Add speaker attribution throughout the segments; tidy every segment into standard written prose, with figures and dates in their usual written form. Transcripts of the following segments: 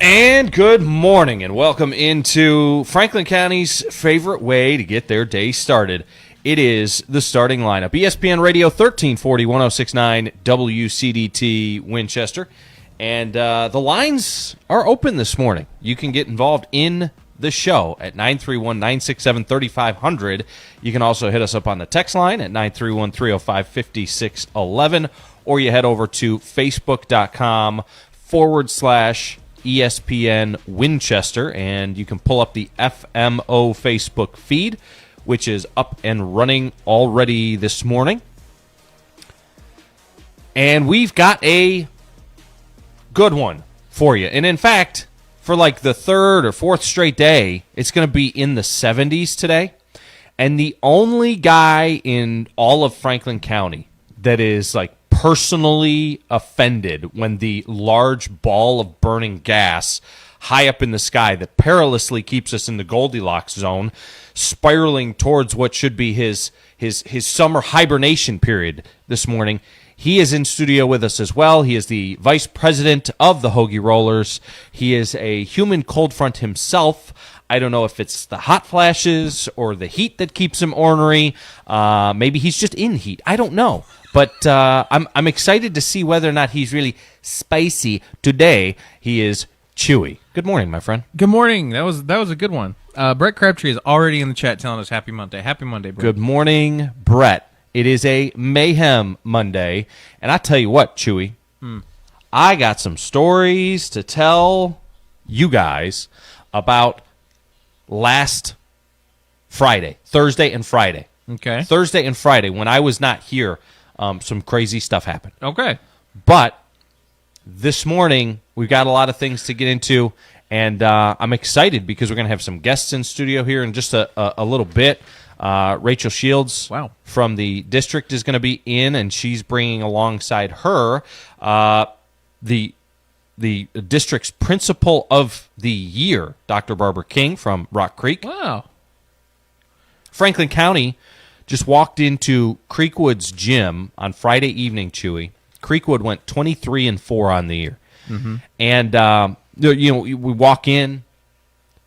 Speaker 1: And good morning, and welcome into Franklin County's favorite way to get their day started. It is the starting lineup. ESPN Radio 1340, 1069 WCDT Winchester. And the lines are open this morning. You can get involved in the show at 931-967-3500. You can also hit us up on the text line at 931-305-5611, or you head over to facebook.com/ESPN Winchester, and you can pull up the FMO Facebook feed, which is up and running already this morning. And we've got a good one for you. And in fact, for like the third or fourth straight day, it's going to be in the 70s today. And the only guy in all of Franklin County that is like personally offended when the large ball of burning gas high up in the sky that perilously keeps us in the Goldilocks zone, spiraling towards what should be his summer hibernation period this morning. He is in studio with us as well. He is the vice president of the Hoagie Rollers. He is a human cold front himself. I don't know if it's the hot flashes or the heat that keeps him ornery. Maybe he's just in heat. I don't know. But I'm excited to see whether or not he's really spicy. Today, he is Chewy. Good morning, my friend.
Speaker 2: Good morning. That was a good one. Brett Crabtree is already in the chat telling us Happy Monday. Happy Monday, Brett.
Speaker 1: Good morning, Brett. It is a Mayhem Monday. And I tell you what, Chewy, I got some stories to tell you guys about last Friday, Thursday and Friday.
Speaker 2: Okay.
Speaker 1: Thursday and Friday, when I was not here, some crazy stuff happened.
Speaker 2: Okay.
Speaker 1: But this morning, we've got a lot of things to get into, and I'm excited because we're going to have some guests in studio here in just a little bit. Rachel Shields from the district is going to be in, and she's bringing alongside her the district's principal of the year, Dr. Barbara King from Rock Creek.
Speaker 2: Wow.
Speaker 1: Franklin County just walked into Creekwood's gym on Friday evening, Chewy. Creekwood went 23-4 on the year. Mm-hmm. And, we walk in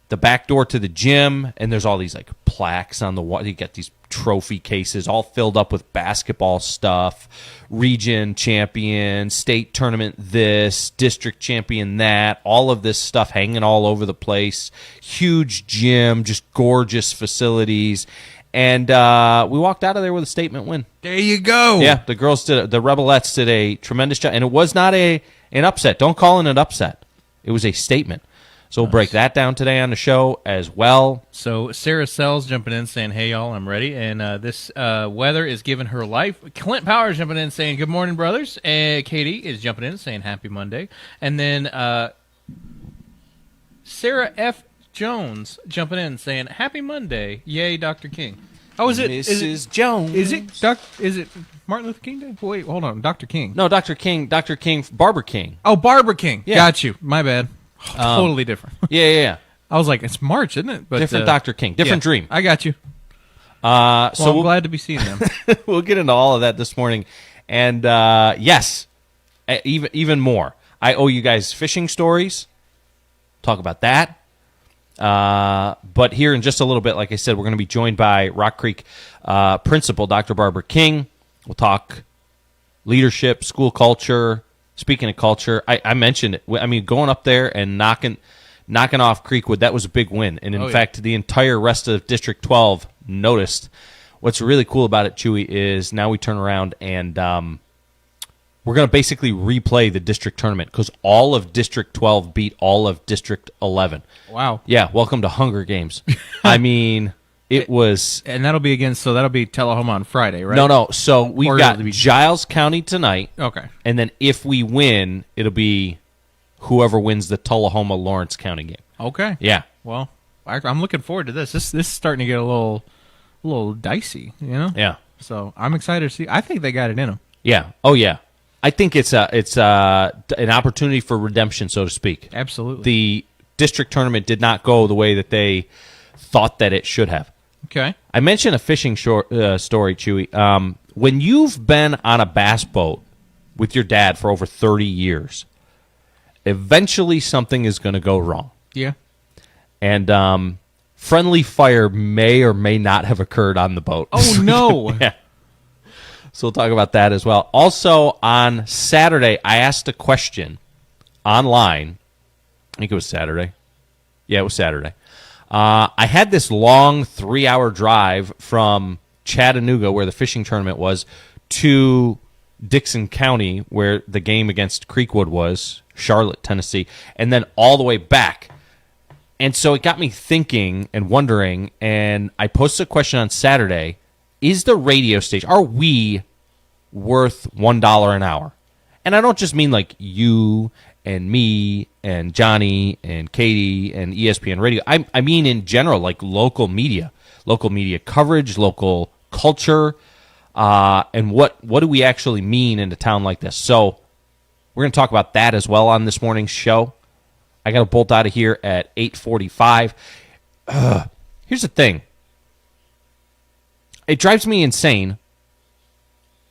Speaker 1: the back door to the gym, and there's all these, like, plaques on the wall. You get these trophy cases all filled up with basketball stuff, region champion, state tournament this, district champion that, all of this stuff hanging all over the place. Huge gym, just gorgeous facilities. And we walked out of there with a statement win.
Speaker 2: There you go.
Speaker 1: Yeah, the Rebelettes did a tremendous job. And it was not an upset. Don't call it an upset. It was a statement. So we'll break that down today on the show as well.
Speaker 2: So Sarah Sells jumping in saying, hey, y'all, I'm ready. And this weather is giving her life. Clint Powers jumping in saying, good morning, brothers. And Katie is jumping in saying, happy Monday. And then Sarah F. Jones jumping in saying, happy Monday. Yay, Dr. King. Oh, is it
Speaker 1: Mrs. Jones?
Speaker 2: Is it Martin Luther King Day? Wait, hold on. Dr. King.
Speaker 1: No, Dr. King, Barbara King.
Speaker 2: Oh, Barbara King.
Speaker 1: Yeah.
Speaker 2: Got you. My bad. Totally different.
Speaker 1: Yeah.
Speaker 2: I was like, it's March, isn't it? But
Speaker 1: different Dr. King. Different dream.
Speaker 2: I got you.
Speaker 1: So
Speaker 2: I'm glad to be seeing them.
Speaker 1: We'll get into all of that this morning. And, yes, even more. I owe you guys fishing stories. Talk about that. But here in just a little bit, like I said, we're going to be joined by Rock Creek principal, Dr. Barbara King. We'll talk leadership, school culture. Speaking of culture, I mentioned it. I mean, going up there and knocking off Creekwood, that was a big win. And in fact, the entire rest of District 12 noticed. What's really cool about it, Chewy, is now we turn around and we're going to basically replay the district tournament because all of District 12 beat all of District 11.
Speaker 2: Wow.
Speaker 1: Yeah, welcome to Hunger Games. I mean, it was...
Speaker 2: And that'll be Tullahoma on Friday, right?
Speaker 1: No. So we've got Giles County tonight.
Speaker 2: Okay. And
Speaker 1: then if we win, it'll be whoever wins the Tullahoma-Lawrence County game.
Speaker 2: Okay.
Speaker 1: Yeah.
Speaker 2: Well, I'm looking forward to this. This is starting to get a little dicey, you know?
Speaker 1: Yeah.
Speaker 2: So I'm excited to see. I think they got it in them.
Speaker 1: Yeah. Oh, yeah. I think it's an opportunity for redemption, so to speak.
Speaker 2: Absolutely.
Speaker 1: The district tournament did not go the way that they thought that it should have.
Speaker 2: Okay.
Speaker 1: I mentioned a fishing story, Chewy. When you've been on a bass boat with your dad for over 30 years, eventually something is going to go wrong.
Speaker 2: Yeah.
Speaker 1: And friendly fire may or may not have occurred on the boat.
Speaker 2: Oh, no.
Speaker 1: Yeah. So we'll talk about that as well. Also, on Saturday, I asked a question online. I think it was Saturday. Yeah, it was Saturday. I had this long 3-hour drive from Chattanooga, where the fishing tournament was, to Dixon County, where the game against Creekwood was, Charlotte, Tennessee, and then all the way back. And so it got me thinking and wondering, and I posted a question on Saturday, is the radio station, are we worth $1 an hour? And I don't just mean like you and me and Johnny and Katie and ESPN Radio. I mean in general, like local media coverage, local culture, and what do we actually mean in a town like this? So we're going to talk about that as well on this morning's show. I got to bolt out of here at 8:45. Here's the thing. It drives me insane,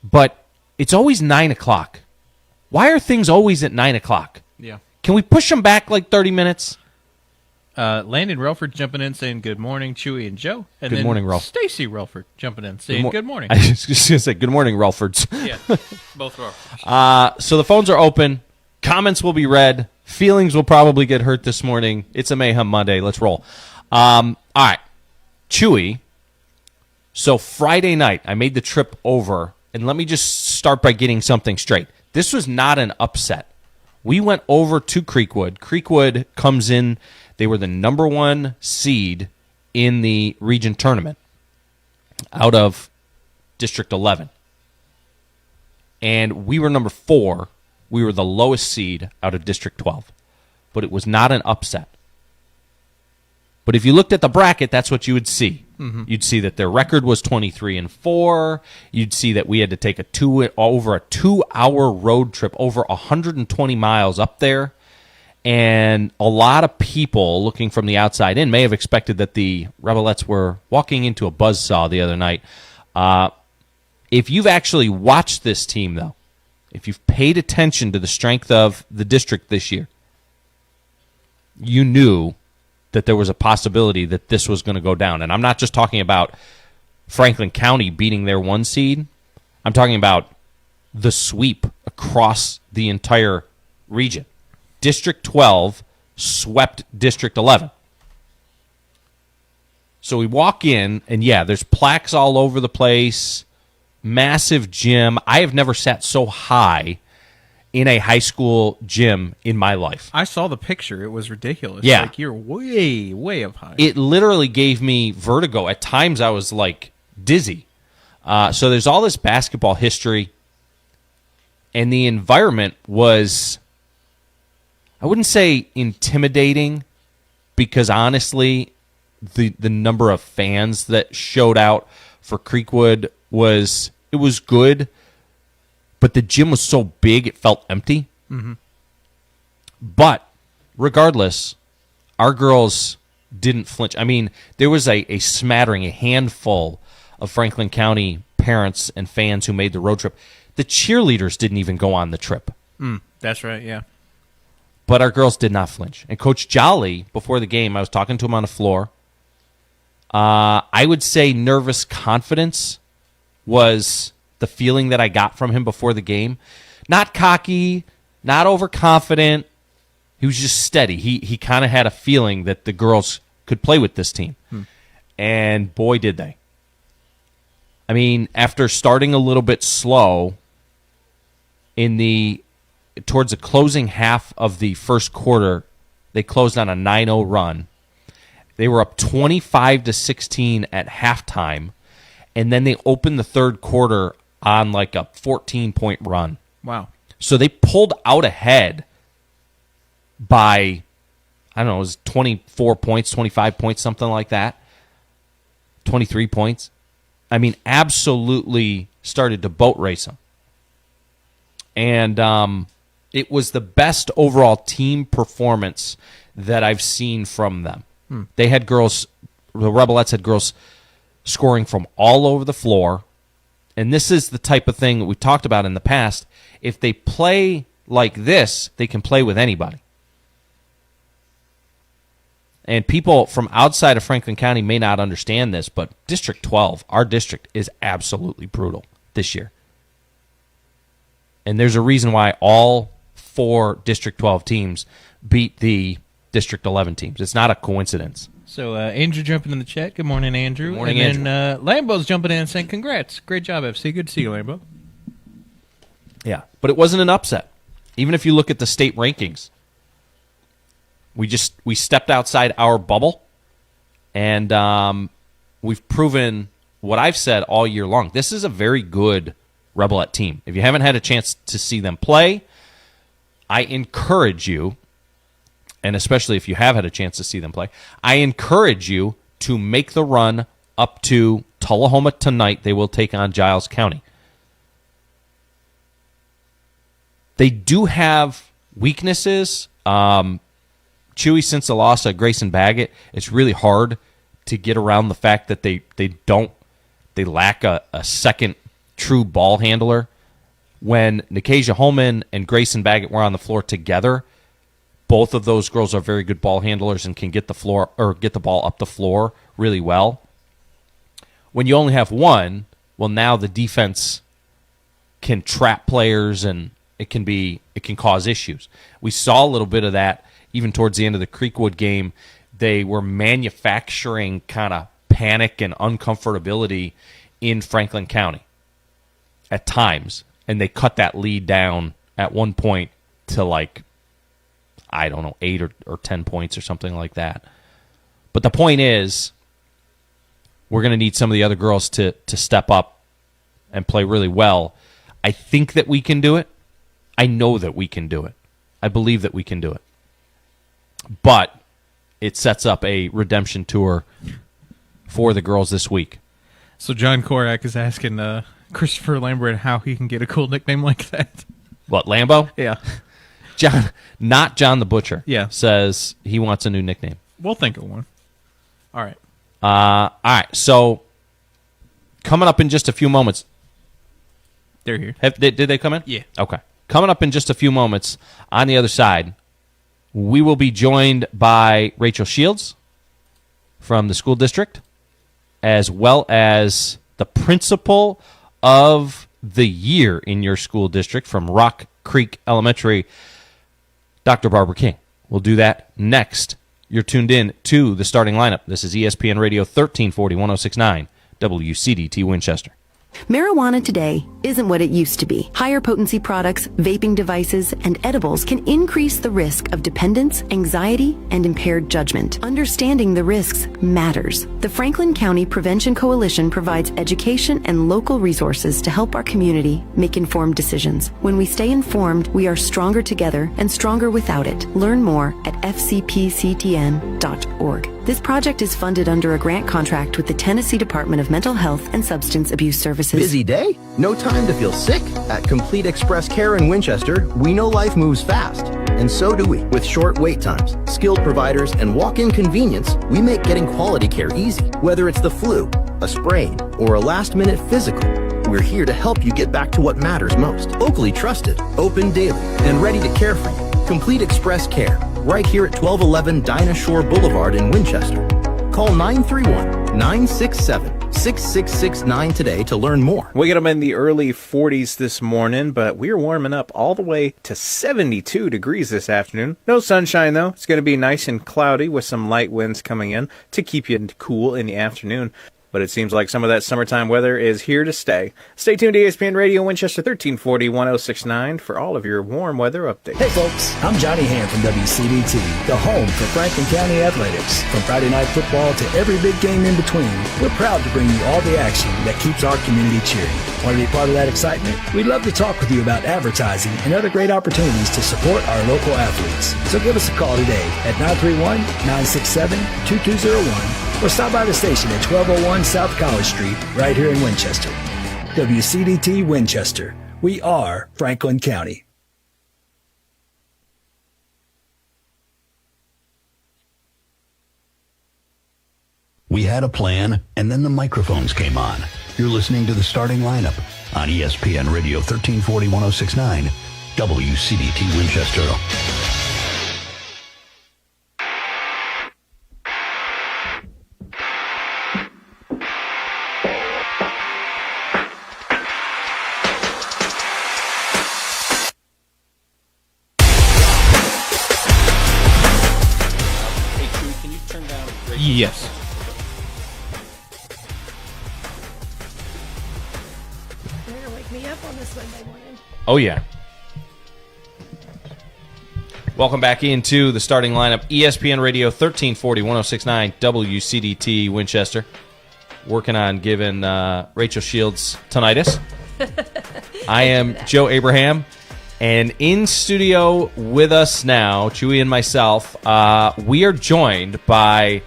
Speaker 1: but it's always 9 o'clock. Why are things always at 9 o'clock?
Speaker 2: Yeah.
Speaker 1: Can we push them back like 30 minutes?
Speaker 2: Landon Relford jumping in saying good morning, Chewy and Joe. And
Speaker 1: Good morning, Relf.
Speaker 2: Stacy Relford jumping in saying good morning.
Speaker 1: I was just going to say good morning, Relfords.
Speaker 2: Yeah, both Relfords.
Speaker 1: So the phones are open. Comments will be read. Feelings will probably get hurt this morning. It's a Mayhem Monday. Let's roll. All right. Chewy. So Friday night, I made the trip over, and let me just start by getting something straight. This was not an upset. We went over to Creekwood. Creekwood comes in. They were the number 1 seed in the region tournament out of District 11. And we were number 4. We were the lowest seed out of District 12. But it was not an upset. But if you looked at the bracket, that's what you would see. Mm-hmm. You'd see that their record was 23-4. You'd see that we had to take over a 2-hour road trip, over 120 miles up there. And a lot of people looking from the outside in may have expected that the Rebelettes were walking into a buzzsaw the other night. If you've actually watched this team, though, if you've paid attention to the strength of the district this year, you knew that there was a possibility that this was going to go down. And I'm not just talking about Franklin County beating their 1 seed. I'm talking about the sweep across the entire region. District 12 swept District 11. So we walk in, and yeah, there's plaques all over the place, massive gym. I have never sat so high in a high school gym in my life.
Speaker 2: I saw the picture. It was ridiculous.
Speaker 1: Yeah.
Speaker 2: Like you're way, way up high.
Speaker 1: It literally gave me vertigo. At times I was like dizzy. So there's all this basketball history, and the environment was, I wouldn't say intimidating, because honestly, the number of fans that showed out for Creekwood was good, but the gym was so big it felt empty. Mm-hmm. But regardless, our girls didn't flinch. I mean, there was a smattering, a handful of Franklin County parents and fans who made the road trip. The cheerleaders didn't even go on the trip.
Speaker 2: That's right, yeah.
Speaker 1: But our girls did not flinch. And Coach Jolly, before the game, I was talking to him on the floor. I would say nervous confidence was the feeling that I got from him before the game. Not cocky, not overconfident. He was just steady. He kind of had a feeling that the girls could play with this team. And boy, did they. I mean, after starting a little bit slow towards the closing half of the first quarter, they closed on a 9-0 run. They were up 25-16 at halftime, and then they opened the third quarter on like a 14-point run.
Speaker 2: Wow.
Speaker 1: So they pulled out ahead by, I don't know, it was 24 points, 25 points, something like that. 23 points. I mean, absolutely started to boat race them. And it was the best overall team performance that I've seen from them. They had girls, the Rebelettes had girls scoring from all over the floor. And this is the type of thing that we talked about in the past. If they play like this, they can play with anybody. And people from outside of Franklin County may not understand this, but District 12, our district, is absolutely brutal this year. And there's a reason why all 4 District 12 teams beat the District 11 teams. It's not a coincidence.
Speaker 2: So Andrew jumping in the chat. Good morning, Andrew.
Speaker 1: Good morning,
Speaker 2: and then Lambo's jumping in and saying, congrats. Great job, FC. Good to see you, Lambo.
Speaker 1: Yeah, but it wasn't an upset. Even if you look at the state rankings, we stepped outside our bubble, and we've proven what I've said all year long. This is a very good Rebelette team. If you haven't had a chance to see them play, I encourage you, and especially if you have had a chance to see them play, I encourage you to make the run up to Tullahoma tonight. They will take on Giles County. They do have weaknesses. Chewy Cinsalasa, Grayson Baggett, it's really hard to get around the fact that they lack a second true ball handler. When Nikasia Holman and Grayson Baggett were on the floor together, both of those girls are very good ball handlers and can get the ball up the floor really well. When you only have one, well, now the defense can trap players and it can cause issues. We saw a little bit of that even towards the end of the Creekwood game. They were manufacturing kind of panic and uncomfortability in Franklin County at times, and they cut that lead down at one point to 8 or 10 points or something like that. But the point is, we're going to need some of the other girls to step up and play really well. I think that we can do it. I know that we can do it. I believe that we can do it. But it sets up a redemption tour for the girls this week.
Speaker 2: So John Korak is asking Christopher Lambert how he can get a cool nickname like that.
Speaker 1: What, Lambo?
Speaker 2: Yeah.
Speaker 1: Not John the Butcher.
Speaker 2: Yeah.
Speaker 1: Says he wants a new nickname.
Speaker 2: We'll think of one. All right.
Speaker 1: All right. So coming up in just a few moments.
Speaker 2: They're here.
Speaker 1: Did they come in?
Speaker 2: Yeah.
Speaker 1: Okay. Coming up in just a few moments on the other side, we will be joined by Rachel Shields from the school district, as well as the principal of the year in your school district from Rock Creek Elementary, Dr. Barbara King. We'll do that next. You're tuned in to the starting lineup. This is ESPN Radio 1340, 1069, WCDT Winchester.
Speaker 3: Marijuana today isn't what it used to be. Higher potency products, vaping devices, and edibles can increase the risk of dependence, anxiety, and impaired judgment. Understanding the risks matters. The Franklin County Prevention Coalition provides education and local resources to help our community make informed decisions. When we stay informed, we are stronger together and stronger without it. Learn more at fcpctn.org. This project is funded under a grant contract with the Tennessee Department of Mental Health and Substance Abuse Services.
Speaker 4: Busy day? No time to feel sick? At Complete Express Care in Winchester, we know life moves fast. And so do we. With short wait times, skilled providers, and walk-in convenience, we make getting quality care easy. Whether it's the flu, a sprain, or a last-minute physical, we're here to help you get back to what matters most. Locally trusted, open daily, and ready to care for you. Complete Express Care, right here at 1211 Dinah Shore Boulevard in Winchester. Call 931-967-6669 today to learn more.
Speaker 5: We got them in the early 40s this morning, but we're warming up all the way to 72 degrees this afternoon. No sunshine, though. It's going to be nice and cloudy with some light winds coming in to keep you cool in the afternoon. But it seems like some of that summertime weather is here to stay. Stay tuned to ESPN Radio Winchester 1340 1069 for all of your warm weather updates.
Speaker 6: Hey folks, I'm Johnny Hand from WCDT, the home for Franklin County Athletics. From Friday night football to every big game in between, we're proud to bring you all the action that keeps our community cheering. Want to be part of that excitement? We'd love to talk with you about advertising and other great opportunities to support our local athletes. So give us a call today at 931-967-2201 or stop by the station at 1201 South College Street right here in Winchester. WCDT Winchester. We are Franklin County.
Speaker 7: We had a plan, and then the microphones came on. You're listening to the starting lineup on ESPN Radio 1340 1069, WCDT Winchester.
Speaker 2: Yes.
Speaker 8: You're gonna wake me up on this Monday morning.
Speaker 1: Oh, yeah. Welcome back into the starting lineup. ESPN Radio 1340, 1069 WCDT Winchester. Working on giving Rachel Shields tinnitus. I am Joe Abraham. And in studio with us now, Chewy and myself, we are joined by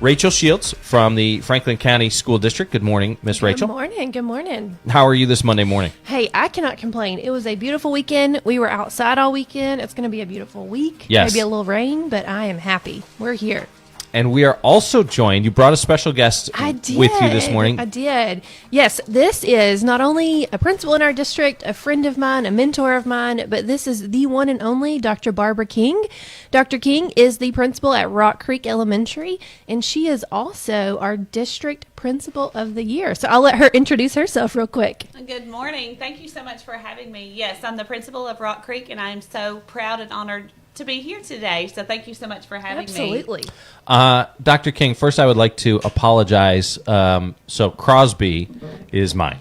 Speaker 1: Rachel Shields from the Franklin County School District. Good morning, Miss Rachel.
Speaker 8: Good morning. Good morning.
Speaker 1: How are you this Monday morning?
Speaker 8: Hey, I cannot complain. It was a beautiful weekend. We were outside all weekend. It's going to be a beautiful week.
Speaker 1: Yes.
Speaker 8: Maybe a little rain, but I am happy. We're here.
Speaker 1: And we are also joined, you brought a special guest with you this morning.
Speaker 8: I did. Yes, this is not only a principal in our district, a friend of mine, a mentor of mine, but this is the one and only Dr. Barbara King. Dr. King is the principal at Rock Creek Elementary, and she is also our district principal of the year. So I'll let her introduce herself real quick.
Speaker 9: Good morning. Thank you so much for having me. Yes, I'm the principal of Rock Creek, and I am so proud and honored to be here today. So thank you so much for having me.
Speaker 8: Absolutely.
Speaker 1: Dr. King, first I would like to apologize. So Crosby is mine.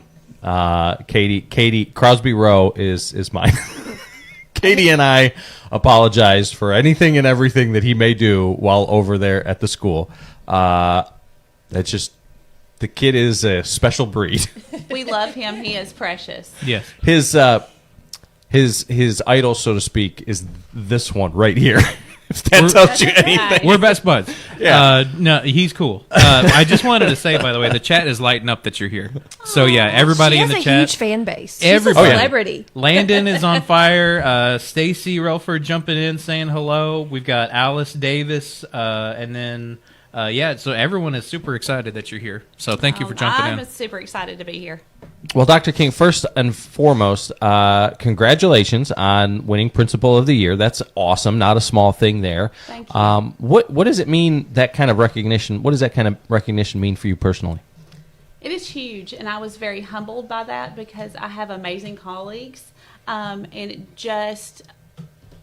Speaker 1: Katie Crosby Rowe is mine. Katie and I apologize for anything and everything that he may do while over there at the school. That's just, the kid is a special breed.
Speaker 9: We love him. He is precious.
Speaker 2: Yes.
Speaker 1: His idol, so to speak, is this one right here. If that tells you anything.
Speaker 2: We're best buds.
Speaker 1: Yeah.
Speaker 2: No, he's cool. I just wanted to say, by the way, the chat is lighting up that you're here. So, yeah, everybody
Speaker 8: She
Speaker 2: in
Speaker 8: has
Speaker 2: the
Speaker 8: a
Speaker 2: chat.
Speaker 8: huge fan base. She's
Speaker 2: Everybody.
Speaker 8: a celebrity.
Speaker 2: Landon is on fire. Stacy Relford jumping in saying hello. We've got Alice Davis. And then, so everyone is super excited that you're here. So thank you for jumping
Speaker 9: I'm
Speaker 2: in.
Speaker 9: super excited to be here.
Speaker 1: Well, Dr. King, first and foremost, congratulations on winning Principal of the Year. That's awesome. Not a small thing there.
Speaker 9: Thank you.
Speaker 1: What does it mean, that kind of recognition? What does that kind of recognition mean for you personally?
Speaker 9: It is huge, and I was very humbled by that because I have amazing colleagues, and it just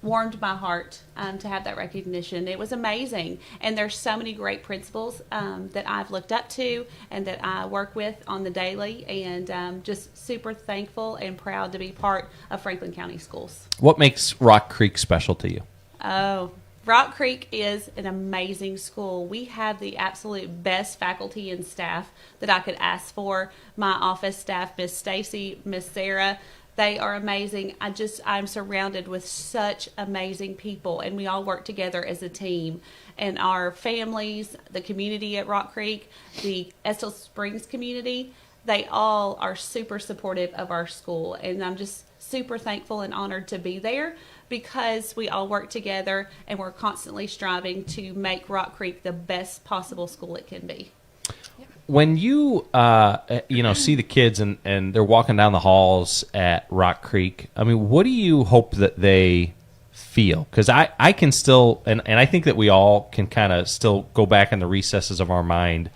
Speaker 9: warmed my heart to have that recognition. It was amazing, and there's so many great principals that I've looked up to and that I work with on the daily, and just super thankful and proud to be part of Franklin County Schools.
Speaker 1: What makes Rock Creek special to you?
Speaker 9: Oh, Rock Creek is an amazing school. We have the absolute best faculty and staff that I could ask for. My office staff, Miss Stacy, Miss Sarah, they are amazing. I'm surrounded with such amazing people, and we all work together as a team. And our families, the community at Rock Creek, the Estill Springs community, they all are super supportive of our school. And I'm just super thankful and honored to be there because we all work together and we're constantly striving to make Rock Creek the best possible school it can be.
Speaker 1: When you see the kids and they're walking down the halls at Rock Creek, I mean, what do you hope that they feel? Because I can still, and I think that we all can kind of still go back in the recesses of our mind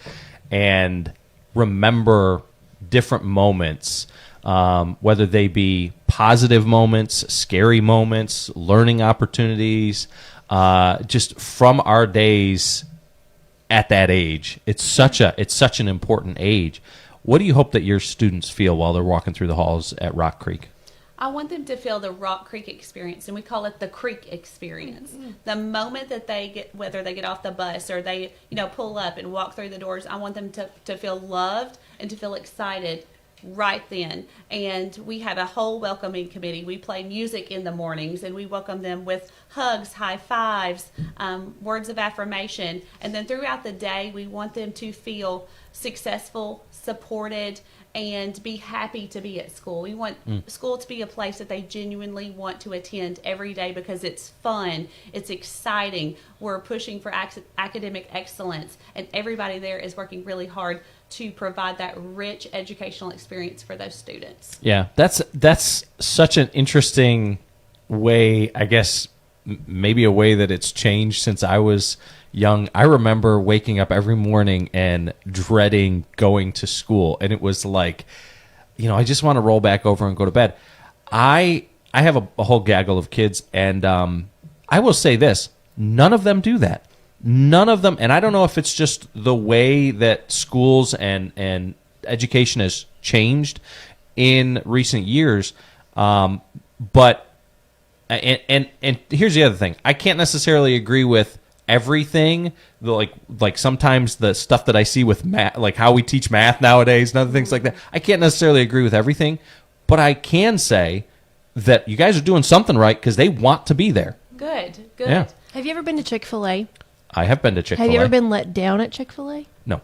Speaker 1: and remember different moments, whether they be positive moments, scary moments, learning opportunities, just from our days at that age. It's such an important age. What do you hope that your students feel while they're walking through the halls at Rock Creek?
Speaker 9: I want them to feel the Rock Creek experience, and we call it the Creek experience. Mm-hmm. The moment that they get, whether they get off the bus or they, pull up and walk through the doors, I want them to feel loved and to feel excited right then. And we have a whole welcoming committee. We play music in the mornings, and we welcome them with hugs, high fives, words of affirmation. And then throughout the day, we want them to feel successful, supported, and be happy to be at school. We want school to be a place that they genuinely want to attend every day because it's fun, it's exciting. We're pushing for academic excellence, and everybody there is working really hard to provide that rich educational experience for those students.
Speaker 1: Yeah, that's such an interesting way, I guess, maybe a way that it's changed since I was young. I remember waking up every morning and dreading going to school, and it was like, I just want to roll back over and go to bed. I have a whole gaggle of kids, and I will say this: none of them do that. none of them, and I don't know if it's just the way that schools and education has changed in recent years, but and here's the other thing. I can't necessarily agree with everything. Like sometimes the stuff that I see with math, like how we teach math nowadays and other things like that, I can't necessarily agree with everything, but I can say that you guys are doing something right because they want to be there.
Speaker 9: Good.
Speaker 1: Yeah.
Speaker 8: Have you ever been to Chick-fil-A?
Speaker 1: I have been to Chick-fil-A.
Speaker 8: Have you ever been let down at Chick-fil-A?
Speaker 1: No.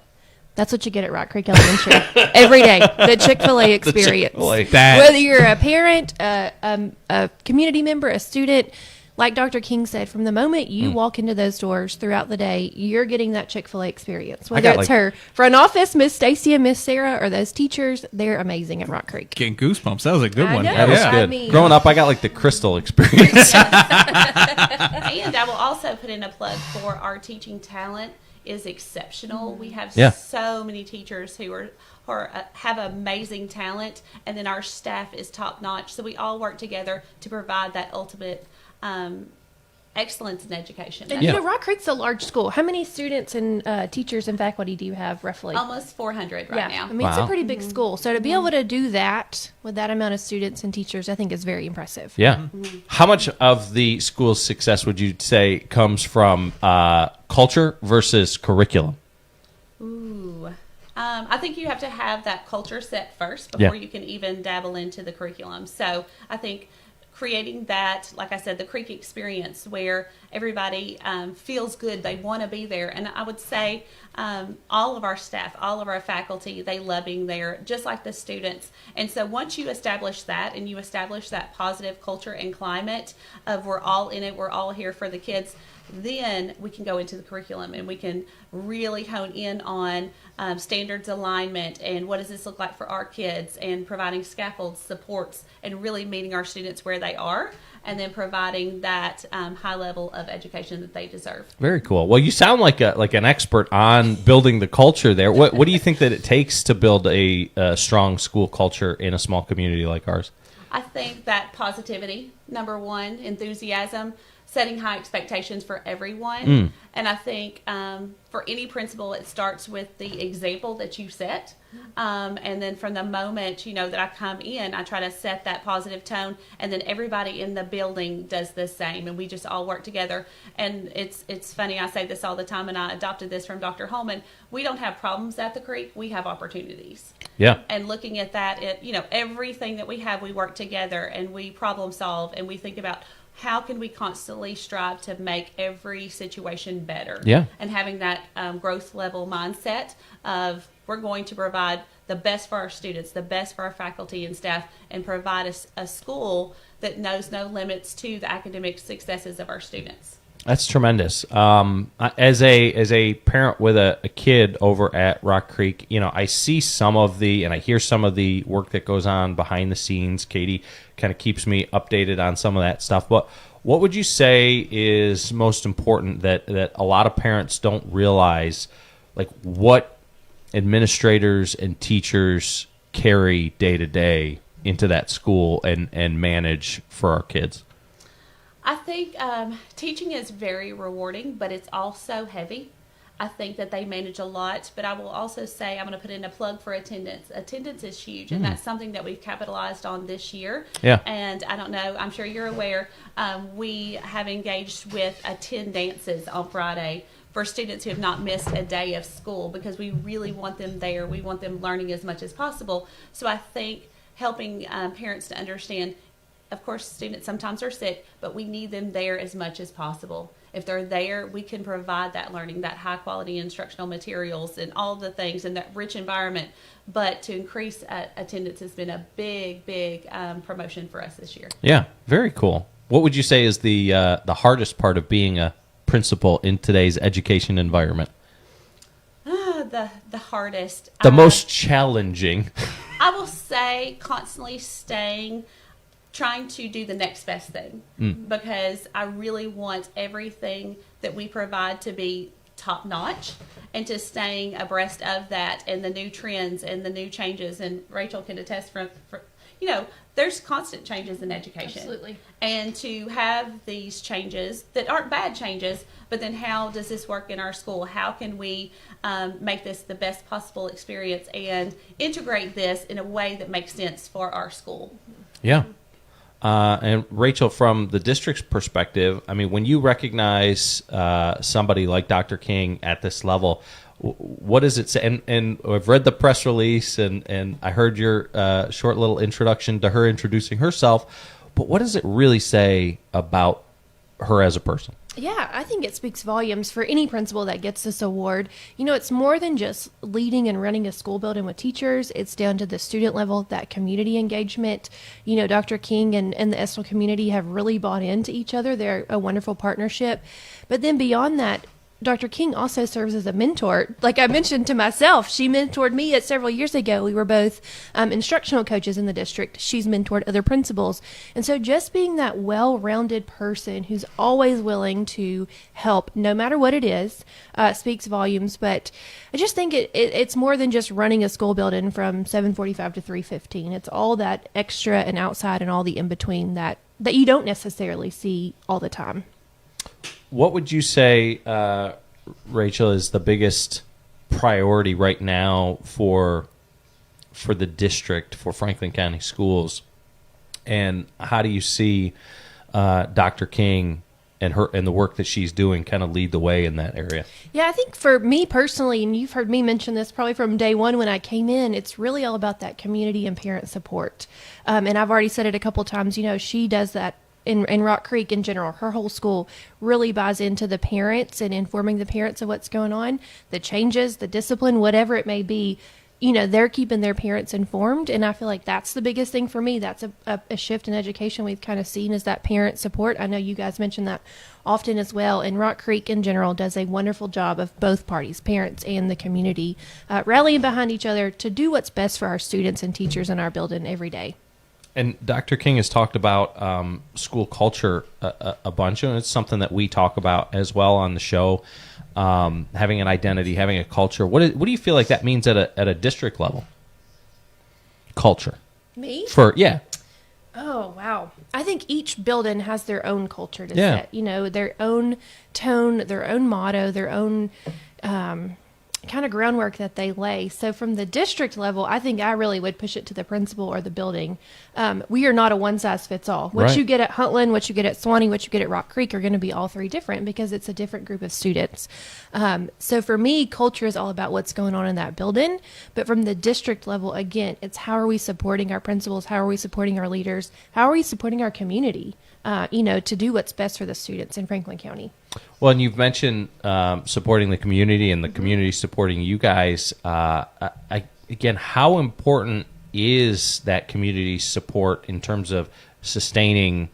Speaker 8: That's what you get at Rock Creek Elementary every day. The Chick-fil-A experience.
Speaker 1: Chick-fil-A.
Speaker 8: Whether you're a parent, a community member, a student, like Dr. King said, from the moment you walk into those doors throughout the day, you're getting that Chick-fil-A experience. Whether it's her front office, Miss Stacy and Miss Sarah, or those teachers, they're amazing at Rock Creek.
Speaker 2: Getting goosebumps. That was a good
Speaker 8: I
Speaker 2: one.
Speaker 8: know.
Speaker 1: That was
Speaker 8: Yeah.
Speaker 1: good.
Speaker 8: I mean-
Speaker 1: Growing up, I got like the Crystal experience.
Speaker 9: And I will also put in a plug for our teaching talent is exceptional. We have so many teachers who have amazing talent, and then our staff is top notch. So we all work together to provide that ultimate excellence in education.
Speaker 8: And you know, Rock Creek's a large school. How many students and teachers and faculty do you have roughly?
Speaker 9: Almost 400 right now.
Speaker 8: I mean, it's a pretty big school. So to be able to do that with that amount of students and teachers, I think is very impressive.
Speaker 1: Yeah. How much of the school's success would you say comes from culture versus curriculum?
Speaker 9: Ooh. I think you have to have that culture set first before
Speaker 1: Yeah.
Speaker 9: you can even dabble into the curriculum. So I think creating that, like I said, the Creek experience where everybody feels good, they want to be there. And I would say all of our staff, all of our faculty, they love being there, just like the students. And so once you establish that and you establish that positive culture and climate of we're all in it, we're all here for the kids, then we can go into the curriculum and we can really hone in on standards alignment and what does this look like for our kids, and providing scaffolds, supports, and really meeting our students where they are, and then providing that high level of education that they deserve.
Speaker 1: Very cool. Well, you sound like an expert on building the culture there. What do you think that it takes to build a strong school culture in a small community like ours?
Speaker 9: I think that positivity, number one, enthusiasm, setting high expectations for everyone. And I think for any principal, it starts with the example that you set. And then from the moment, that I come in, I try to set that positive tone, and then everybody in the building does the same, and we just all work together. And it's funny, I say this all the time, and I adopted this from Dr. Holman. We don't have problems at the Creek, we have opportunities.
Speaker 1: Yeah.
Speaker 9: And looking at that, everything that we have, we work together and we problem solve, and we think about how can we constantly strive to make every situation better?
Speaker 1: Yeah.
Speaker 9: And having that growth level mindset of we're going to provide the best for our students, the best for our faculty and staff, and provide a school that knows no limits to the academic successes of our students.
Speaker 1: That's tremendous. As a parent with a kid over at Rock Creek, I see some of and I hear some of the work that goes on behind the scenes. Katie kind of keeps me updated on some of that stuff. But what would you say is most important that a lot of parents don't realize, like what administrators and teachers carry day to day into that school and manage for our kids?
Speaker 9: I think teaching is very rewarding, but it's also heavy. I think that they manage a lot, but I will also say I'm going to put in a plug for attendance. Attendance is huge, and that's something that we've capitalized on this year.
Speaker 1: Yeah.
Speaker 9: And I don't know, I'm sure you're aware, we have engaged with attend dances on Friday for students who have not missed a day of school, because we really want them there. We want them learning as much as possible. So I think helping parents to understand, of course, students sometimes are sick, but we need them there as much as possible. If they're there, we can provide that learning, that high quality instructional materials and all the things in that rich environment. But to increase attendance has been a big, big promotion for us this year.
Speaker 1: Yeah, very cool. What would you say is the hardest part of being a principal in today's education environment?
Speaker 9: The hardest.
Speaker 1: The most challenging.
Speaker 9: I will say constantly trying to do the next best thing, because I really want everything that we provide to be top notch, and to staying abreast of that and the new trends and the new changes. And Rachel can attest there's constant changes in education.
Speaker 8: Absolutely.
Speaker 9: And to have these changes that aren't bad changes, but then how does this work in our school? How can we make this the best possible experience and integrate this in a way that makes sense for our school?
Speaker 1: Yeah. And Rachel, from the district's perspective, I mean, when you recognize somebody like Dr. King at this level, what does it say? And I've read the press release, and I heard your short little introduction to her introducing herself. But what does it really say about her as a person?
Speaker 8: Yeah, I think it speaks volumes for any principal that gets this award. It's more than just leading and running a school building with teachers. It's down to the student level, that community engagement. Dr. King and the Estill community have really bought into each other. They're a wonderful partnership. But then beyond that, Dr. King also serves as a mentor. Like I mentioned to myself, she mentored me several years ago. We were both instructional coaches in the district. She's mentored other principals. And so just being that well-rounded person who's always willing to help, no matter what it is, speaks volumes. But I just think it's more than just running a school building from 7:45 to 3:15. It's all that extra and outside and all the in-between that you don't necessarily see all the time.
Speaker 1: What would you say, Rachel, is the biggest priority right now for the district, for Franklin County Schools? And how do you see Dr. King and the work that she's doing kind of lead the way in that area?
Speaker 8: Yeah, I think for me personally, and you've heard me mention this probably from day one when I came in, it's really all about that community and parent support. And I've already said it a couple times, she does that in Rock Creek in general. Her whole school really buys into the parents and informing the parents of what's going on, the changes, the discipline, whatever it may be. They're keeping their parents informed, and I feel like that's the biggest thing for me. That's a shift in education we've kind of seen, is that parent support. I know you guys mention that often as well, and Rock Creek in general does a wonderful job of both parties, parents and the community, rallying behind each other to do what's best for our students and teachers in our building every day.
Speaker 1: And Dr. King has talked about school culture a bunch, and it's something that we talk about as well on the show. Having an identity, having a culture. What do you feel like that means at a district level? Culture.
Speaker 8: Me?
Speaker 1: Yeah.
Speaker 8: Oh, wow. I think each building has their own culture to set. Their own tone, their own motto, their own kind of groundwork that they lay. So from the district level, I think I really would push it to the principal or the building. We are not a one-size-fits-all. What you get at Huntland, what you get at Swanee, what you get at Rock Creek are going to be all three different because it's a different group of students. So for me, culture is all about what's going on in that building. But from the district level, again, it's how are we supporting our principals? How are we supporting our leaders? How are we supporting our community, to do what's best for the students in Franklin County?
Speaker 1: Well, and you've mentioned supporting the community and the community supporting you guys. Again, how important is that community support in terms of sustaining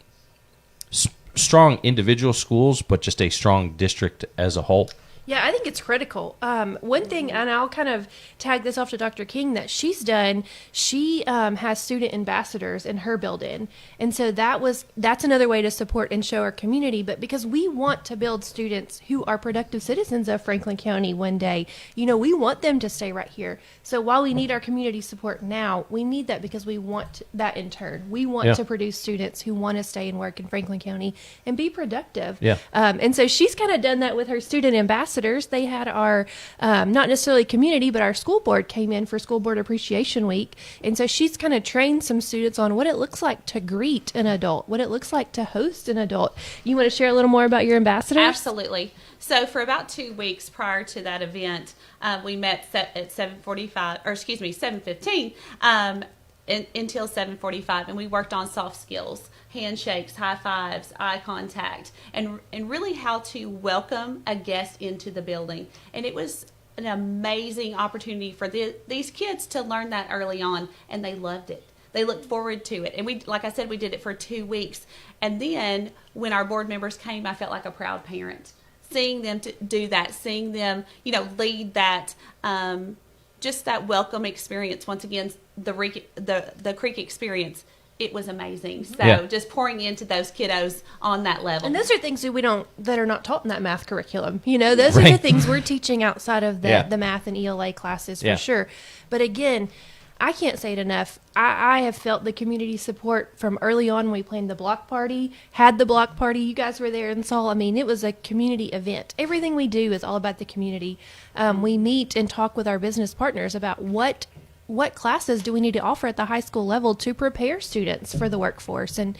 Speaker 1: strong individual schools, but just a strong district as a whole?
Speaker 8: Yeah, I think it's critical. One thing, and I'll kind of tag this off to Dr. King, that she's done, she has student ambassadors in her building. And so that's another way to support and show our community. But because we want to build students who are productive citizens of Franklin County one day, we want them to stay right here. So while we need our community support now, we need that because we want that in turn. We want to produce students who want to stay and work in Franklin County and be productive.
Speaker 1: Yeah.
Speaker 8: And so she's kind of done that with her student ambassadors. They had our, not necessarily community, but our school board came in for School Board Appreciation Week. And so she's kind of trained some students on what it looks like to greet an adult, what it looks like to host an adult. You want to share a little more about your ambassadors?
Speaker 9: Absolutely. So for about 2 weeks prior to that event, we met at 7:15 until 7:45, and we worked on soft skills, handshakes, high fives, eye contact, and really how to welcome a guest into the building. And it was an amazing opportunity for these kids to learn that early on, and they loved it. They looked forward to it. And we, like I said, we did it for 2 weeks. And then when our board members came, I felt like a proud parent. Seeing them to do that, seeing them, lead that, just that welcome experience. Once again, the Creek experience, it was amazing. So just pouring into those kiddos on that level.
Speaker 8: And those are things that are not taught in that math curriculum. Those are the things we're teaching outside of the math and ELA classes for sure. But again, I can't say it enough. I have felt the community support from early on. We planned the block party, had the block party. You guys were there and saw. I mean, it was a community event. Everything we do is all about the community. We meet and talk with our business partners about what classes do we need to offer at the high school level to prepare students for the workforce and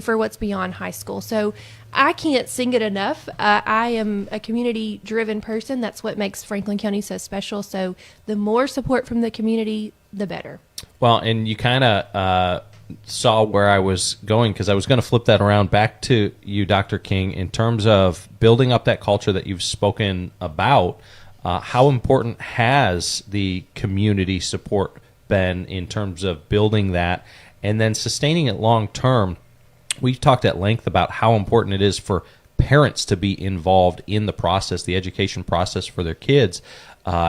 Speaker 8: for what's beyond high school. So I can't sing it enough. I am a community-driven person. That's what makes Franklin County so special. So the more support from the community, the better.
Speaker 1: Well, and you kind of saw where I was going, because I was going to flip that around back to you, Dr. King, in terms of building up that culture that you've spoken about. How important has the community support been in terms of building that and then sustaining it long term? We've talked at length about how important it is for parents to be involved in the process, the education process for their kids,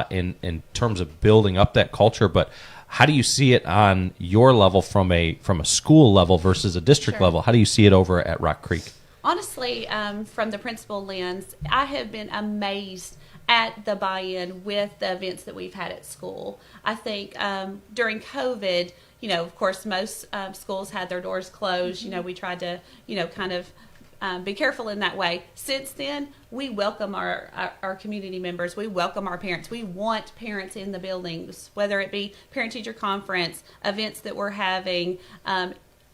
Speaker 1: in terms of building up that culture. But how do you see it on your level from a school level versus a district level? How do you see it over at Rock Creek?
Speaker 9: Honestly, from the principal lens, I have been amazed at the buy-in with the events that we've had at school. I think during COVID, of course, most schools had their doors closed. We tried to, kind of be careful in that way. Since then, we welcome our community members. We welcome our parents. We want parents in the buildings, whether it be parent-teacher conference, events that we're having,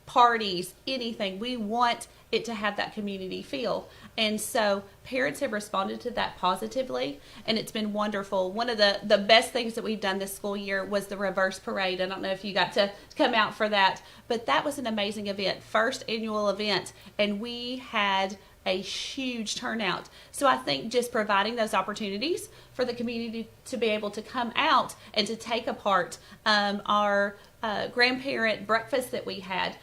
Speaker 9: parties, anything. We want it to have that community feel. And so parents have responded to that positively, and it's been wonderful. One of the best things that we've done this school year was the reverse parade. I don't know if you got to come out for that, but that was an amazing event, first annual event, and we had a huge turnout. So I think just providing those opportunities for the community to be able to come out and to take apart our grandparent breakfast that we had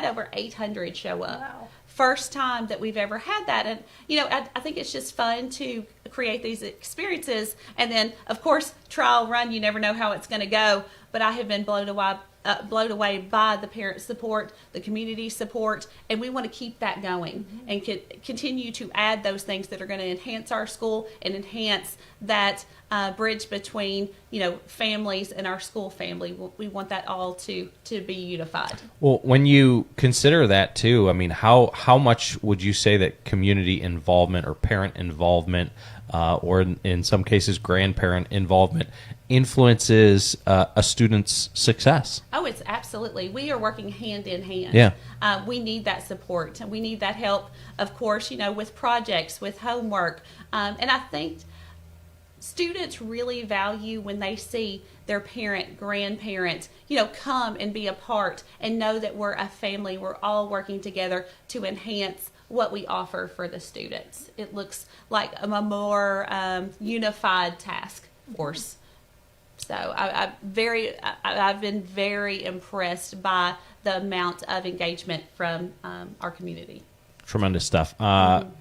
Speaker 9: over 800 show up. Wow. First time that we've ever had that. And, I think it's just fun to create these experiences. And then, of course, trial run, you never know how it's going to go. But I have been blown away by the parent support, the community support, and we want to keep that going and continue to add those things that are going to enhance our school and enhance that bridge between families and our school family. We want that all to be unified.
Speaker 1: Well, when you consider that too, I mean, how much would you say that community involvement or parent involvement, or in some cases grandparent involvement, influences a student's success?
Speaker 9: Oh, it's absolutely. We are working hand in hand.
Speaker 1: Yeah.
Speaker 9: We need that support, and we need that help, of course, with projects, with homework. And I think students really value when they see their parent, grandparent, come and be a part and know that we're a family. We're all working together to enhance what we offer for the students. It looks like a more unified task force. So I've been very impressed by the amount of engagement from our community.
Speaker 1: Tremendous stuff.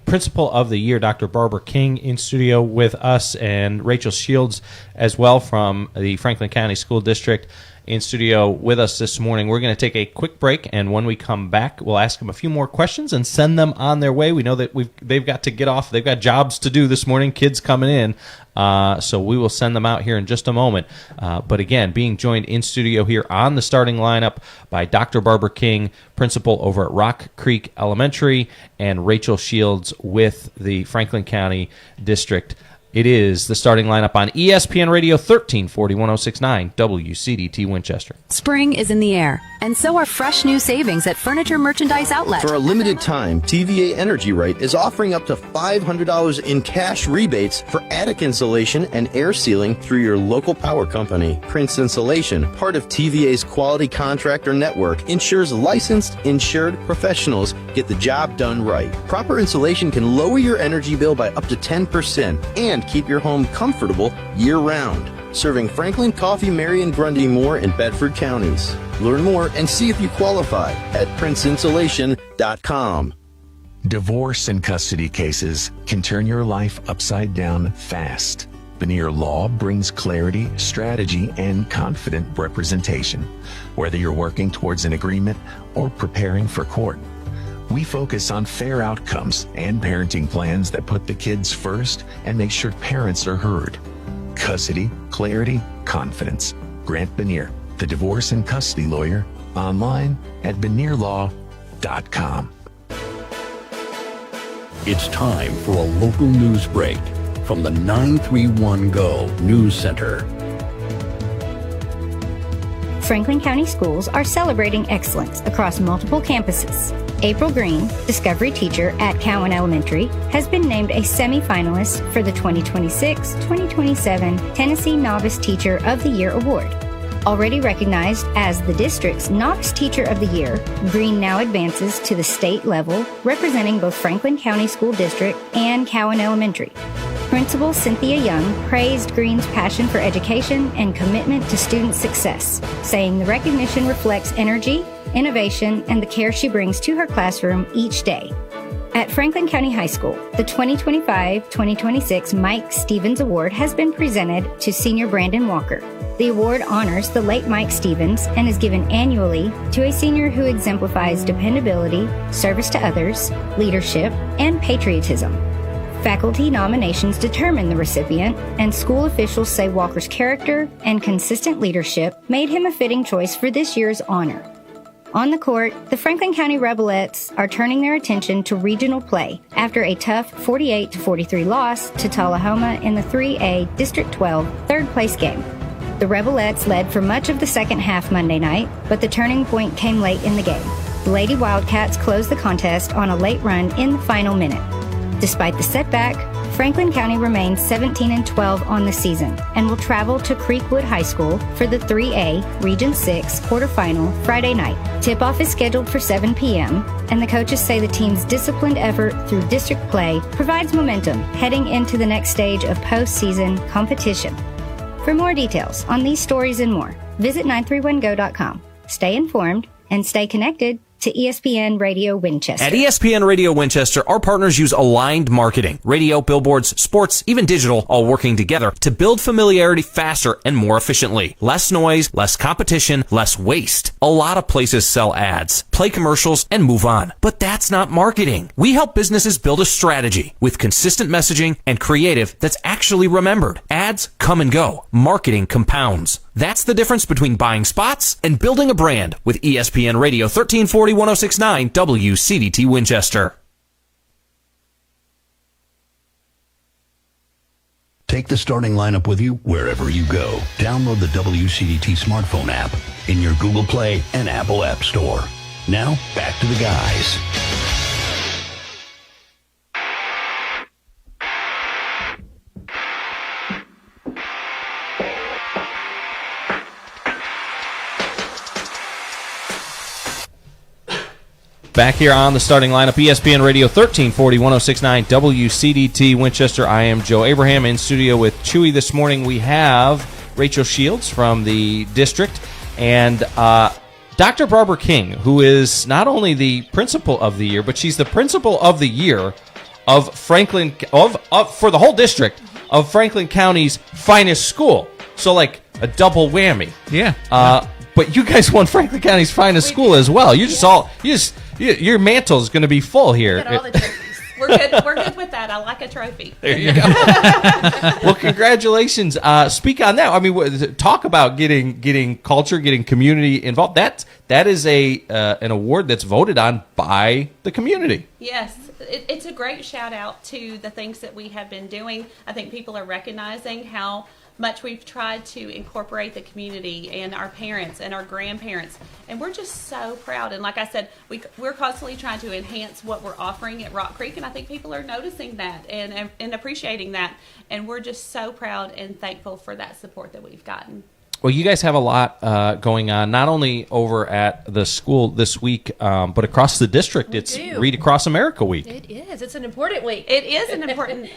Speaker 1: Principal of the Year, Dr. Barbara King, in studio with us, and Rachel Shields as well from the Franklin County School District in studio with us this morning. We're going to take a quick break, and when we come back, we'll ask them a few more questions and send them on their way. We know that they've got to get off. They've got jobs to do this morning, kids coming in, so we will send them out here in just a moment. But again, being joined in studio here on the starting lineup by Dr. Barbara King, principal over at Rock Creek Elementary, and Rachel Shields with the Franklin County District. It is the starting lineup on ESPN Radio 1340 1069 WCDT Winchester.
Speaker 10: Spring is in the air, and so are fresh new savings at Furniture Merchandise Outlet.
Speaker 4: For a limited time, TVA Energy Right is offering up to $500 in cash rebates for attic insulation and air sealing through your local power company. Prince Insulation, part of TVA's quality contractor network, ensures licensed, insured professionals get the job done right. Proper insulation can lower your energy bill by up to 10% and keep your home comfortable year-round. Serving Franklin, Coffee, Marion, Grundy, Moore, and Bedford counties. Learn more and see if you qualify at princeinsulation.com.
Speaker 11: Divorce and custody cases can turn your life upside down fast. Veneer Law brings clarity, strategy, and confident representation, whether you're working towards an agreement or preparing for court. We focus on fair outcomes and parenting plans that put the kids first and make sure parents are heard. Custody, clarity, confidence. Grant Veneer, the divorce and custody lawyer online at veneerlaw.com.
Speaker 12: It's time for a local news break from the 931 Go News Center.
Speaker 13: Franklin County Schools are celebrating excellence across multiple campuses. April Green, Discovery Teacher at Cowan Elementary, has been named a semifinalist for the 2026-2027 Tennessee Novice Teacher of the Year Award. Already recognized as the district's Novice Teacher of the Year, Green now advances to the state level, representing both Franklin County School District and Cowan Elementary. Principal Cynthia Young praised Green's passion for education and commitment to student success, saying the recognition reflects energy, innovation, and the care she brings to her classroom each day. At Franklin County High School, the 2025-2026 Mike Stevens Award has been presented to senior Brandon Walker. The award honors the late Mike Stevens and is given annually to a senior who exemplifies dependability, service to others, leadership, and patriotism. Faculty nominations determine the recipient, and school officials say Walker's character and consistent leadership made him a fitting choice for this year's honor. On the court, the Franklin County Rebelettes are turning their attention to regional play after a tough 48-43 loss to Tullahoma in the 3A District 12 third-place game. The Rebelettes led for much of the second half Monday night, but the turning point came late in the game. The Lady Wildcats closed the contest on a late run in the final minute. Despite the setback, Franklin County remains 17-12 on the season and will travel to Creekwood High School for the 3A Region 6 quarterfinal Friday night. Tip-off is scheduled for 7 p.m., and the coaches say the team's disciplined effort through district play provides momentum heading into the next stage of postseason competition. For more details on these stories and more, visit 931go.com. Stay informed and stay connected to ESPN Radio Winchester.
Speaker 14: At ESPN Radio Winchester, our partners use aligned marketing, radio, billboards, sports, even digital, all working together to build familiarity faster and more efficiently. Less noise, less competition, less waste. A lot of places sell ads, play commercials, and move on. But that's not marketing. We help businesses build a strategy with consistent messaging and creative that's actually remembered. Ads come and go. Marketing compounds. That's the difference between buying spots and building a brand with ESPN Radio 1340 1069 WCDT Winchester.
Speaker 7: Take the starting lineup with you wherever you go. Download the WCDT smartphone app in your Google Play and Apple App Store. Now, back to the guys.
Speaker 1: Back here on the starting lineup, ESPN Radio 1340 1069 WCDT Winchester. I am Joe Abraham in studio with Chewy this morning. We have Rachel Shields from the district and Dr. Barbara King, who is not only the principal of the year, but she's the principal of the year of Franklin for the whole district of Franklin County's finest school. So like a double whammy.
Speaker 2: Yeah.
Speaker 1: But you guys won Franklin County's finest school as well. Your mantle is going to be full here.
Speaker 9: Get all the trophies. We're good with that. I like a trophy.
Speaker 1: There you go. Well, congratulations. Speak on that. I mean, talk about getting culture, getting community involved. That is an award that's voted on by the community.
Speaker 9: Yes, it's a great shout out to the things that we have been doing. I think people are recognizing how much we've tried to incorporate the community and our parents and our grandparents, and we're just so proud. And like I said, we're constantly trying to enhance what we're offering at Rock Creek, and I think people are noticing that and appreciating that, and we're just so proud and thankful for that support that we've gotten.
Speaker 1: Well, you guys have a lot going on, not only over at the school this week, but across the district. It's Read Across America Week.
Speaker 8: It is. It's an important week.
Speaker 9: It is an important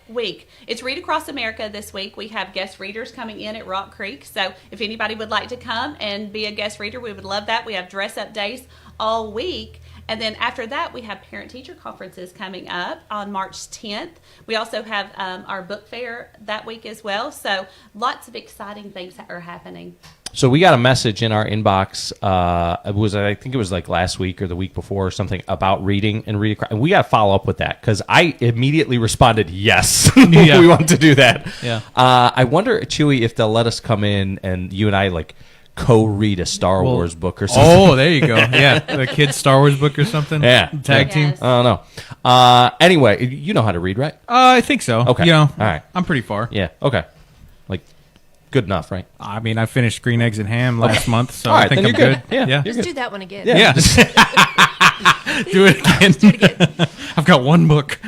Speaker 9: week. It's Read Across America this week. We have guest readers coming in at Rock Creek. So if anybody would like to come and be a guest reader, we would love that. We have dress-up days all week. And then after that, we have parent-teacher conferences coming up on March 10th. We also have our book fair that week as well. So lots of exciting things are happening.
Speaker 1: So we got a message in our inbox. I think it was like last week or the week before or something about reading and reading. And we got to follow up with that because I immediately responded, yes, we want to do that.
Speaker 2: Yeah.
Speaker 1: I wonder, Chewy, if they'll let us come in and you and I co-read a Star Wars book or something.
Speaker 2: Oh, there you go. Yeah, the kids' Star Wars book or something.
Speaker 1: Yeah,
Speaker 2: tag team.
Speaker 9: Yes.
Speaker 1: I don't know. Anyway, you know how to read, right?
Speaker 2: I think so.
Speaker 1: Okay.
Speaker 2: You know,
Speaker 1: All right.
Speaker 2: I'm pretty far.
Speaker 1: Yeah. Okay. Like, good enough, right?
Speaker 2: I mean, I finished Green Eggs and Ham last month, so
Speaker 1: All right,
Speaker 2: I think
Speaker 1: then
Speaker 2: I'm
Speaker 1: you're
Speaker 2: good.
Speaker 1: good. Yeah,
Speaker 2: yeah.
Speaker 1: you're
Speaker 8: Just do that one again.
Speaker 2: Yeah. Do it again. I've got one book.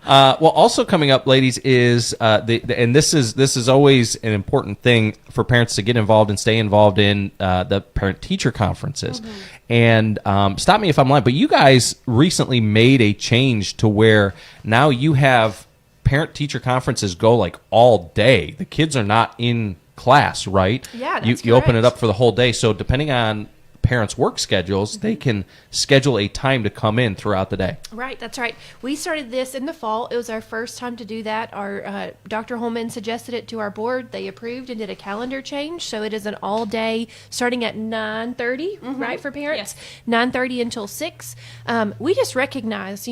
Speaker 1: Well, also coming up, ladies, is and this is always an important thing for parents to get involved and stay involved in the parent-teacher conferences.
Speaker 8: Mm-hmm.
Speaker 1: And stop me if I'm lying, but you guys recently made a change to where now you have parent-teacher conferences go like all day. The kids are not in class, right?
Speaker 8: Yeah,
Speaker 1: you
Speaker 8: that's
Speaker 1: open it
Speaker 8: correct.
Speaker 1: up for the whole day. So depending on parents' work schedules, they can schedule a time to come in throughout the day.
Speaker 8: Right, that's right. We started this in the fall. It was our first time to do that. Our Dr. Holman suggested it to our board. They approved and did a calendar change, so it is an all day starting at 9:30, right, for parents. 9:30 until 6. We just recognize,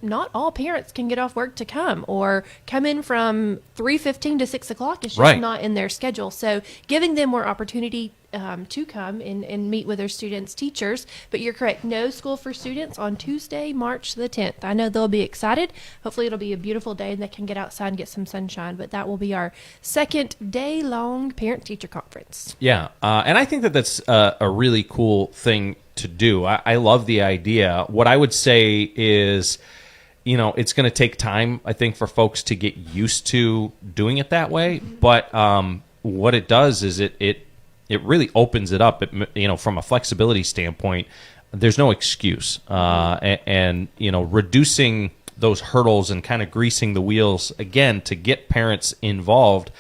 Speaker 8: not all parents can get off work to come or come in from 3:15 to 6 o'clock. It's just
Speaker 1: Right.
Speaker 8: not in their schedule. So giving them more opportunity to come and meet with their students' teachers. But you're correct, no school for students on Tuesday, March the 10th. I know they'll be excited. Hopefully it'll be a beautiful day and they can get outside and get some sunshine. But that will be our second day-long parent-teacher conference.
Speaker 1: Yeah, and I think that that's a really cool thing to do. I love the idea. What I would say is, it's going to take time, I think, for folks to get used to doing it that way. But what it does is it really opens it up. From a flexibility standpoint, there's no excuse, and reducing those hurdles and kind of greasing the wheels again to get parents involved.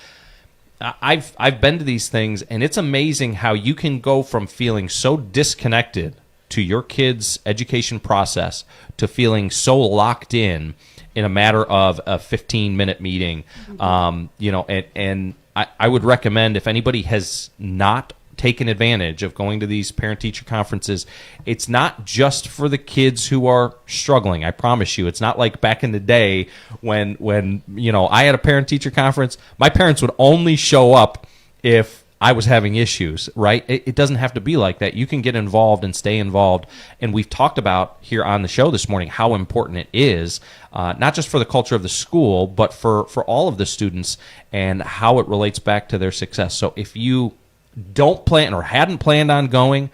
Speaker 1: I've been to these things, and it's amazing how you can go from feeling so disconnected to your kid's education process to feeling so locked in a matter of a 15-minute meeting. And I would recommend, if anybody has not taken advantage of going to these parent-teacher conferences, it's not just for the kids who are struggling. I promise you, it's not like back in the day when I had a parent-teacher conference. My parents would only show up if I was having issues, right? It doesn't have to be like that. You can get involved and stay involved. And we've talked about here on the show this morning how important it is, not just for the culture of the school, but for all of the students and how it relates back to their success. So if you don't plan or hadn't planned on going,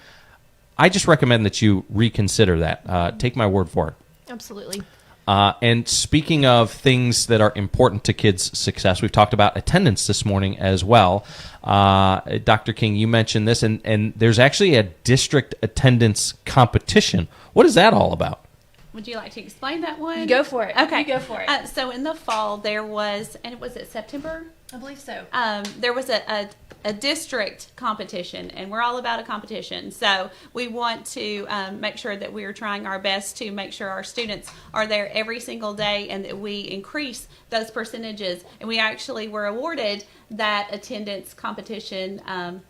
Speaker 1: I just recommend that you reconsider that. Take my word for it.
Speaker 8: Absolutely.
Speaker 1: And speaking of things that are important to kids' success, we've talked about attendance this morning as well. Dr. King, you mentioned this, and there's actually a district attendance competition. What is that all about?
Speaker 9: Would you like to explain that one?
Speaker 8: You go for it.
Speaker 9: Okay.
Speaker 8: You go for it.
Speaker 9: So in the fall, there was, and was it September?
Speaker 8: I believe so.
Speaker 9: There was a district competition, and we're all about a competition. So we want to make sure that we're trying our best to make sure our students are there every single day and that we increase those percentages. And we actually were awarded that attendance competition.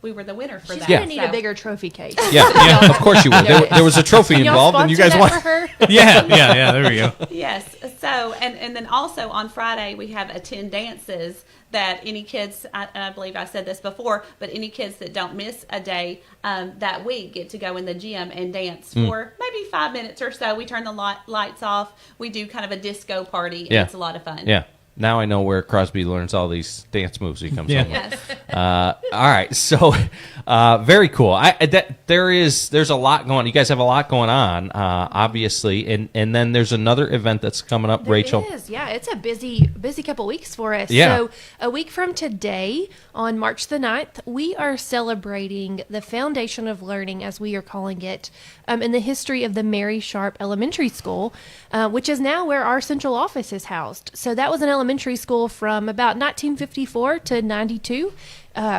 Speaker 9: We were the winner for
Speaker 8: She's
Speaker 9: that.
Speaker 8: going to need a bigger trophy case.
Speaker 1: Yeah, of course you would. There was a trophy
Speaker 8: Can y'all
Speaker 1: involved, and you guys
Speaker 8: sponsor
Speaker 1: won.
Speaker 8: that for her?
Speaker 2: Yeah, there we go.
Speaker 9: Yes. So, and then also on Friday, we have attend dances that any kids, I believe I said this before, but any kids that don't miss a day that week get to go in the gym and dance for maybe 5 minutes or so. We turn the lights off. We do kind of a disco party, and it's a lot of fun.
Speaker 1: Yeah. Now I know where Crosby learns all these dance moves he comes home with.
Speaker 9: Yes.
Speaker 1: All right, so very cool. There's a lot going on. You guys have a lot going on, obviously, and then there's another event that's coming up, Rachel.
Speaker 8: It is, yeah. It's a busy couple weeks for us.
Speaker 1: Yeah.
Speaker 8: So a week from today, on March the 9th, we are celebrating the Foundation of Learning, as we are calling it, in the history of the Mary Sharp Elementary School, which is now where our central office is housed. So that was an elementary school from about 1954 to 92.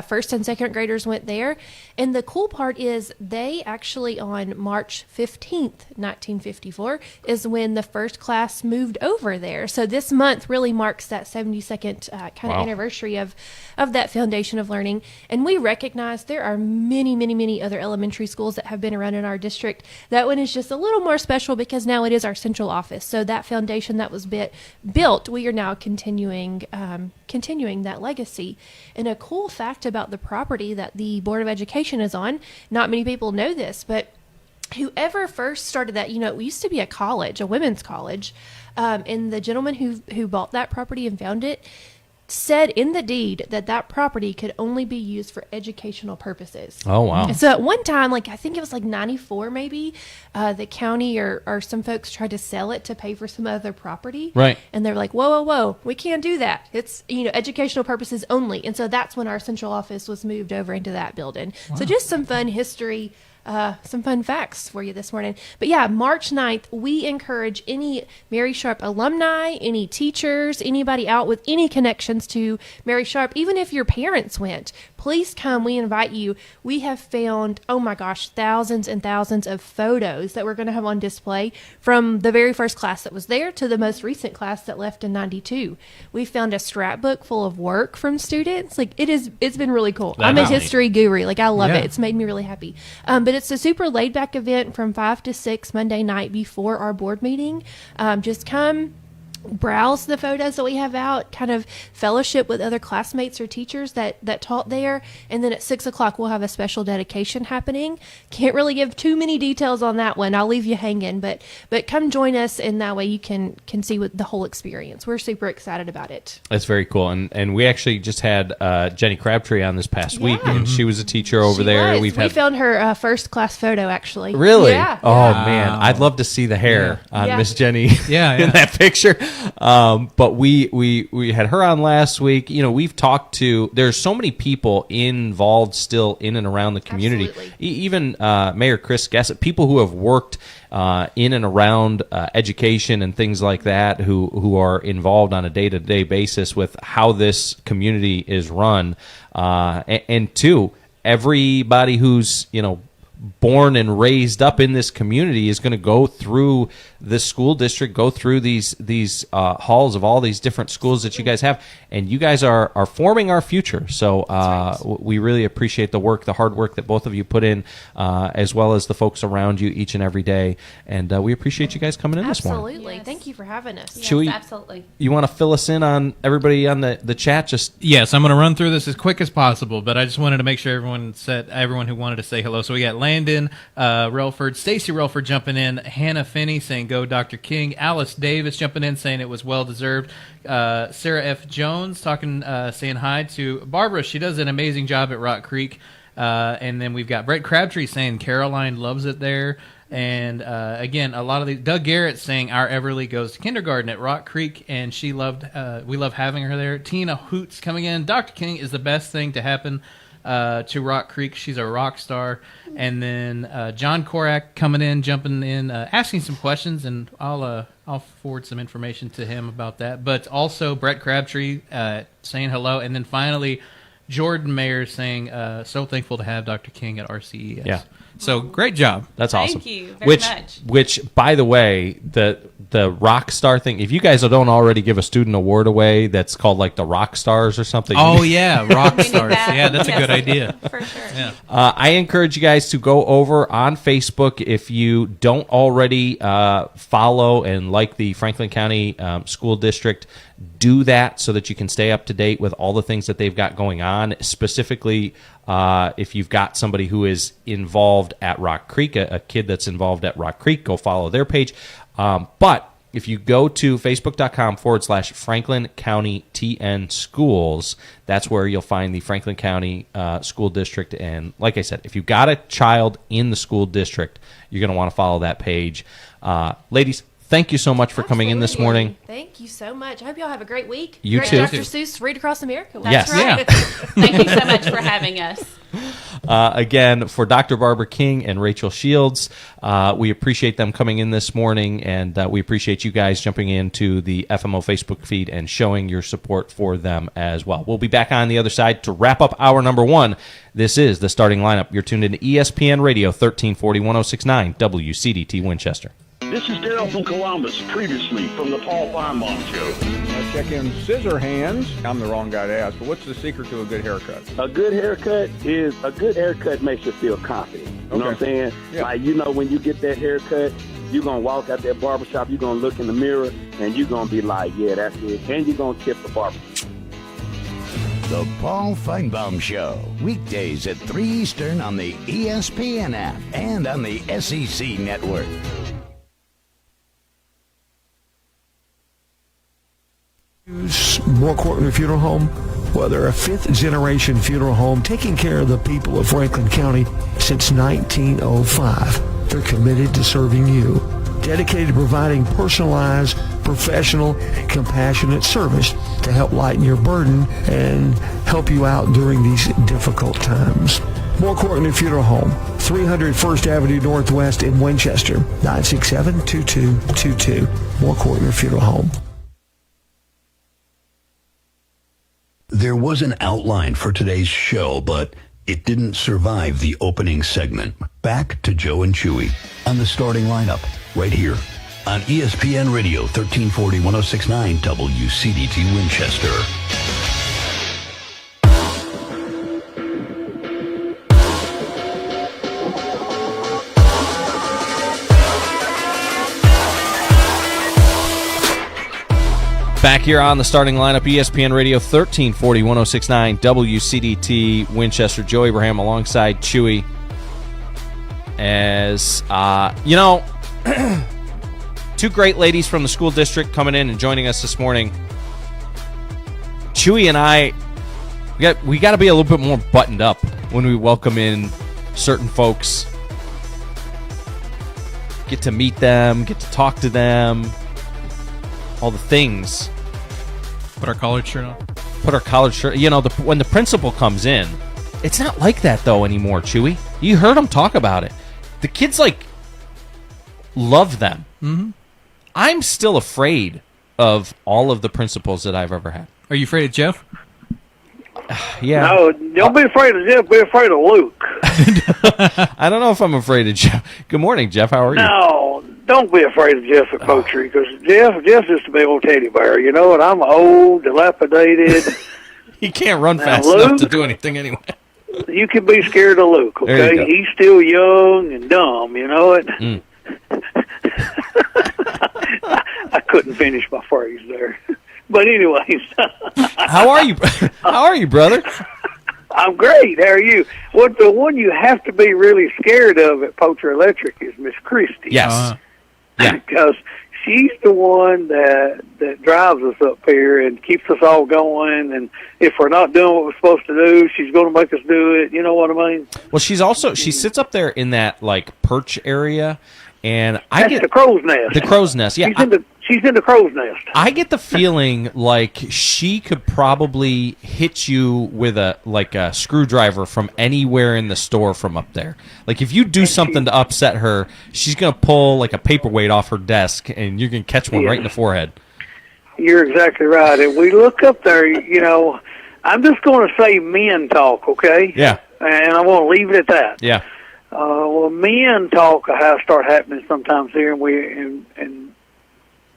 Speaker 8: First and second graders went there. And the cool part is they actually, on March 15th, 1954, is when the first class moved over there. So this month really marks that 72nd kind of anniversary of that Foundation of Learning. And we recognize there are many, many, many other elementary schools that have been around in our district. That one is just a little more special because now it is our central office. So that foundation that was built, we are now continuing that legacy. And a cool fact fact about the property that the Board of Education is on. Not many people know this, but whoever first started that, it used to be a college, a women's college, and the gentleman who bought that property and found it said in the deed that property could only be used for educational purposes.
Speaker 1: Oh, wow.
Speaker 8: And so at one time, I think it was 94 maybe, the county or some folks tried to sell it to pay for some other property.
Speaker 1: Right.
Speaker 8: And they're like, whoa, we can't do that. It's, educational purposes only. And so that's when our central office was moved over into that building. Wow. So just some fun history, some fun facts for you this morning. But yeah, March 9th, we encourage any Mary Sharp alumni, any teachers, anybody out with any connections to Mary Sharp, even if your parents went, please come. We invite you. We have found, oh my gosh, thousands and thousands of photos that we're going to have on display from the very first class that was there to the most recent class that left in 92. We found a scrapbook full of work from students. It's been really cool. I'm a history guru. I love it. It's made me really happy. But it's a super laid back event from 5 to 6 Monday night before our board meeting. Just come, browse the photos that we have out, kind of fellowship with other classmates or teachers that taught there, and then at 6 o'clock we'll have a special dedication happening. Can't really give too many details on that one. I'll leave you hanging, but come join us, and that way you can see what the whole experience. We're super excited about it.
Speaker 1: That's very cool, and we actually just had Jenny Crabtree on this past week, and she was a teacher over there.
Speaker 8: We found her first class photo actually.
Speaker 1: Really?
Speaker 8: Yeah.
Speaker 1: Oh man, I'd love to see the hair on Miss Jenny in that picture. But we had her on last week. We've talked to, there's so many people involved still in and around the community. Even Mayor Chris Gassett, people who have worked in and around education and things like that, who are involved on a day-to-day basis with how this community is run. And two, everybody who's, born and raised up in this community is going to go through this school district, go through these halls of all these different schools that you guys have, and you guys are forming our future. So we really appreciate the hard work that both of you put in, as well as the folks around you each and every day. And we appreciate you guys coming in this morning.
Speaker 8: Absolutely. Yes. Thank you for having us.
Speaker 9: Yes, absolutely.
Speaker 1: You want to fill us in on everybody on the chat?
Speaker 2: Yes, I'm going to run through this as quick as possible, but I just wanted to make sure everyone who wanted to say hello. So we got Landon Relford, Stacy Relford jumping in, Hannah Finney saying go Dr. King, Alice Davis jumping in saying it was well deserved, Sarah F. Jones saying hi to Barbara. She does an amazing job at Rock Creek. And then we've got Brett Crabtree saying Caroline loves it there. And again, a lot of these, Doug Garrett saying our Everly goes to kindergarten at Rock Creek, and we love having her there. Tina Hoots coming in. Dr. King is the best thing to happen to Rock Creek. She's a rock star. And then John Korak coming in, jumping in, asking some questions, and I'll forward some information to him about that. But also Brett Crabtree saying hello. And then finally, Jordan Mayer saying, so thankful to have Dr. King at RCES.
Speaker 1: Yeah.
Speaker 2: So great job.
Speaker 1: That's awesome.
Speaker 9: Thank you very much.
Speaker 1: Which, by the way, the rock star thing, if you guys don't already give a student award away that's called the rock stars or something.
Speaker 2: Oh, yeah, rock stars. Yeah, that's a good idea.
Speaker 9: For sure.
Speaker 2: Yeah.
Speaker 1: I encourage you guys to go over on Facebook if you don't already follow and like the Franklin County School District. Do that so that you can stay up to date with all the things that they've got going on. Specifically, if you've got somebody who is involved at Rock Creek, a kid that's involved at Rock Creek, go follow their page. But if you go to facebook.com/Franklin County TN Schools, that's where you'll find the Franklin County School District. And like I said, if you've got a child in the school district, you're going to want to follow that page. Ladies, thank you so much for coming in this morning.
Speaker 8: Thank you so much. I hope y'all have a great week.
Speaker 1: You
Speaker 8: great
Speaker 1: too.
Speaker 8: Dr. Seuss, Read Across America.
Speaker 1: Yes.
Speaker 9: Right. Yeah. Thank you so much for having us.
Speaker 1: Again, for Dr. Barbara King and Rachel Shields, we appreciate them coming in this morning, and we appreciate you guys jumping into the FMO Facebook feed and showing your support for them as well. We'll be back on the other side to wrap up hour number 1. This is the starting lineup. You're tuned into ESPN Radio 1340 1069 WCDT Winchester.
Speaker 15: This is Daryl from Columbus, previously from the Paul Feinbaum Show.
Speaker 16: Now check in scissor hands. I'm the wrong guy to ask, but what's the secret to a good haircut?
Speaker 15: A good haircut makes you feel confident. You know what I'm saying? Yeah. When you get that haircut, you're going to walk out that barbershop, you're going to look in the mirror, and you're going to be like, yeah, that's it. And you're going to tip the barber.
Speaker 7: The Paul Feinbaum Show, weekdays at 3 Eastern on the ESPN app and on the SEC Network.
Speaker 17: More Courtney Funeral Home. Well, they're a fifth-generation funeral home taking care of the people of Franklin County since 1905. They're committed to serving you, dedicated to providing personalized, professional, compassionate service to help lighten your burden and help you out during these difficult times. More Courtney Funeral Home, 300 First Avenue Northwest in Winchester, 967-2222. More Courtney Funeral Home.
Speaker 7: There was an outline for today's show, but it didn't survive the opening segment. Back to Joe and Chewy on the starting lineup right here on ESPN Radio 1340 1069 WCDT Winchester.
Speaker 1: Back here on the starting lineup, ESPN Radio 1340 1069 WCDT Winchester. Joe Abraham alongside Chewy. As, two great ladies from the school district coming in and joining us this morning. Chewy and I, we got to be a little bit more buttoned up when we welcome in certain folks. Get to meet them, get to talk to them. All the things.
Speaker 2: Put our collared shirt on.
Speaker 1: Put our collared shirt. When the principal comes in, it's not like that though anymore, Chewy. You heard them talk about it. The kids love them.
Speaker 2: Mm-hmm.
Speaker 1: I'm still afraid of all of the principals that I've ever had.
Speaker 2: Are you afraid of Jeff?
Speaker 1: Yeah.
Speaker 18: No, don't be afraid of Jeff. Be afraid of Luke.
Speaker 1: I don't know if I'm afraid of Jeff. Good morning, Jeff. How are you?
Speaker 18: No, don't be afraid of Jeff at Poetry, because Jeff's just a big old teddy bear. You know what? I'm old, dilapidated.
Speaker 1: He can't run fast
Speaker 18: Luke,
Speaker 1: enough to do anything anyway.
Speaker 18: You can be scared of Luke,
Speaker 1: There you
Speaker 18: okay?
Speaker 1: go.
Speaker 18: He's still young and dumb, you know it?
Speaker 1: Mm.
Speaker 18: I couldn't finish my phrase there. But anyways.
Speaker 1: How are you? How are you, brother?
Speaker 18: I'm great. How are you? What the one you have to be really scared of at Poacher Electric is Miss Christie.
Speaker 1: Yes. Yeah.
Speaker 18: Because she's the one that drives us up here and keeps us all going. And if we're not doing what we're supposed to do, she's going to make us do it. You know what I mean?
Speaker 1: Well, she sits up there in that perch area, and
Speaker 18: That's the crow's nest.
Speaker 1: The crow's nest. Yeah.
Speaker 18: She's in the crow's nest.
Speaker 1: I get the feeling like she could probably hit you with a screwdriver from anywhere in the store from up there. Like if you do something to upset her, she's gonna pull a paperweight off her desk, and you're gonna catch one right in the forehead.
Speaker 18: You're exactly right. And we look up there. I'm just going to say men talk, okay?
Speaker 1: Yeah.
Speaker 18: And I want to leave it at that.
Speaker 1: Yeah.
Speaker 18: Well, men talk start happening sometimes here, and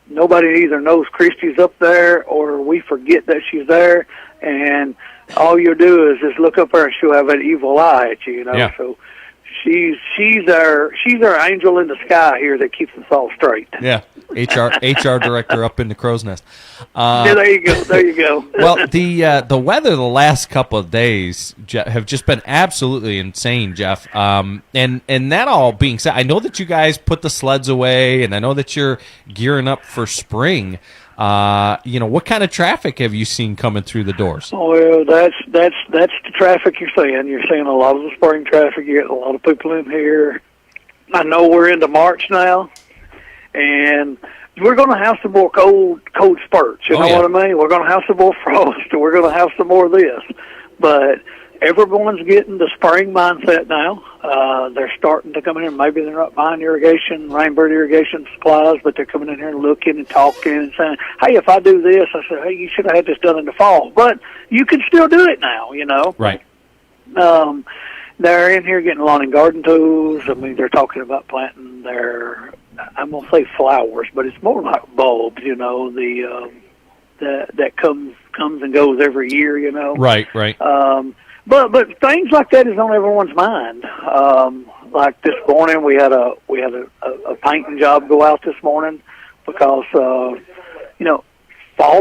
Speaker 18: nobody either knows Christy's up there or we forget that she's there, and all you do is just look up there and she'll have an evil eye at you,
Speaker 1: Yeah.
Speaker 18: So she's our angel in the sky here that keeps us all straight.
Speaker 1: Yeah. HR director up in the crow's nest.
Speaker 18: Yeah, there you go. There you go.
Speaker 1: Well, the weather the last couple of days have just been absolutely insane, Jeff. And that all being said, I know that you guys put the sleds away, and I know that you're gearing up for spring. What kind of traffic have you seen coming through the doors?
Speaker 18: Well, that's the traffic you're seeing. You're seeing a lot of the spring traffic. You get a lot of people in here. I know we're into March now, and we're going to have some more cold spurts. You know what I mean? We're going to have some more frost. We're going to have some more of this. But everyone's getting the spring mindset now. They're starting to come in here. Maybe they're not buying rainbird irrigation supplies, but they're coming in here and looking and talking and saying, hey, if I do this, I said, hey, you should have had this done in the fall. But you can still do it now,
Speaker 1: Right.
Speaker 18: They're in here getting lawn and garden tools. I mean, they're talking about planting their, I'm going to say flowers, but it's more like bulbs, that comes and goes every year,
Speaker 1: Right.
Speaker 18: But things like that is on everyone's mind. Like this morning, we had a painting job go out this morning because fall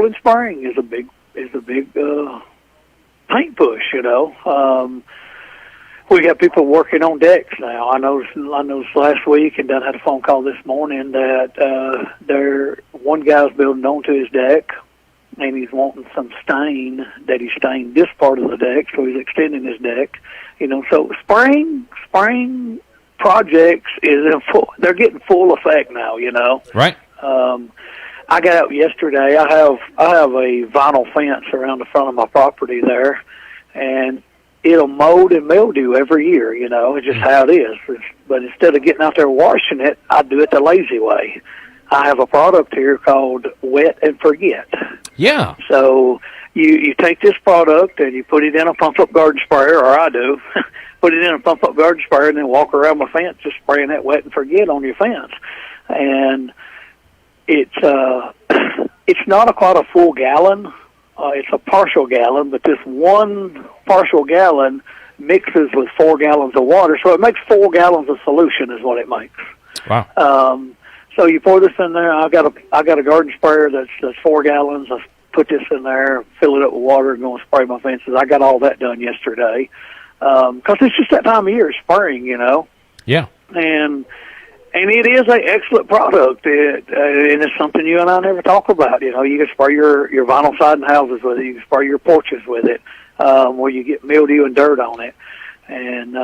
Speaker 18: and spring is a big paint push, you know. We got people working on decks now. I noticed last week, and then had a phone call this morning that one guy's building onto his deck, and he's wanting some stain that he stained this part of the deck, so he's extending his deck. You know, so spring projects they're getting full effect now, you know.
Speaker 1: Right.
Speaker 18: I got out yesterday. I have a vinyl fence around the front of my property there, and it'll mold and mildew every year, you know. It's just how it is. But instead of getting out there washing it, I do it the lazy way. I have a product here called Wet and Forget.
Speaker 1: Yeah.
Speaker 18: So you take this product and you put it in a pump-up garden sprayer, or I do, put it in a pump-up garden sprayer and then walk around my fence just spraying that Wet and Forget on your fence. And it's not quite a full gallon. It's a partial gallon, but this one partial gallon mixes with 4 gallons of water, so it makes 4 gallons of solution is what it makes.
Speaker 1: Wow.
Speaker 18: So you pour this in there. I got a garden sprayer that's 4 gallons. I put this in there, fill it up with water, and go and spray my fences. I got all that done yesterday because it's just that time of year, spring, you know.
Speaker 1: Yeah.
Speaker 18: And it is an excellent product, and it's something you and I never talk about. You know, you can spray your vinyl siding houses with it. You can spray your porches with it, where you get mildew and dirt on it, and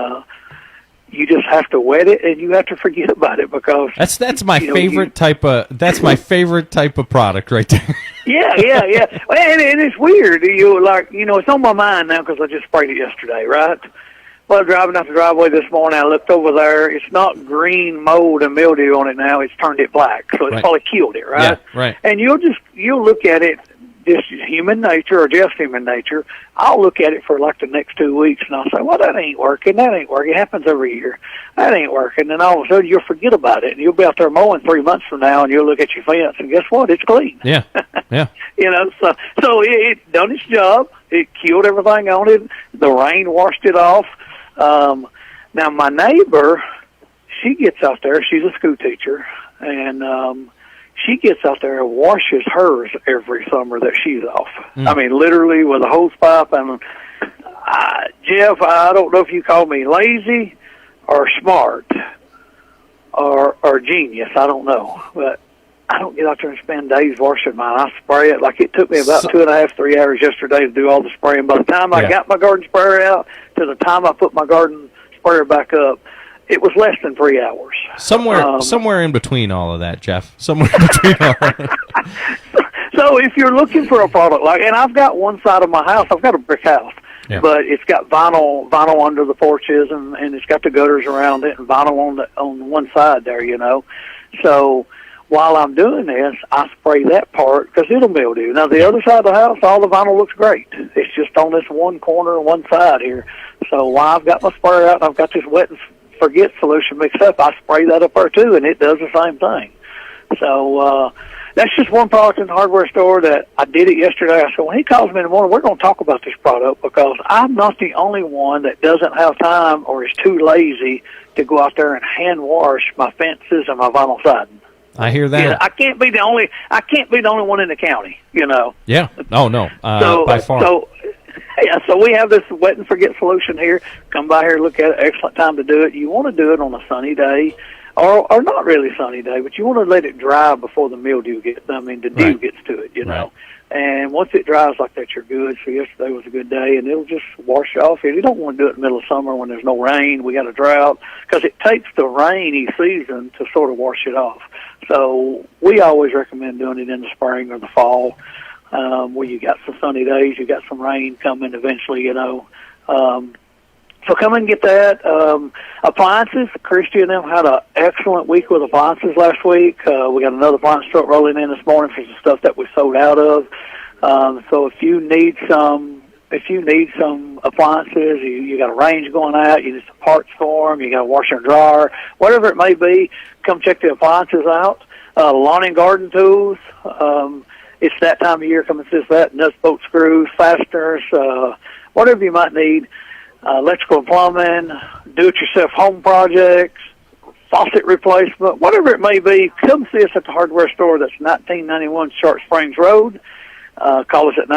Speaker 18: you just have to wet it, and you have to forget about it because
Speaker 1: that's my favorite type of product right there.
Speaker 18: Yeah. And it's weird. It's on my mind now because I just sprayed it yesterday, right? Well, driving out the driveway this morning, I looked over there. It's not green mold and mildew on it now. It's turned it black, so it's probably killed it, right?
Speaker 1: Yeah, right.
Speaker 18: And you'll look at it, this human nature or just human nature. I'll look at it for like the next 2 weeks, and I'll say, well, that ain't working. That ain't working. It happens every year. That ain't working. And all of a sudden, you'll forget about it, and you'll be out there mowing 3 months from now, and you'll look at your fence, and guess what? It's clean.
Speaker 1: Yeah, yeah.
Speaker 18: You know, so it done its job. It killed everything on it. The rain washed it off. Now my neighbor, she gets out there, she's a school teacher, and she gets out there and washes hers every summer that she's off. I mean, literally with a hose pipe. And Jeff, I don't know if you call me lazy or smart or genius, I don't know, but I don't get out there and spend days washing mine. I spray it. Like, it took me about 2.5, 3 hours yesterday to do all the spraying. By the time I got my garden sprayer out to the time I put my garden sprayer back up, it was less than 3 hours.
Speaker 1: Somewhere in between all of that, Jeff. Somewhere in between all of that.
Speaker 18: So if you're looking for a product and I've got one side of my house, I've got a brick house, but it's got vinyl under the porches, and it's got the gutters around it, and vinyl on one side there, you know. So while I'm doing this, I spray that part because it'll mildew. Now, the other side of the house, all the vinyl looks great. It's just on this one corner, one side here. So while I've got my sprayer out and I've got this Wet and Forget solution mixed up, I spray that up there too, and it does the same thing. So that's just one product in the hardware store that I did it yesterday. I said, when he calls me in the morning, we're going to talk about this product because I'm not the only one that doesn't have time or is too lazy to go out there and hand wash my fences and my vinyl siding.
Speaker 1: I hear that.
Speaker 18: Yeah, I can't be the only one in the county, you know.
Speaker 1: Yeah. Oh no. By far.
Speaker 18: So we have this Wet and Forget solution here. Come by here, look at it. Excellent time to do it. You want to do it on a sunny day, or not really sunny day, but you want to let it dry before the dew gets to it, you know. And once it dries like that, you're good. So yesterday was a good day, and it'll just wash off. And you don't want to do it in the middle of summer when there's no rain. We got a drought because it takes the rainy season to sort of wash it off. So we always recommend doing it in the spring or the fall, where you got some sunny days, you got some rain coming eventually, you know. So come and get that. Appliances, Christy and them had an excellent week with appliances last week. We got another appliance truck rolling in this morning for some stuff that we sold out of. So if you need some appliances, you got a range going out, you need some parts for them, you got a washer and dryer, whatever it may be, come check the appliances out. Lawn and garden tools. It's that time of year, come and see that, nuts, bolts, screws, fasteners, whatever you might need. Electrical and plumbing, do-it-yourself home projects, faucet replacement, whatever it may be, come see us at the hardware store. That's 1991 Sharp Springs Road. Call us at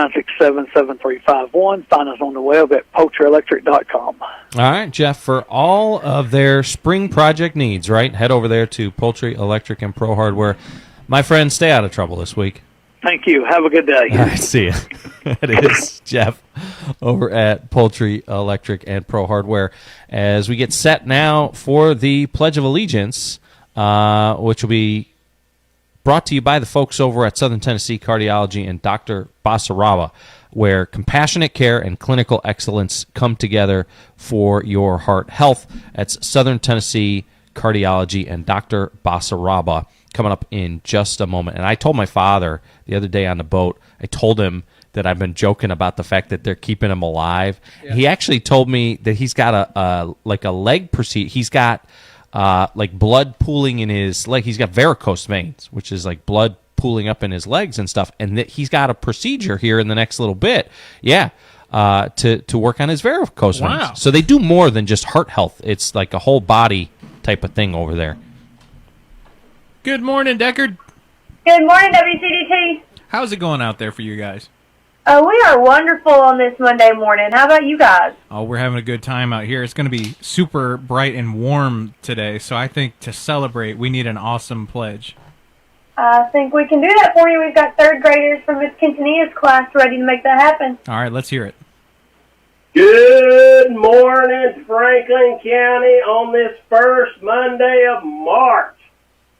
Speaker 18: 967-7351. Find us on the web at poultryelectric.com.
Speaker 1: All right, Jeff, for all of their spring project needs, right, head over there to Poultry, Electric, and Pro Hardware. My friends, stay out of trouble this week.
Speaker 18: Thank you. Have a good day.
Speaker 1: All right, see you. That is Jeff over at Poultry, Electric, and Pro Hardware. As we get set now for the Pledge of Allegiance, which will be brought to you by the folks over at Southern Tennessee Cardiology and Dr. Basaraba, where compassionate care and clinical excellence come together for your heart health. That's Southern Tennessee Cardiology and Dr. Basaraba, coming up in just a moment. And I told my father the other day on the boat, I told him that I've been joking about the fact that they're keeping him alive. Yeah. He actually told me that he's got a leg procedure. He's got like blood pooling in his leg. He's got varicose veins, which is like blood pooling up in his legs and stuff. And that he's got a procedure here in the next little bit. Yeah. To work on his varicose veins. So they do more than just heart health. It's like a whole body type of thing over there.
Speaker 2: Good morning, Deckard.
Speaker 19: Good morning, WCDT.
Speaker 2: How's it going out there for you guys?
Speaker 19: We are wonderful on this Monday morning. How about you guys?
Speaker 2: Oh, we're having a good time out here. It's going to be super bright and warm today, so I think to celebrate, we need an awesome pledge.
Speaker 19: I think we can do that for you. We've got third graders from Miss Quintanilla's class ready to make that happen.
Speaker 2: All right, let's hear it.
Speaker 20: Good morning, Franklin County, on this first Monday of March.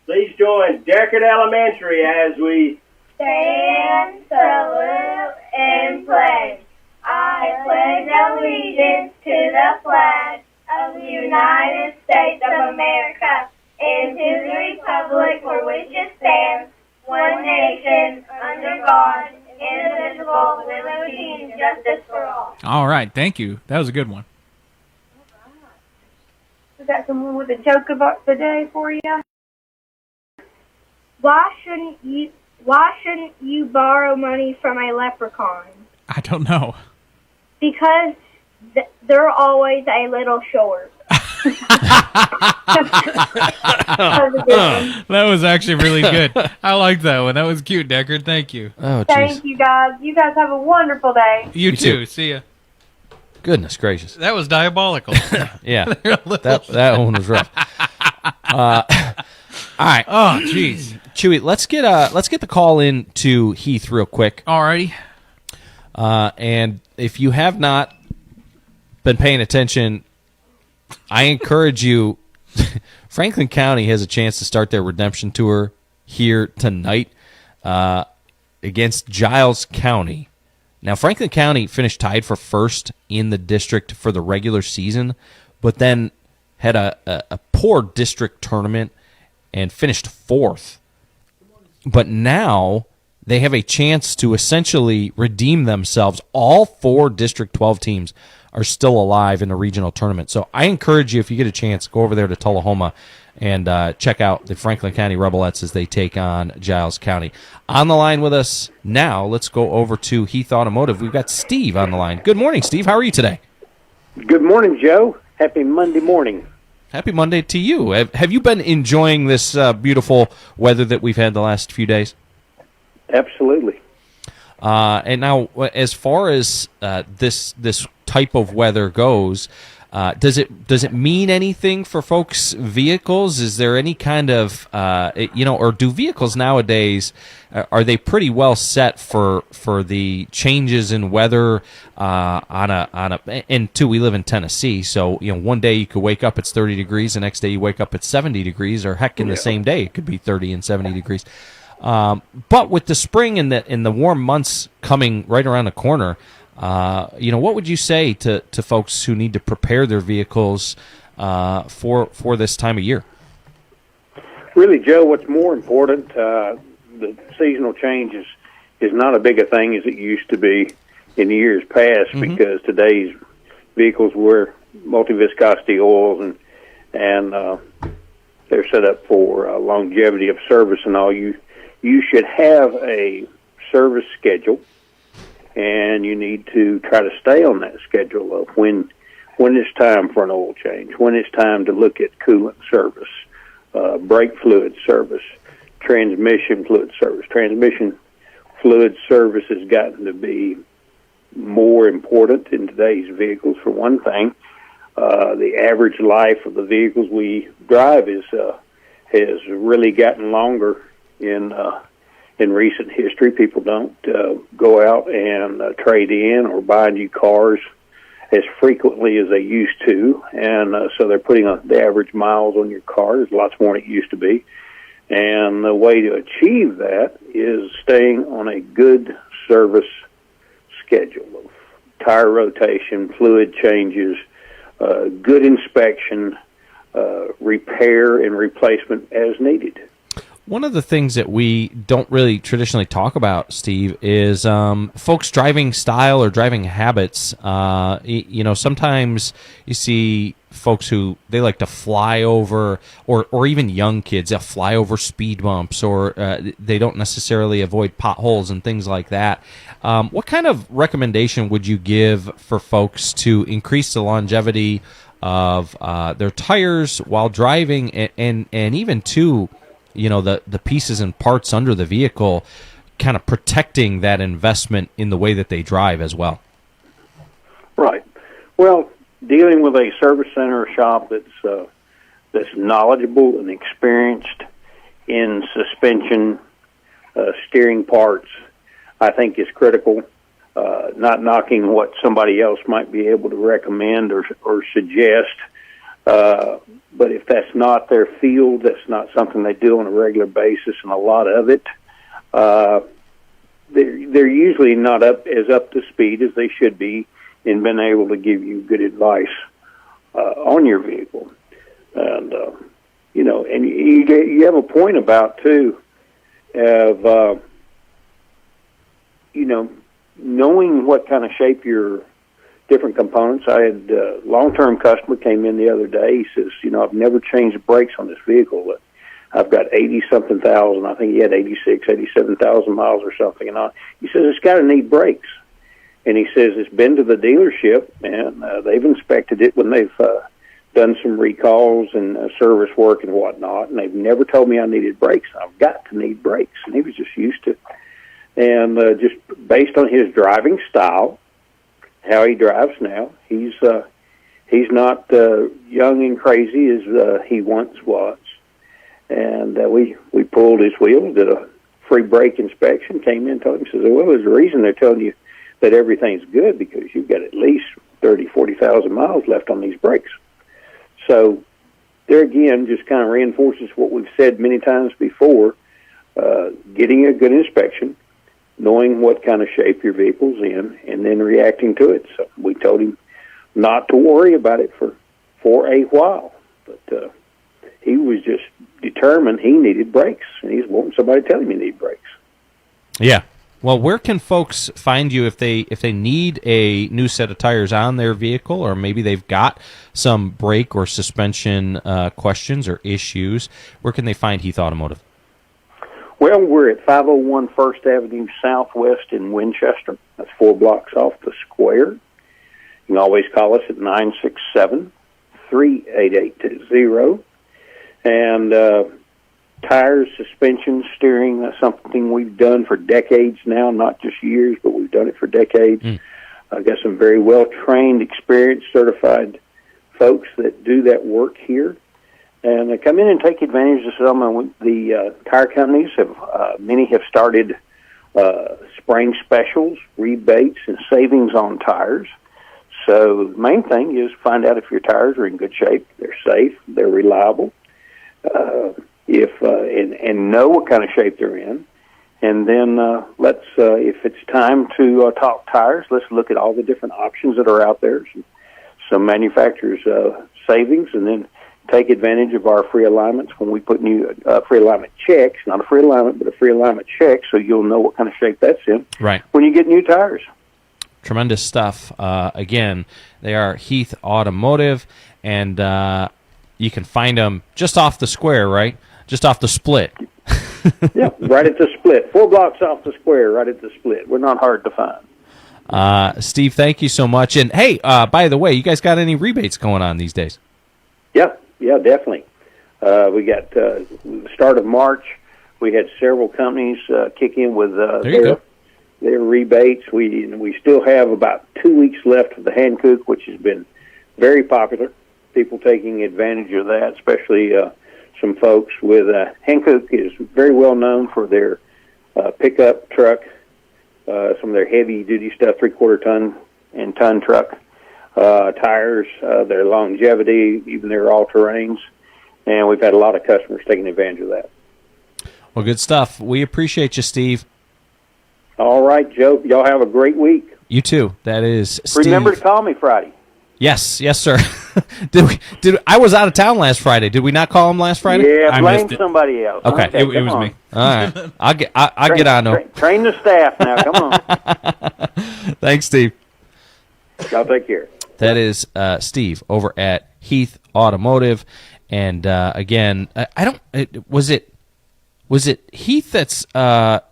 Speaker 20: Please join Deckard Elementary as we
Speaker 19: stand, salute, and pledge. I pledge allegiance to the flag of the United States of America and to the republic for which it stands, one nation, under God, indivisible, with liberty and justice for all.
Speaker 2: All right, thank you. That was a good one.
Speaker 19: We got someone with a joke about the day for you. Why shouldn't you borrow money from a leprechaun?
Speaker 2: I don't know.
Speaker 19: Because they're always a little short.
Speaker 2: That was actually really good. I like that one. That was cute, Deckard. Thank you.
Speaker 1: Oh,
Speaker 19: thank you, guys. You guys have a wonderful day.
Speaker 2: You too. See ya.
Speaker 1: Goodness gracious.
Speaker 2: That was diabolical.
Speaker 1: Yeah. that one was rough. All right.
Speaker 2: Oh, jeez.
Speaker 1: Chewy, let's get the call in to Heath real quick.
Speaker 2: Alrighty.
Speaker 1: And if you have not been paying attention, I encourage you. Franklin County has a chance to start their redemption tour here tonight against Giles County. Now, Franklin County finished tied for first in the district for the regular season, but then had a poor district tournament and finished fourth. But now they have a chance to essentially redeem themselves. All four District 12 teams are still alive in the regional tournament. So I encourage you, if you get a chance, go over there to Tullahoma and check out the Franklin County Rebelettes as they take on Giles County. On the line with us now, let's go over to Heath Automotive. We've got Steve on the line. Good morning, Steve. How are you today?
Speaker 21: Good morning, Joe. Happy Monday morning.
Speaker 1: Happy Monday to you. Have you been enjoying this beautiful weather that we've had the last few days?
Speaker 21: Absolutely.
Speaker 1: And now, as far as this type of weather goes, does it mean anything for folks' vehicles? Is there any kind of or do vehicles nowadays are they pretty well set for the changes in weather and too, we live in Tennessee, so one day you could wake up it's 30 degrees, the next day you wake up it's 70 degrees, or heck, in the same day it could be 30 and 70 degrees. But with the spring and the warm months coming right around the corner, what would you say to folks who need to prepare their vehicles for this time of year?
Speaker 21: Really, Joe, what's more important, the seasonal change is not as big a thing as it used to be in years past, because today's vehicles wear multi-viscosity oils and they're set up for longevity of service and all. You should have a service schedule, and you need to try to stay on that schedule of when it's time for an oil change, when it's time to look at coolant service, brake fluid service, transmission fluid service, transmission fluid service has gotten to be more important in today's vehicles. For one thing, the average life of the vehicles we drive has really gotten longer in recent history. People don't go out and trade in or buy new cars as frequently as they used to, and so they're putting the average miles on your car. There's lots more than it used to be, and the way to achieve that is staying on a good service schedule of tire rotation, fluid changes, good inspection, repair and replacement as needed.
Speaker 1: One of the things that we don't really traditionally talk about, Steve, is folks' driving style or driving habits. Sometimes you see folks who they like to fly over, or even young kids, they'll fly over speed bumps, or they don't necessarily avoid potholes and things like that. What kind of recommendation would you give for folks to increase the longevity of their tires while driving, and even to the pieces and parts under the vehicle, kind of protecting that investment in the way that they drive as well?
Speaker 21: Right. Well, dealing with a service center or shop that's knowledgeable and experienced in suspension, steering parts, I think is critical. Not knocking what somebody else might be able to recommend or suggest. But if that's not their field, that's not something they do on a regular basis, and a lot of it, they're usually not up to speed as they should be in being able to give you good advice on your vehicle. And and you have a point about too of knowing what kind of shape your different components. I had a long-term customer came in the other day. He says, I've never changed the brakes on this vehicle. I've got 80-something thousand. I think he had 87,000 miles or something. And he says, it's got to need brakes. And he says, it's been to the dealership, and they've inspected it when they've done some recalls and service work and whatnot, and they've never told me I needed brakes. I've got to need brakes. And he was just used to it. And just based on his driving style, how he drives now, he's not young and crazy as he once was. And we pulled his wheels, did a free brake inspection, came in, told him, says, well, there's a reason they're telling you that everything's good, because you've got at least 40,000 miles left on these brakes. So there again, just kind of reinforces what we've said many times before, getting a good inspection, knowing what kind of shape your vehicle's in, and then reacting to it. So we told him not to worry about it for a while. But he was just determined he needed brakes, and he's wanting somebody to tell him he needed brakes.
Speaker 1: Yeah. Well, where can folks find you if they need a new set of tires on their vehicle, or maybe they've got some brake or suspension questions or issues? Where can they find Heath Automotive?
Speaker 21: Well, we're at 501 First Avenue Southwest in Winchester. That's 4 blocks off the square. You can always call us at 967-38820. And tires, suspension, steering, that's something we've done for decades now, not just years, but we've done it for decades. I've got some very well-trained, experienced, certified folks that do that work here. And come in and take advantage of some of the tire companies. Many have started spring specials, rebates, and savings on tires. So the main thing is find out if your tires are in good shape, they're safe, they're reliable, and know what kind of shape they're in. And then let's, if it's time to talk tires, let's look at all the different options that are out there. Some manufacturers' savings, and then take advantage of our free alignments when we put new free alignment checks, not a free alignment, but a free alignment check, so you'll know what kind of shape that's in
Speaker 1: right
Speaker 21: when you get new tires.
Speaker 1: Tremendous stuff. Again, they are Heath Automotive, and you can find them just off the square, right? Just off the split.
Speaker 21: Yeah, right at the split. 4 blocks off the square, right at the split. We're not hard to find.
Speaker 1: Steve, thank you so much. And, hey, by the way, you guys got any rebates going on these days?
Speaker 21: Yeah, definitely. We got the start of March. We had several companies kick in with their their rebates. We still have about 2 weeks left of the hand cook, which has been very popular. People taking advantage of that, especially some folks with hand cook is very well known for their pickup truck, some of their heavy duty stuff, 3/4 ton and ton truck tires, their longevity, even their all terrains, and we've had a lot of customers taking advantage of that.
Speaker 1: Well, good stuff. We appreciate you, Steve.
Speaker 21: All right, Joe. Y'all have a great week.
Speaker 1: You too. That is Steve.
Speaker 21: Remember to call me Friday.
Speaker 1: Yes, sir. I was out of town last Friday. Did we not call him last Friday?
Speaker 21: Yeah, blame somebody else.
Speaker 1: Okay,
Speaker 21: it
Speaker 1: was me. All right, I'll get on to him.
Speaker 21: Train the staff now. Come on.
Speaker 1: Thanks, Steve.
Speaker 21: Y'all take care.
Speaker 1: That is Steve over at Heath Automotive, and again, was it Heath that's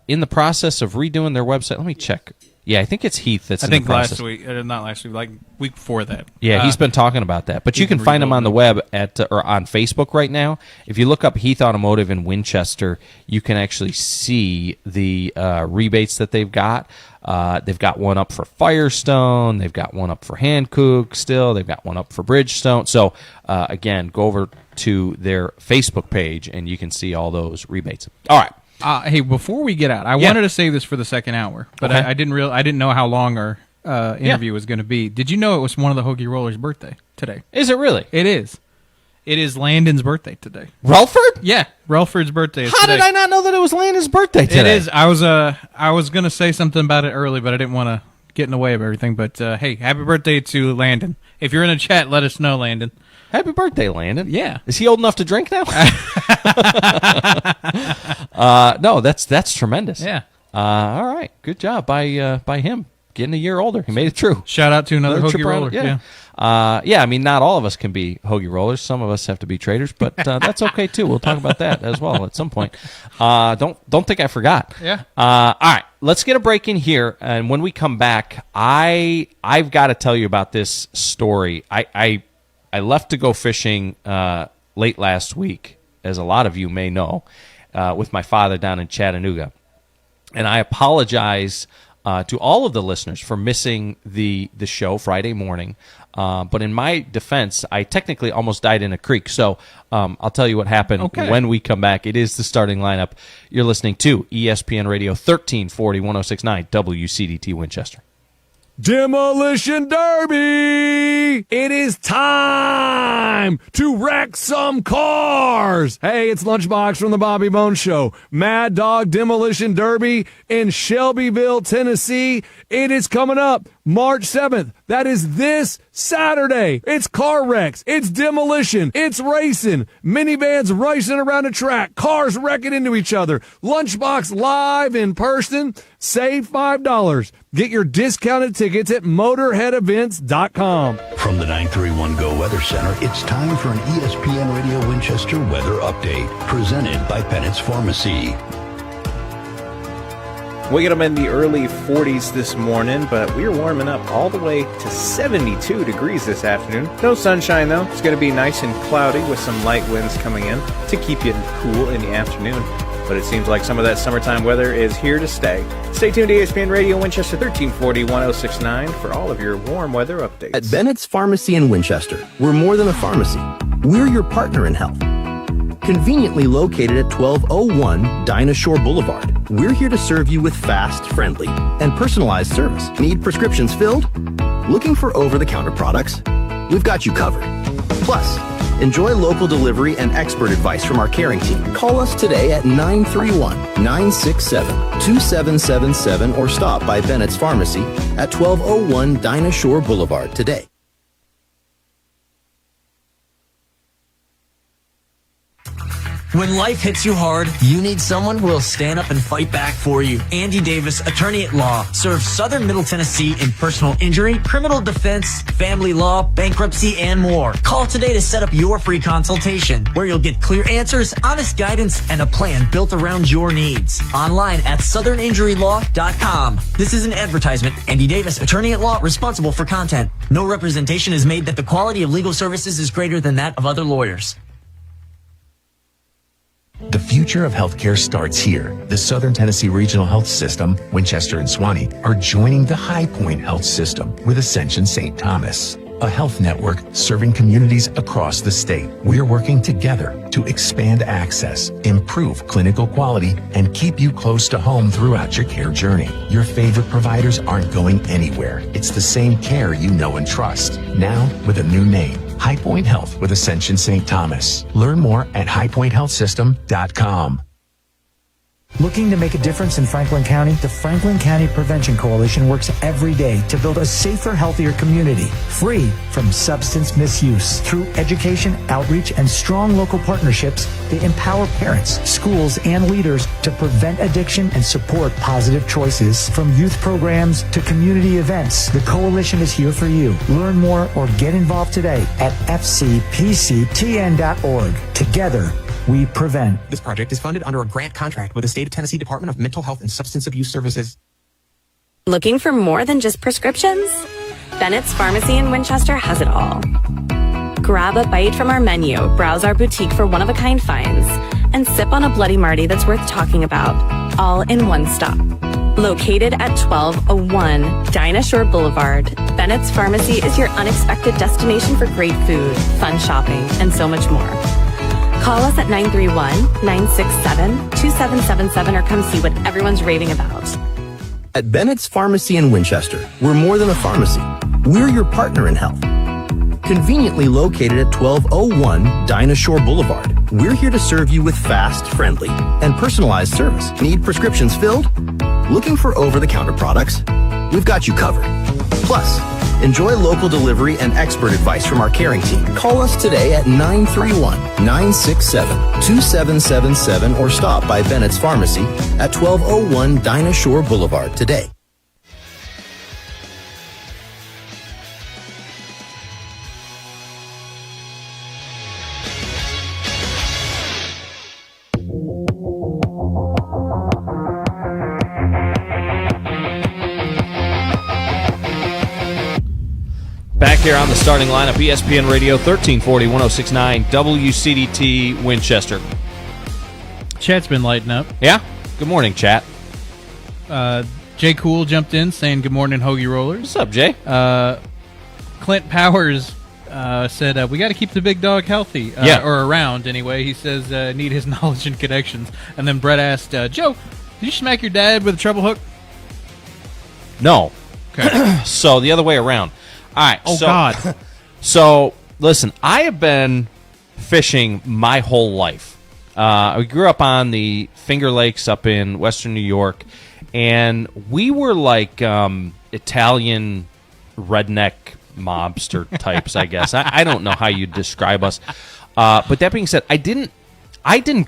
Speaker 1: in the process of redoing their website? Let me check. Yeah, I think it's Heath that's in the process.
Speaker 2: Not last week, like week before that.
Speaker 1: Yeah, he's been talking about that. But you can find him on the web or on Facebook right now. If you look up Heath Automotive in Winchester, you can actually see the rebates that they've got. They've got one up for Firestone. They've got one up for Hankook still. They've got one up for Bridgestone. So, again, go over to their Facebook page, and you can see all those rebates. All right.
Speaker 2: Hey, before we get out, I wanted to save this for the second hour, but
Speaker 1: Okay.
Speaker 2: I didn't know how long our interview was going to be. Did you know it was one of the Hoagie Rollers' birthday today?
Speaker 1: Is it really?
Speaker 2: It is. It is Landon's birthday today.
Speaker 1: Relford?
Speaker 2: Yeah, Relford's birthday is
Speaker 1: How
Speaker 2: today.
Speaker 1: did I not know that it was Landon's birthday today?
Speaker 2: It is. I was going to say something about it early, but I didn't want to get in the way of everything. But hey, happy birthday to Landon. If you're in the chat, let us know, Landon.
Speaker 1: Happy birthday, Landon.
Speaker 2: Yeah.
Speaker 1: Is he old enough to drink now? No, that's tremendous.
Speaker 2: Yeah.
Speaker 1: All right. Good job by him getting a year older. He made it true.
Speaker 2: Shout out to another Hoagie
Speaker 1: trip around-
Speaker 2: Roller.
Speaker 1: Yeah. I mean, not all of us can be Hoagie Rollers. Some of us have to be traders, but that's okay too. We'll talk about that as well at some point. Don't think I forgot.
Speaker 2: Yeah.
Speaker 1: All right. Let's get a break in here, and when we come back, I've got to tell you about this story. I left to go fishing late last week, as a lot of you may know, with my father down in Chattanooga. And I apologize to all of the listeners for missing the show Friday morning. But in my defense, I technically almost died in a creek. So I'll tell you what happened when we come back. It is the starting lineup. You're listening to ESPN Radio 1340 1069 WCDT Winchester.
Speaker 3: Demolition Derby! It is time to wreck some cars! Hey, it's Lunchbox from the Bobby Bones Show. Mad Dog Demolition Derby in Shelbyville, Tennessee. It is coming up March 7th. That is this Saturday. It's car wrecks. It's demolition. It's racing. Minivans racing around the track. Cars wrecking into each other. Lunchbox live in person. Save $5. Get your discounted tickets at MotorheadEvents.com.
Speaker 7: From the 931 Go Weather Center, it's time for an ESPN Radio Winchester weather update, presented by Pennett's Pharmacy.
Speaker 5: We get them in the early 40s this morning, but we're warming up all the way to 72 degrees this afternoon. No sunshine, though. It's going to be nice and cloudy with some light winds coming in to keep you cool in the afternoon. But it seems like some of that summertime weather is here to stay. Stay tuned to ESPN Radio Winchester 1340 1069 for all of your warm weather updates.
Speaker 4: At Bennett's Pharmacy in Winchester, we're more than a pharmacy. We're your partner in health. Conveniently located at 1201 Dinah Shore Boulevard, we're here to serve you with fast, friendly, and personalized service. Need prescriptions filled? Looking for over-the-counter products? We've got you covered. Plus, enjoy local delivery and expert advice from our caring team. Call us today at 931-967-2777 or stop by Bennett's Pharmacy at 1201 Dinah Shore Boulevard today.
Speaker 22: When life hits you hard, you need someone who will stand up and fight back for you. Andy Davis, attorney at law, serves Southern Middle Tennessee in personal injury, criminal defense, family law, bankruptcy, and more. Call today to set up your free consultation, where you'll get clear answers, honest guidance, and a plan built around your needs. Online at southerninjurylaw.com. This is an advertisement. Andy Davis, attorney at law, responsible for content. No representation is made that the quality of legal services is greater than that of other lawyers.
Speaker 7: The
Speaker 11: future of healthcare starts here. The Southern Tennessee Regional Health System, Winchester and Swanee, are joining the High Point Health System with Ascension St. Thomas, a health network serving communities across the state. We're working together to expand access, improve clinical quality, and keep you close to home throughout your care journey. Your favorite providers aren't going anywhere. It's the same care you know and trust, now with a new name. High Point Health with Ascension St. Thomas. Learn more at highpointhealthsystem.com.
Speaker 6: Looking to make a difference in Franklin County? The Franklin County Prevention Coalition works every day to build a safer, healthier community, free from substance misuse. Through education, outreach, and strong local partnerships, they empower parents, schools, and leaders to prevent addiction and support positive choices. From youth programs to community events, the coalition is here for you. Learn more or get involved today at fcpctn.org. Together, we prevent.
Speaker 10: This project is funded under a grant contract with the State of Tennessee Department of Mental Health and Substance Abuse Services.
Speaker 23: Looking for more than just prescriptions? Bennett's Pharmacy in Winchester has it all. Grab a bite from our menu, browse our boutique for one-of-a-kind finds, and sip on a Bloody Marty that's worth talking about, all in one stop. Located at 1201 Dinah Shore Boulevard, Bennett's Pharmacy is your unexpected destination for great food, fun shopping, and so much more. Call us at 931-967-2777 or come see what everyone's raving about.
Speaker 4: At Bennett's Pharmacy in Winchester, we're more than a pharmacy. We're your partner in health. Conveniently located at 1201 Dinah Shore Boulevard, we're here to serve you with fast, friendly, and personalized service. Need prescriptions filled? Looking for over-the-counter products? We've got you covered. Plus, enjoy local delivery and expert advice from our caring team. Call us today at 931-967-2777 or stop by Bennett's Pharmacy at 1201 Dinah Shore Boulevard today.
Speaker 1: Back here on the starting lineup, ESPN Radio 1340, 1069, WCDT Winchester.
Speaker 2: Chat's been lighting up.
Speaker 1: Yeah? Good morning, chat.
Speaker 2: Jay Cool jumped in saying good morning, Hoagie Rollers.
Speaker 1: What's up, Jay?
Speaker 2: Clint Powers said, we got to keep the big dog healthy. Or around, anyway. He says, need his knowledge and connections. And then Brett asked, Joe, did you smack your dad with a treble hook?
Speaker 1: No.
Speaker 2: Okay.
Speaker 1: So, the other way around. All right.
Speaker 2: Oh, God.
Speaker 1: So, listen, I have been fishing my whole life. I grew up on the Finger Lakes up in western New York, and we were like Italian redneck mobster types, I guess. I don't know how you describe us. But that being said, I didn't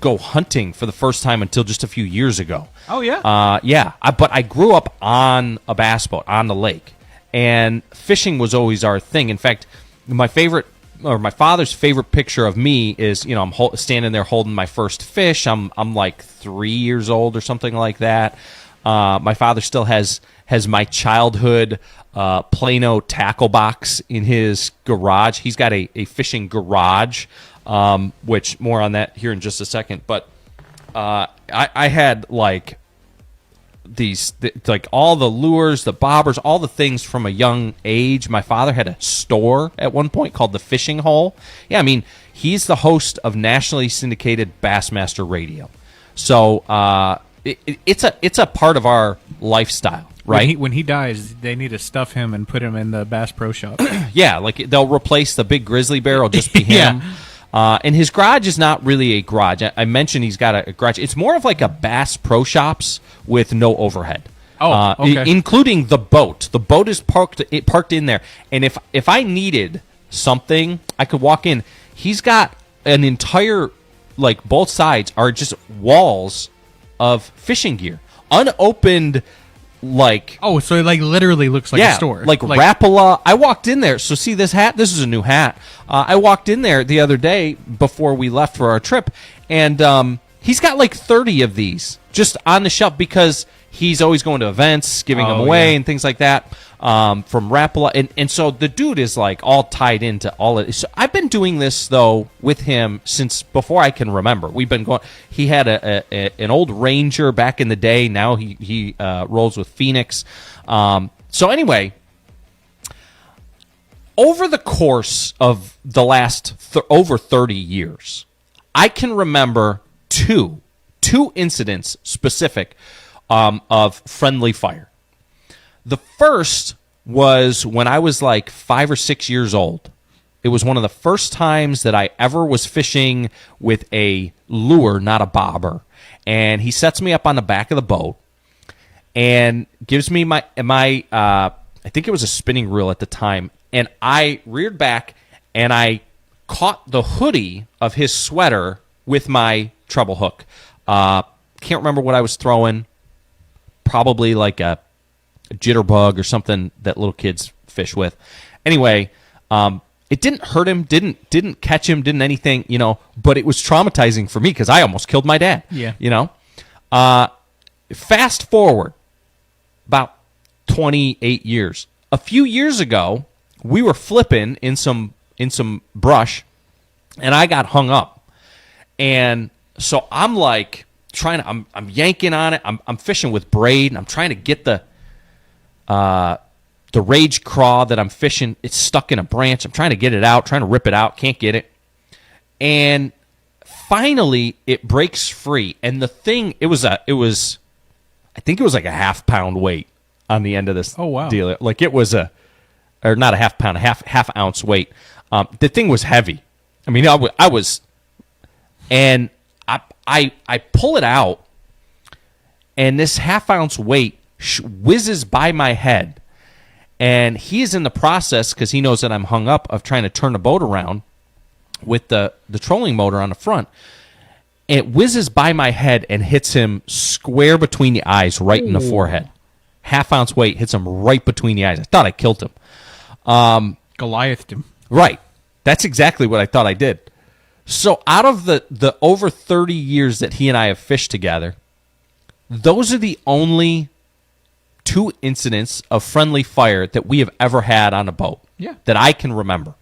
Speaker 1: go hunting for the first time until just a few years ago.
Speaker 2: Oh, yeah?
Speaker 1: But I grew up on a bass boat on the lake. And fishing was always our thing. In fact, my father's favorite picture of me is, I'm standing there holding my first fish. I'm like 3 years old or something like that. My father still has my childhood Plano tackle box in his garage. He's got a fishing garage, which more on that here in just a second. But I had like like all the lures, the bobbers, all the things from a young age. My father had a store at one point called the Fishing Hole. Yeah, I mean, he's the host of nationally syndicated Bassmaster Radio. So it's a part of our lifestyle, right?
Speaker 2: When he dies, they need to stuff him and put him in the Bass Pro Shop.
Speaker 1: Yeah, like they'll replace the big grizzly bear. It'll just be him. And his garage is not really a garage. I mentioned he's got a garage. It's more of like a Bass Pro Shops with no overhead.
Speaker 2: Oh, okay.
Speaker 1: Including the boat. The boat is parked in there. And if I needed something, I could walk in. He's got an entire, like both sides are just walls of fishing gear. Unopened, like...
Speaker 2: Oh, so it like literally looks like a store.
Speaker 1: Like Rapala. I walked in there. So see this hat? This is a new hat. I walked in there the other day before we left for our trip. And He's got like 30 of these just on the shelf because he's always going to events, giving them away and things like that from Rapala. And so the dude is like all tied into all of it. So I've been doing this, though, with him since before I can remember. We've been going. He had an old Ranger back in the day. Now he rolls with Phoenix. So anyway, over the course of the last over 30 years, I can remember two incidents specific of friendly fire. The first was when I was like 5 or 6 years old. It was one of the first times that I ever was fishing with a lure, not a bobber. And he sets me up on the back of the boat and gives me my I think it was a spinning reel at the time. And I reared back and I caught the hoodie of his sweater with my treble hook. Can't remember what I was throwing. Probably like a jitterbug or something that little kids fish with. Anyway, it didn't hurt him, didn't catch him, didn't anything, but it was traumatizing for me because I almost killed my dad.
Speaker 2: Yeah.
Speaker 1: Fast forward about 28 years. A few years ago, we were flipping in some brush, and I got hung up. And so I'm like I'm yanking on it. I'm fishing with braid, and I'm trying to get the rage craw that I'm fishing. It's stuck in a branch. I'm trying to get it out, trying to rip it out. Can't get it. And finally, it breaks free. And the thing, I think it was like a half-pound weight on the end of this deal. Like it was or not a half pound, a half ounce weight. The thing was heavy. I mean, I was, and I pull it out, and this half ounce weight whizzes by my head, and he's in the process because he knows that I'm hung up of trying to turn the boat around with the trolling motor on the front. It whizzes by my head and hits him square between the eyes, right in the forehead. Half ounce weight hits him right between the eyes. I thought I killed him.
Speaker 2: Goliathed him.
Speaker 1: Right. That's exactly what I thought I did. So out of the over 30 years that he and I have fished together, those are the only 2 incidents of friendly fire that we have ever had on a boat that I can remember.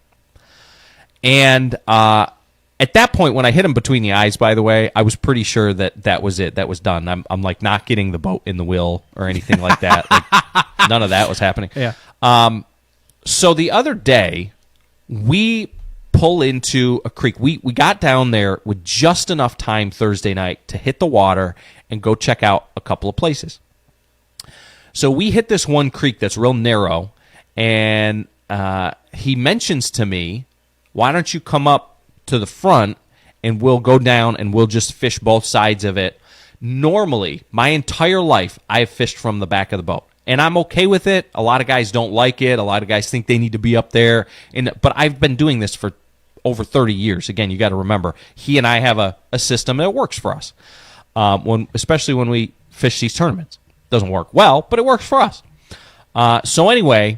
Speaker 1: And at that point, when I hit him between the eyes, by the way, I was pretty sure that was it. That was done. I'm like not getting the boat in the wheel or anything like that. Like, none of that was happening.
Speaker 2: Yeah.
Speaker 1: So the other day, we pull into a creek. We got down there with just enough time Thursday night to hit the water and go check out a couple of places. So we hit this one creek that's real narrow, and he mentions to me, why don't you come up to the front and we'll go down and we'll just fish both sides of it. Normally, my entire life, I've fished from the back of the boat. And I'm okay with it. A lot of guys don't like it. A lot of guys think they need to be up there. But I've been doing this for over 30 years. Again, you got to remember, he and I have a system that works for us, especially when we fish these tournaments. Doesn't work well, but it works for us. So anyway,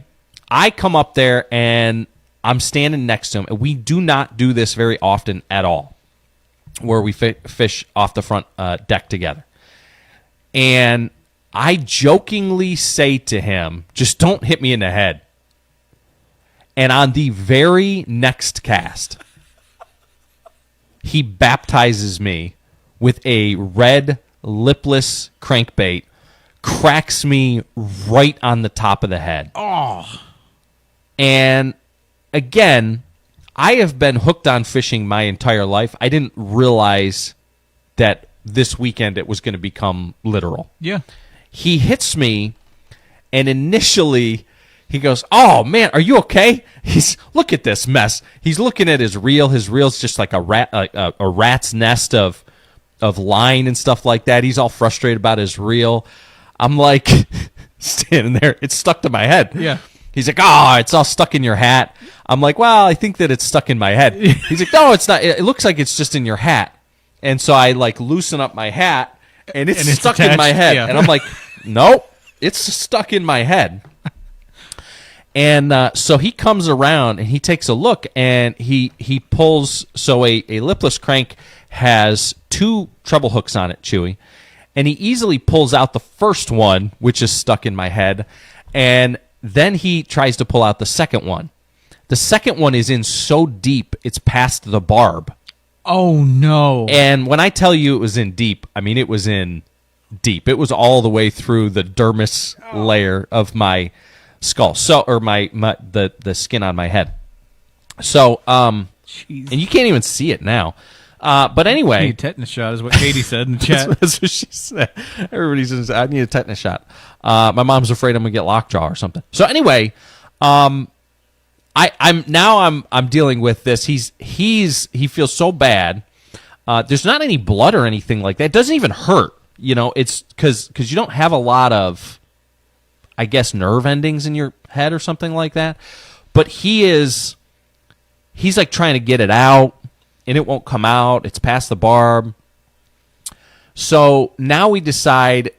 Speaker 1: I come up there, and I'm standing next to him. And we do not do this very often at all, where we fish off the front deck together. And I jokingly say to him, just don't hit me in the head. And on the very next cast, he baptizes me with a red lipless crankbait, cracks me right on the top of the head.
Speaker 2: Oh.
Speaker 1: And again, I have been hooked on fishing my entire life. I didn't realize that this weekend it was going to become literal.
Speaker 2: Yeah.
Speaker 1: He hits me, and initially he goes, "Oh man, are you okay?" Look at this mess. He's looking at his reel. His reel's just like a rat's nest of line and stuff like that. He's all frustrated about his reel. I'm like standing there. It's stuck to my head.
Speaker 2: Yeah.
Speaker 1: He's like, "Oh, it's all stuck in your hat." I'm like, "Well, I think that it's stuck in my head." He's like, "No, it's not. It looks like it's just in your hat." And so I like loosen up my hat, and it's stuck in my head. Yeah. And I'm like, "Nope, it's stuck in my head." And so he comes around and he takes a look, and he pulls. So a lipless crank has 2 treble hooks on it, Chewy, and he easily pulls out the first one, which is stuck in my head, and then he tries to pull out the second one. The second one is in so deep, it's past the barb.
Speaker 2: Oh, no.
Speaker 1: And when I tell you it was in deep, I mean it was in deep. It was all the way through the dermis layer of my skull, or the skin on my head. So, and you can't even see it now. But anyway,
Speaker 2: I need a tetanus shot is what Katie said in the chat.
Speaker 1: That's what she said. Everybody says I need a tetanus shot. My mom's afraid I'm gonna get lockjaw or something. So anyway, I'm dealing with this. He feels so bad. There's not any blood or anything like that. It doesn't even hurt. It's because you don't have a lot of, I guess, nerve endings in your head or something like that. But he's like trying to get it out, and it won't come out. It's past the barb. So now we decide,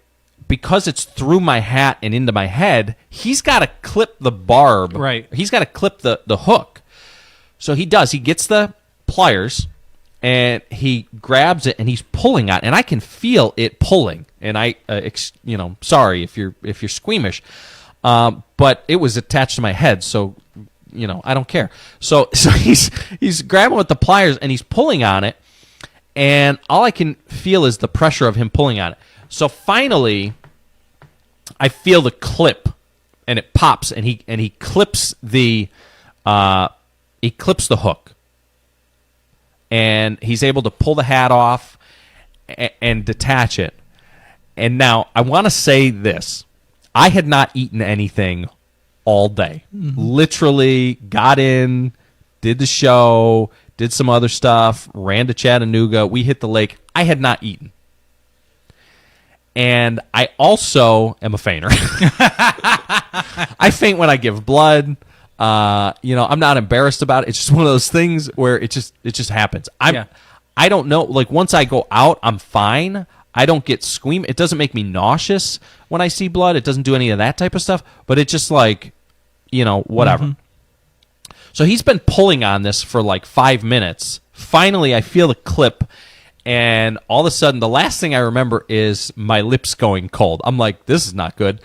Speaker 1: because it's through my hat and into my head, he's got to clip the barb.
Speaker 2: Right.
Speaker 1: He's got to clip the hook. So he does. He gets the pliers, and he grabs it, and he's pulling on it, and I can feel it pulling. And sorry if you're squeamish, but it was attached to my head, so I don't care. So he's grabbing with the pliers, and he's pulling on it, and all I can feel is the pressure of him pulling on it. So finally, I feel the clip, and it pops, and he clips the hook, and he's able to pull the hat off and detach it. And now I want to say this: I had not eaten anything all day. Mm-hmm. Literally got in, did the show, did some other stuff, ran to Chattanooga. We hit the lake. I had not eaten. And I also am a fainter. I faint when I give blood. I'm not embarrassed about it. It's just one of those things where it just happens. I don't know. Like, once I go out, I'm fine. I don't get squeam. It doesn't make me nauseous when I see blood. It doesn't do any of that type of stuff. But it's just like, whatever. Mm-hmm. So he's been pulling on this for like 5 minutes. Finally, I feel the clip. And all of a sudden, the last thing I remember is my lips going cold. I'm like, this is not good.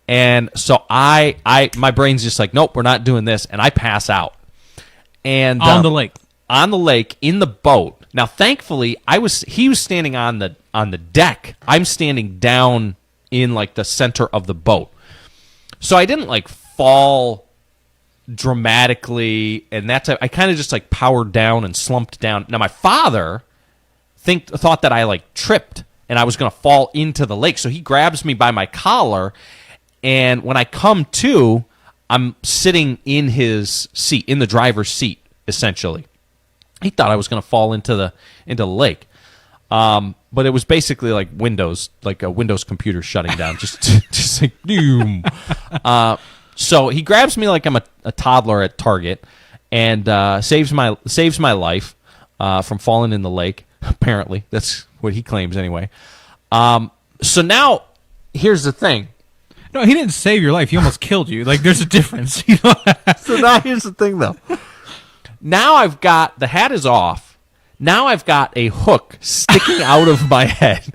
Speaker 1: And so my brain's just like, nope, we're not doing this. And I pass out. And
Speaker 2: on the lake.
Speaker 1: On the lake, in the boat. Now, thankfully, he was standing on the deck. I'm standing down in like the center of the boat. So I didn't like fall dramatically, and I kind of just like powered down and slumped down. Now, my father thought that I like tripped and I was going to fall into the lake. So he grabs me by my collar, and when I come to, I'm sitting in his seat, in the driver's seat, essentially. He thought I was going to fall into the lake, but it was basically like a Windows computer shutting down, just like boom. So he grabs me like I'm a toddler at Target, and saves my life from falling in the lake. Apparently, that's what he claims anyway. So now, here's the thing.
Speaker 2: No, he didn't save your life. He almost killed you. Like, there's a difference.
Speaker 1: So now here's the thing, though. Now the hat is off. Now I've got a hook sticking out of my head.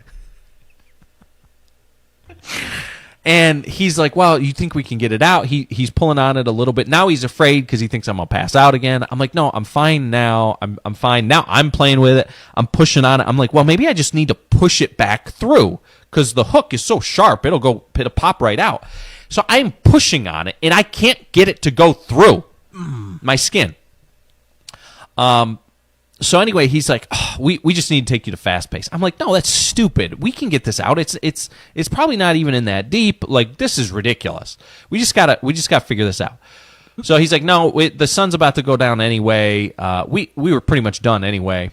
Speaker 1: And he's like, well, you think we can get it out? He's pulling on it a little bit. Now he's afraid because he thinks I'm going to pass out again. I'm like, no, I'm fine now. I'm fine. Now I'm playing with it. I'm pushing on it. I'm like, well, maybe I just need to push it back through because the hook is so sharp. It'll pop right out. So I'm pushing on it, and I can't get it to go through my skin. So anyway, he's like, oh, we just need to take you to fast pace. I'm like, no, that's stupid. We can get this out. It's probably not even in that deep. Like, this is ridiculous. We just gotta figure this out. So he's like, no, the sun's about to go down anyway. We were pretty much done anyway.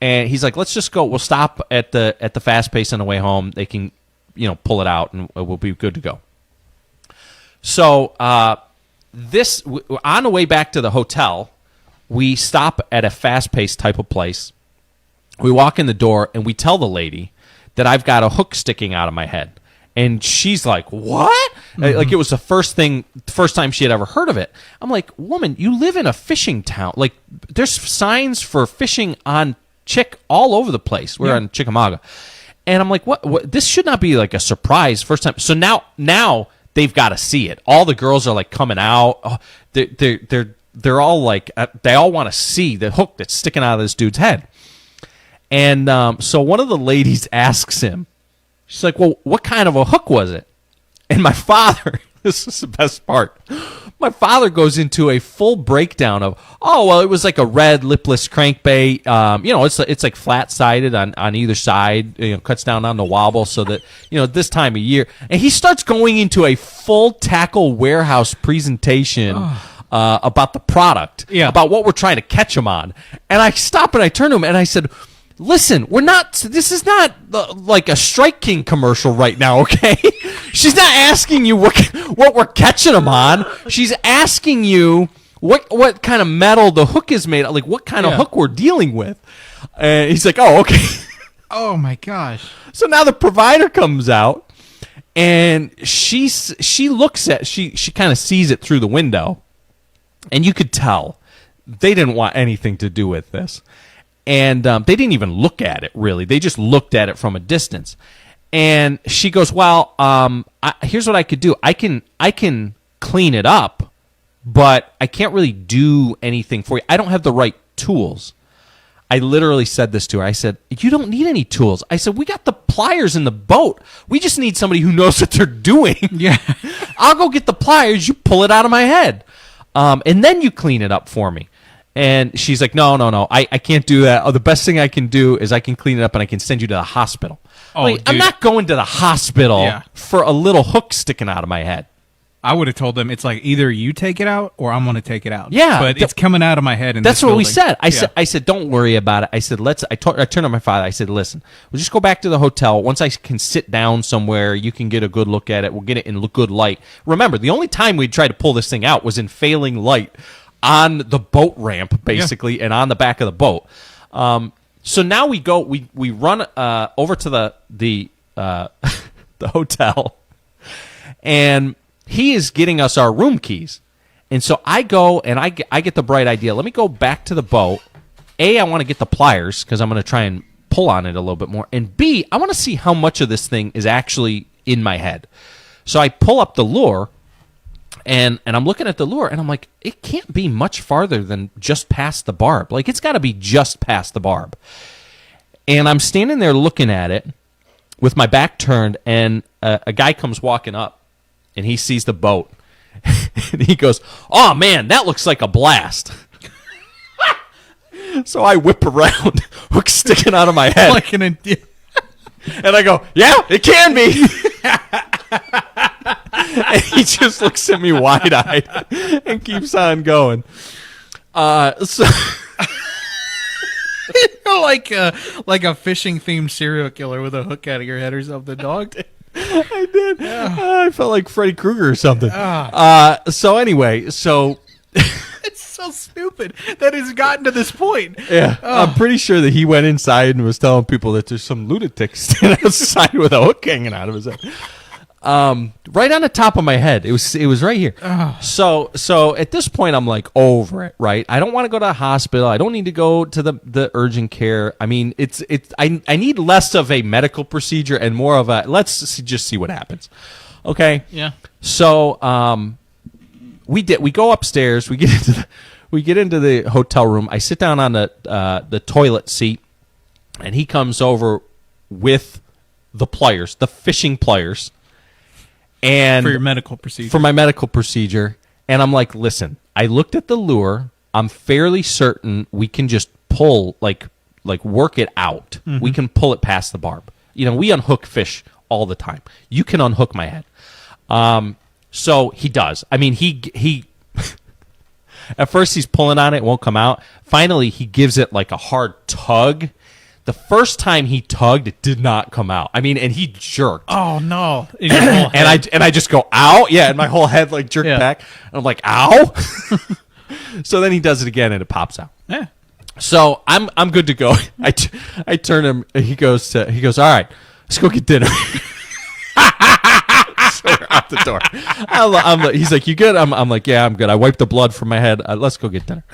Speaker 1: And he's like, let's just go. We'll stop at the fast pace on the way home. They can, pull it out, and we'll be good to go. So on the way back to the hotel, we stop at a fast-paced type of place. We walk in the door, and we tell the lady that I've got a hook sticking out of my head. And she's like, what? Mm-hmm. Like, it was the first time she had ever heard of it. I'm like, woman, you live in a fishing town. Like, there's signs for fishing on chick all over the place. We're in Chickamauga. And I'm like, what? This should not be like a surprise first time. So now they've got to see it. All the girls are like coming out. Oh, they're all like, they all want to see the hook that's sticking out of this dude's head. And so one of the ladies asks him, she's like, well, what kind of a hook was it? And my father, this is the best part, my father goes into a full breakdown of, oh, well, it was like a red lipless crankbait. It's like flat-sided on either side, cuts down on the wobble so that, this time of year. And he starts going into a full tackle warehouse presentation about the product, about what we're trying to catch him on. And I stop and I turn to him and I said, listen, this is not like a Strike King commercial right now, okay? She's not asking you what we're catching them on. She's asking you what kind of metal the hook is made of, like what kind of hook we're dealing with. And he's like, oh, okay.
Speaker 2: Oh, my gosh.
Speaker 1: So now the provider comes out, and she kind of sees it through the window, and you could tell they didn't want anything to do with this. And they didn't even look at it, really. They just looked at it from a distance. And she goes, well, here's what I could do. I can clean it up, but I can't really do anything for you. I don't have the right tools. I literally said this to her. I said, you don't need any tools. I said, we got the pliers in the boat. We just need somebody who knows what they're doing.
Speaker 2: Yeah.
Speaker 1: I'll go get the pliers. You pull it out of my head. And then you clean it up for me. And she's like, no, I can't do that. Oh, the best thing I can do is I can clean it up and I can send you to the hospital.
Speaker 2: Oh,
Speaker 1: like, I'm not going to the hospital for a little hook sticking out of my head.
Speaker 2: I would have told them it's like either you take it out or I'm going to take it out.
Speaker 1: Yeah,
Speaker 2: but it's coming out of my head.
Speaker 1: That's what we said. I said, don't worry about it. I said, I turned to my father. I said, listen, we'll just go back to the hotel. Once I can sit down somewhere, you can get a good look at it. We'll get it in good light. Remember, the only time we tried to pull this thing out was in failing light on the boat ramp, basically, and on the back of the boat. So now we go. We run over to the the hotel, and he is getting us our room keys. And so I go and I get the bright idea. Let me go back to the boat. A, I want to get the pliers because I'm going to try and pull on it a little bit more. And B, I want to see how much of this thing is actually in my head. So I pull up the lure, and I'm looking at the lure, and I'm like, it can't be much farther than just past the barb. Like, it's got to be just past the barb. And I'm standing there looking at it with my back turned, and a guy comes walking up. And he sees the boat, and he goes, oh, man, that looks like a blast. So I whip around, hook sticking out of my head.
Speaker 2: Like an and
Speaker 1: I go, yeah, it can be. And he just looks at me wide-eyed and keeps on going. So...
Speaker 2: like a fishing-themed serial killer with a hook out of your head or something, dog.
Speaker 1: I did. I felt like Freddy Krueger or something. So anyway,
Speaker 2: it's so stupid that it's gotten to this point.
Speaker 1: Yeah, I'm pretty sure that he went inside and was telling people that there's some lunatic standing outside with a hook hanging out of his head. Right on the top of my head. It was right here. So at this point I'm like over it, right? I don't want to go to the hospital. I don't need to go to the urgent care. I mean, I need less of a medical procedure and more of a let's just see what happens. Okay?
Speaker 2: Yeah.
Speaker 1: So we go upstairs, we get into the hotel room. I sit down on the toilet seat, and he comes over with the pliers, the fishing pliers. And
Speaker 2: for your medical procedure.
Speaker 1: For my medical procedure. And I'm like, listen, I looked at the lure. I'm fairly certain we can just pull, like work it out. Mm-hmm. We can pull it past the barb. We unhook fish all the time. You can unhook my head. So he does. I mean, he at first he's pulling on it, won't come out. Finally, he gives it like a hard tug. The first time he tugged, it did not come out. I mean, and he jerked.
Speaker 2: Oh no!
Speaker 1: And I just go, ow, yeah, and my whole head like jerked back. And I'm like, ow. So then he does it again, and it pops out.
Speaker 2: Yeah.
Speaker 1: So I'm good to go. I turn him. He goes, all right, let's go get dinner. So we're out the door. He's like, you good? I'm like, yeah, I'm good. I wiped the blood from my head. Let's go get dinner.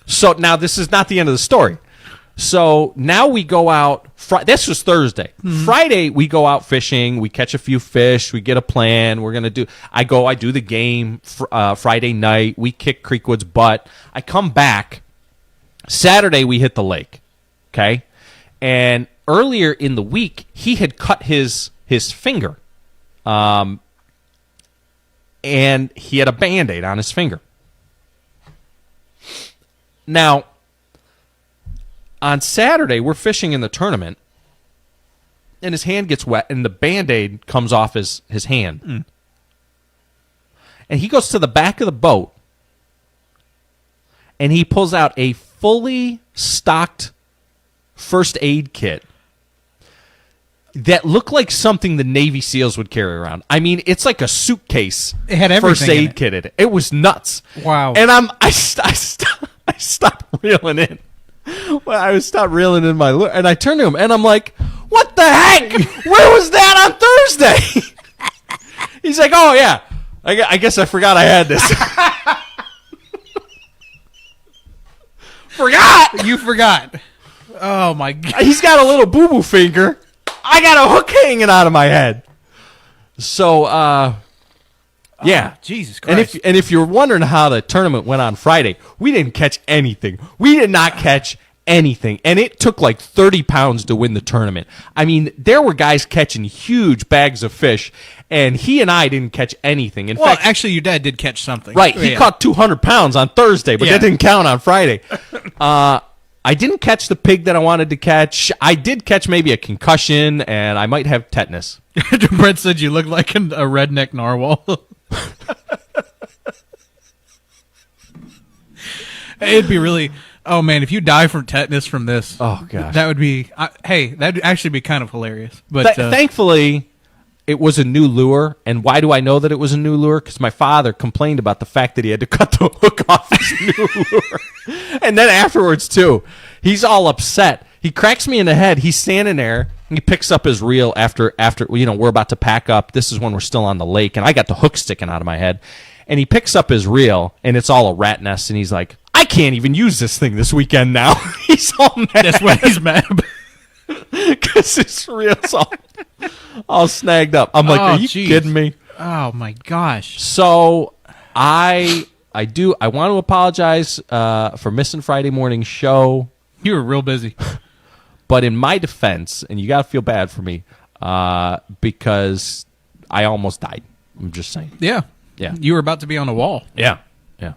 Speaker 1: So now this is not the end of the story. So now we go out. This was Thursday. Friday we go out fishing. We catch a few fish. We get a plan. We're gonna do. I do the game Friday night. We kick Creekwood's butt. I come back. Saturday we hit the lake. Okay, and earlier in the week he had cut his finger, and he had a Band-Aid on his finger. Now, on Saturday, we're fishing in the tournament, and his hand gets wet, and the Band-Aid comes off his hand. And he goes to the back of the boat, and he pulls out a fully stocked first aid kit that looked like something the Navy SEALs would carry around. I mean, it's like a suitcase.
Speaker 2: It had everything
Speaker 1: first aid
Speaker 2: in it.
Speaker 1: kit in it. It was nuts.
Speaker 2: Wow.
Speaker 1: And I stopped reeling in. Well, I stopped reeling in my lure, and I turned to him, and I'm like, "What the heck? Where was that on Thursday?" He's like, "Oh yeah, I guess I forgot I had this." Forgot?
Speaker 2: You forgot. Oh my God.
Speaker 1: He's got a little boo-boo finger. I got a hook hanging out of my head. So, yeah.
Speaker 2: Jesus Christ.
Speaker 1: And if you're wondering how the tournament went on Friday, we didn't catch anything. We did not catch anything. And it took like 30 pounds to win the tournament. I mean, there were guys catching huge bags of fish, and he and I didn't catch anything. In fact,
Speaker 2: actually, your dad did catch something.
Speaker 1: Right. He caught 200 pounds on Thursday, but that didn't count on Friday. I didn't catch the pig that I wanted to catch. I did catch maybe a concussion, and I might have tetanus.
Speaker 2: Brett said you look like a redneck narwhal. It'd be really... Oh, man, if you die from tetanus from this...
Speaker 1: Oh, gosh.
Speaker 2: That would be... that would actually be kind of hilarious. But
Speaker 1: thankfully, it was a new lure. And why do I know that it was a new lure? Because my father complained about the fact that he had to cut the hook off his new lure. And then afterwards, too, he's all upset. He cracks me in the head. He's standing there. He picks up his reel after we're about to pack up. This is when we're still on the lake, and I got the hook sticking out of my head. And he picks up his reel, and it's all a rat nest, and he's like, I can't even use this thing this weekend now. He's all mad.
Speaker 2: That's why he's mad.
Speaker 1: Because his reel's all snagged up. I'm like, are you kidding me?
Speaker 2: Oh, my gosh.
Speaker 1: So I want to apologize for missing Friday morning's show.
Speaker 2: You were real busy.
Speaker 1: But in my defense, and you got to feel bad for me, because I almost died. I'm just saying.
Speaker 2: Yeah.
Speaker 1: Yeah.
Speaker 2: You were about to be on the wall.
Speaker 1: Yeah. Yeah.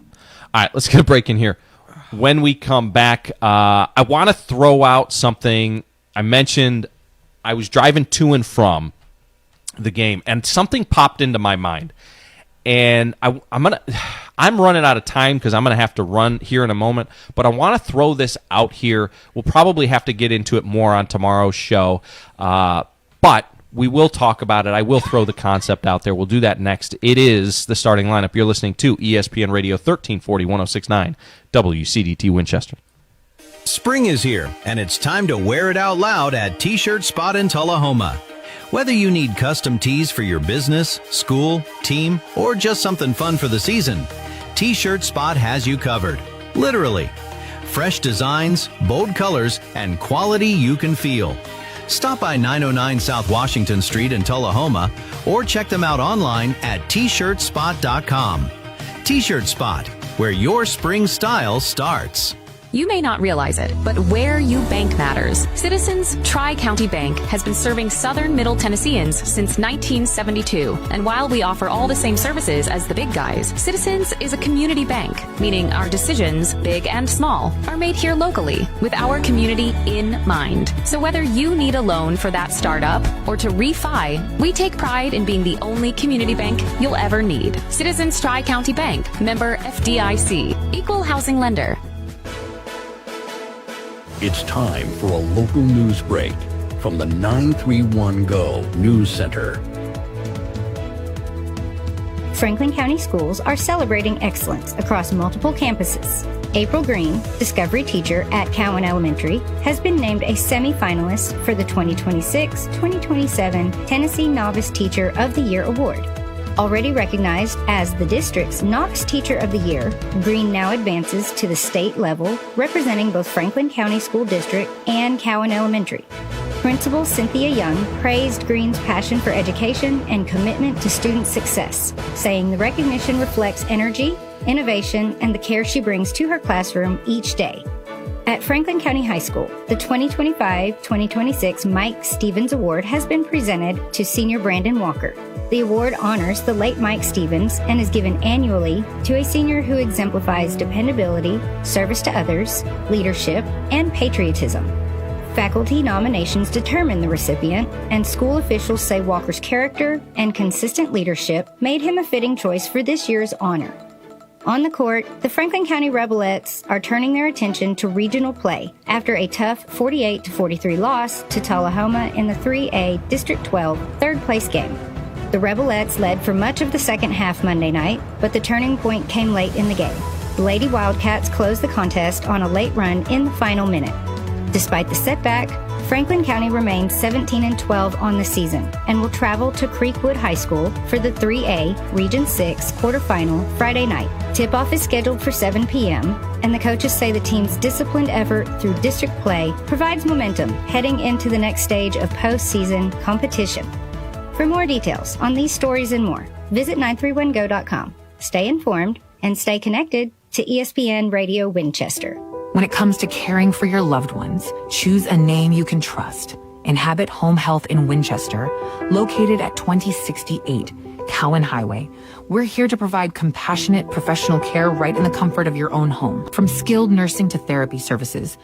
Speaker 1: All right, let's get a break in here. When we come back, I want to throw out something. I mentioned I was driving to and from the game, and something popped into my mind. And I'm running out of time because I'm gonna have to run here in a moment. But I want to throw this out here. We'll probably have to get into it more on tomorrow's show, but we will talk about it. I will throw the concept out there. We'll do that next. It is the starting lineup. You're listening to ESPN Radio 1340 1069 WCDT Winchester.
Speaker 12: Spring is here, and it's time to wear it out loud at T-Shirt Spot in Tullahoma. Whether you need custom tees for your business, school, team, or just something fun for the season, T-Shirt Spot has you covered. Literally. Fresh designs, bold colors, and quality you can feel. Stop by 909 South Washington Street in Tullahoma, or check them out online at tshirtspot.com. T-Shirt Spot, where your spring style starts.
Speaker 23: You may not realize it, but where you bank matters. Citizens Tri-County Bank has been serving southern Middle Tennesseans since 1972. And while we offer all the same services as the big guys, Citizens is a community bank, meaning our decisions, big and small, are made here locally with our community in mind. So whether you need a loan for that startup or to refi, we take pride in being the only community bank you'll ever need. Citizens Tri-County Bank, member FDIC, equal housing lender.
Speaker 7: It's time for a local news break from the 931 Go News Center.
Speaker 13: Franklin County Schools are celebrating excellence across multiple campuses. April Green, Discovery Teacher at Cowan Elementary, has been named a semi-finalist for the 2026-2027 Tennessee Novice Teacher of the Year Award. Already recognized as the district's Knox Teacher of the Year, Green now advances to the state level, representing both Franklin County School District and Cowan Elementary. Principal Cynthia Young praised Green's passion for education and commitment to student success, saying the recognition reflects energy, innovation, and the care she brings to her classroom each day. At Franklin County High School, the 2025-2026 Mike Stevens Award has been presented to senior Brandon Walker. The award honors the late Mike Stevens and is given annually to a senior who exemplifies dependability, service to others, leadership, and patriotism. Faculty nominations determine the recipient, and school officials say Walker's character and consistent leadership made him a fitting choice for this year's honor. On the court, the Franklin County Rebelettes are turning their attention to regional play after a tough 48-43 loss to Tullahoma in the 3A District 12 third-place game. The Rebelettes led for much of the second half Monday night, but the turning point came late in the game. The Lady Wildcats closed the contest on a late run in the final minute. Despite the setback, Franklin County remains 17-12 on the season and will travel to Creekwood High School for the 3A Region 6 quarterfinal Friday night. Tip-off is scheduled for 7 p.m., and the coaches say the team's disciplined effort through district play provides momentum heading into the next stage of postseason competition. For more details on these stories and more, visit 931go.com. Stay informed and stay connected to ESPN Radio Winchester.
Speaker 8: When it comes to caring for your loved ones, choose a name you can trust. Inhabit Home Health in Winchester, located at 2068 Cowan Highway. We're here to provide compassionate professional care right in the comfort of your own home. From skilled nursing to therapy services,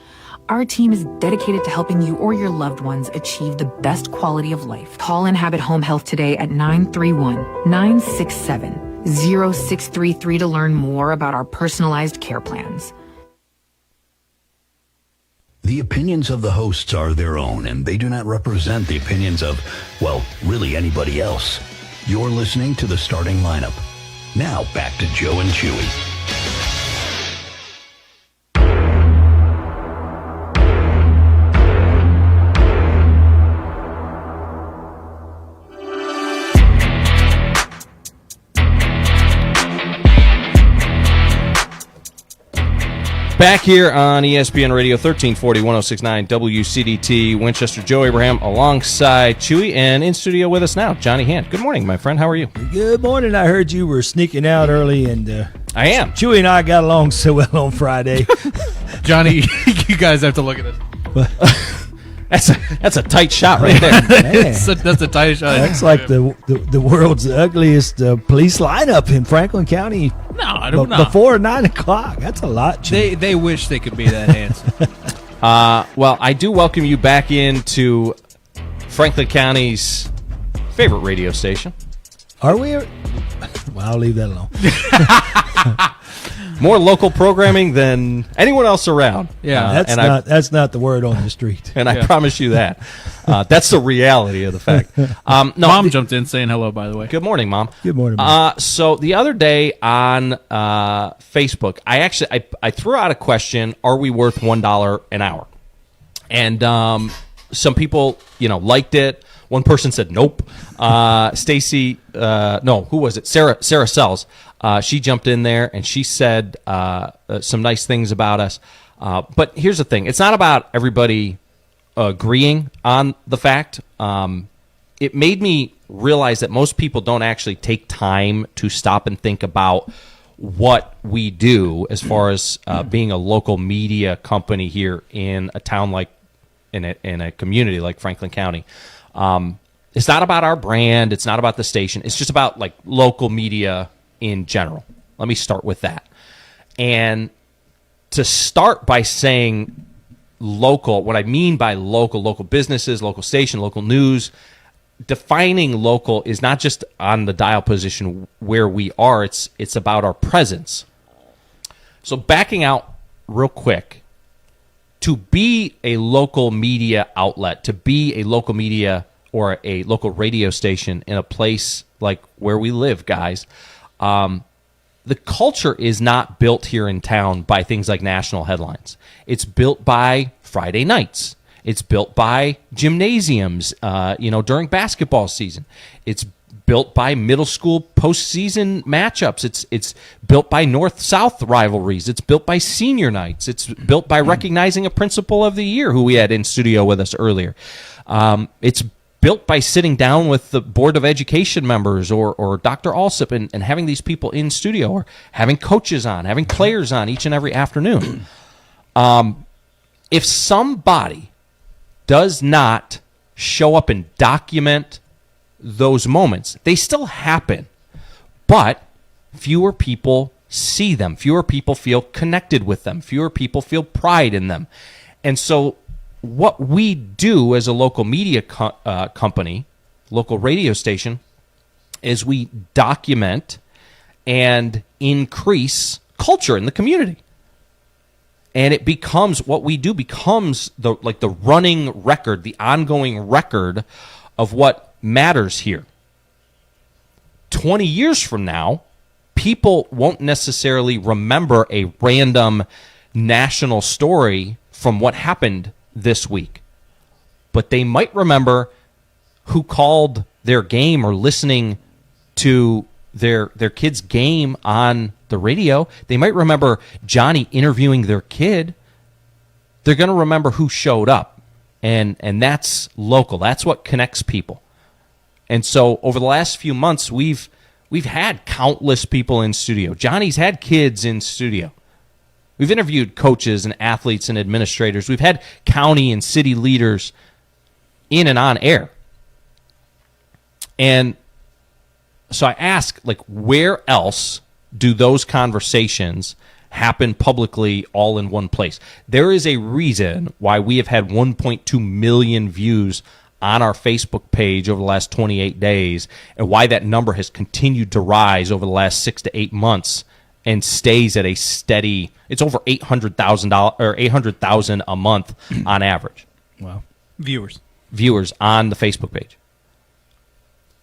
Speaker 8: our team is dedicated to helping you or your loved ones achieve the best quality of life. Call Inhabit Home Health today at 931-967-0633 to learn more about our personalized care plans.
Speaker 7: The opinions of the hosts are their own, and they do not represent the opinions of, well, really anybody else. You're listening to The Starting Lineup. Now, back to Joe and Chewy.
Speaker 1: Back here on ESPN Radio 1340 1069 WCDT, Winchester. Joe Abraham alongside Chewy, and in studio with us now, Johnny Hand. Good morning, my friend. How are you?
Speaker 9: Good morning. I heard you were sneaking out early, and
Speaker 1: I am.
Speaker 9: Chewy and I got along so well on Friday.
Speaker 2: Johnny, you guys have to look at this.
Speaker 1: That's a tight shot right there.
Speaker 2: That's a tight shot.
Speaker 9: That's like the world's ugliest police lineup in Franklin County.
Speaker 2: No, I don't know.
Speaker 9: Before 9 o'clock. That's a lot.
Speaker 2: They wish they could be that handsome.
Speaker 1: Well, I do welcome you back into Franklin County's favorite radio station.
Speaker 9: Are we? Well, I'll leave that alone.
Speaker 1: More local programming than anyone else around.
Speaker 2: Yeah,
Speaker 9: that's not the word on the street.
Speaker 1: And I promise you that. That's the reality of the fact.
Speaker 2: Mom jumped in saying hello, by the way.
Speaker 1: Good morning, Mom.
Speaker 9: Good morning, Mom.
Speaker 1: So the other day on Facebook, I threw out a question: are we worth $1 an hour? And some people, liked it. One person said nope. Stacy, no, who was it? Sarah Sells. She jumped in there and she said some nice things about us. But here's the thing: it's not about everybody agreeing on the fact. It made me realize that most people don't actually take time to stop and think about what we do as far as being a local media company here in a town like in a community like Franklin County. It's not about our brand. It's not about the station. It's just about like local media in general. Let me start with that. And to start by saying local, what I mean by local businesses, local station, local news, defining local is not just on the dial position where we are. It's about our presence. So backing out real quick, to be a local media outlet, to be a local media or a local radio station in a place like where we live, guys, the culture is not built here in town by things like national headlines. It's built by Friday nights. It's built by gymnasiums, during basketball season. It's built by middle school postseason matchups. It's built by north-south rivalries. It's built by senior nights. It's built by recognizing a principal of the year who we had in studio with us earlier. It's built by sitting down with the Board of Education members or Dr. Alsip and having these people in studio, or having coaches on, having players on each and every afternoon. If somebody does not show up and document those moments, they still happen, but fewer people see them. Fewer people feel connected with them. Fewer people feel pride in them. And so what we do as a local media company, local radio station, is we document and increase culture in the community. And it becomes, what we do becomes the running record, the ongoing record of what matters here. 20 years from now, people won't necessarily remember a random national story from what happened this week, but they might remember who called their game or listening to their kid's game on the radio. They might remember Johnny interviewing their kid. They're going to remember who showed up, and that's local. That's what connects people. And so over the last few months, we've had countless people in studio. Johnny's had kids in studio. We've interviewed coaches and athletes and administrators. We've had county and city leaders in and on air. And so I ask, where else do those conversations happen publicly all in one place? There is a reason why we have had 1.2 million views on our Facebook page over the last 28 days, and why that number has continued to rise over the last 6 to 8 months and stays at a steady, it's over $800,000 a month on average.
Speaker 2: Wow. Viewers
Speaker 1: on the Facebook page.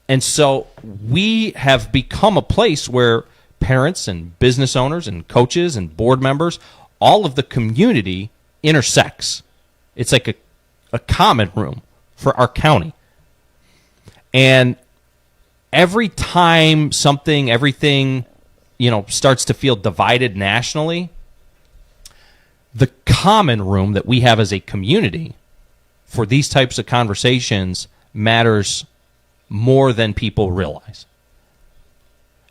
Speaker 1: And so we have become a place where parents and business owners and coaches and board members, all of the community intersects. It's like a common room for our county. And every time everything, starts to feel divided nationally, the common room that we have as a community for these types of conversations matters more than people realize.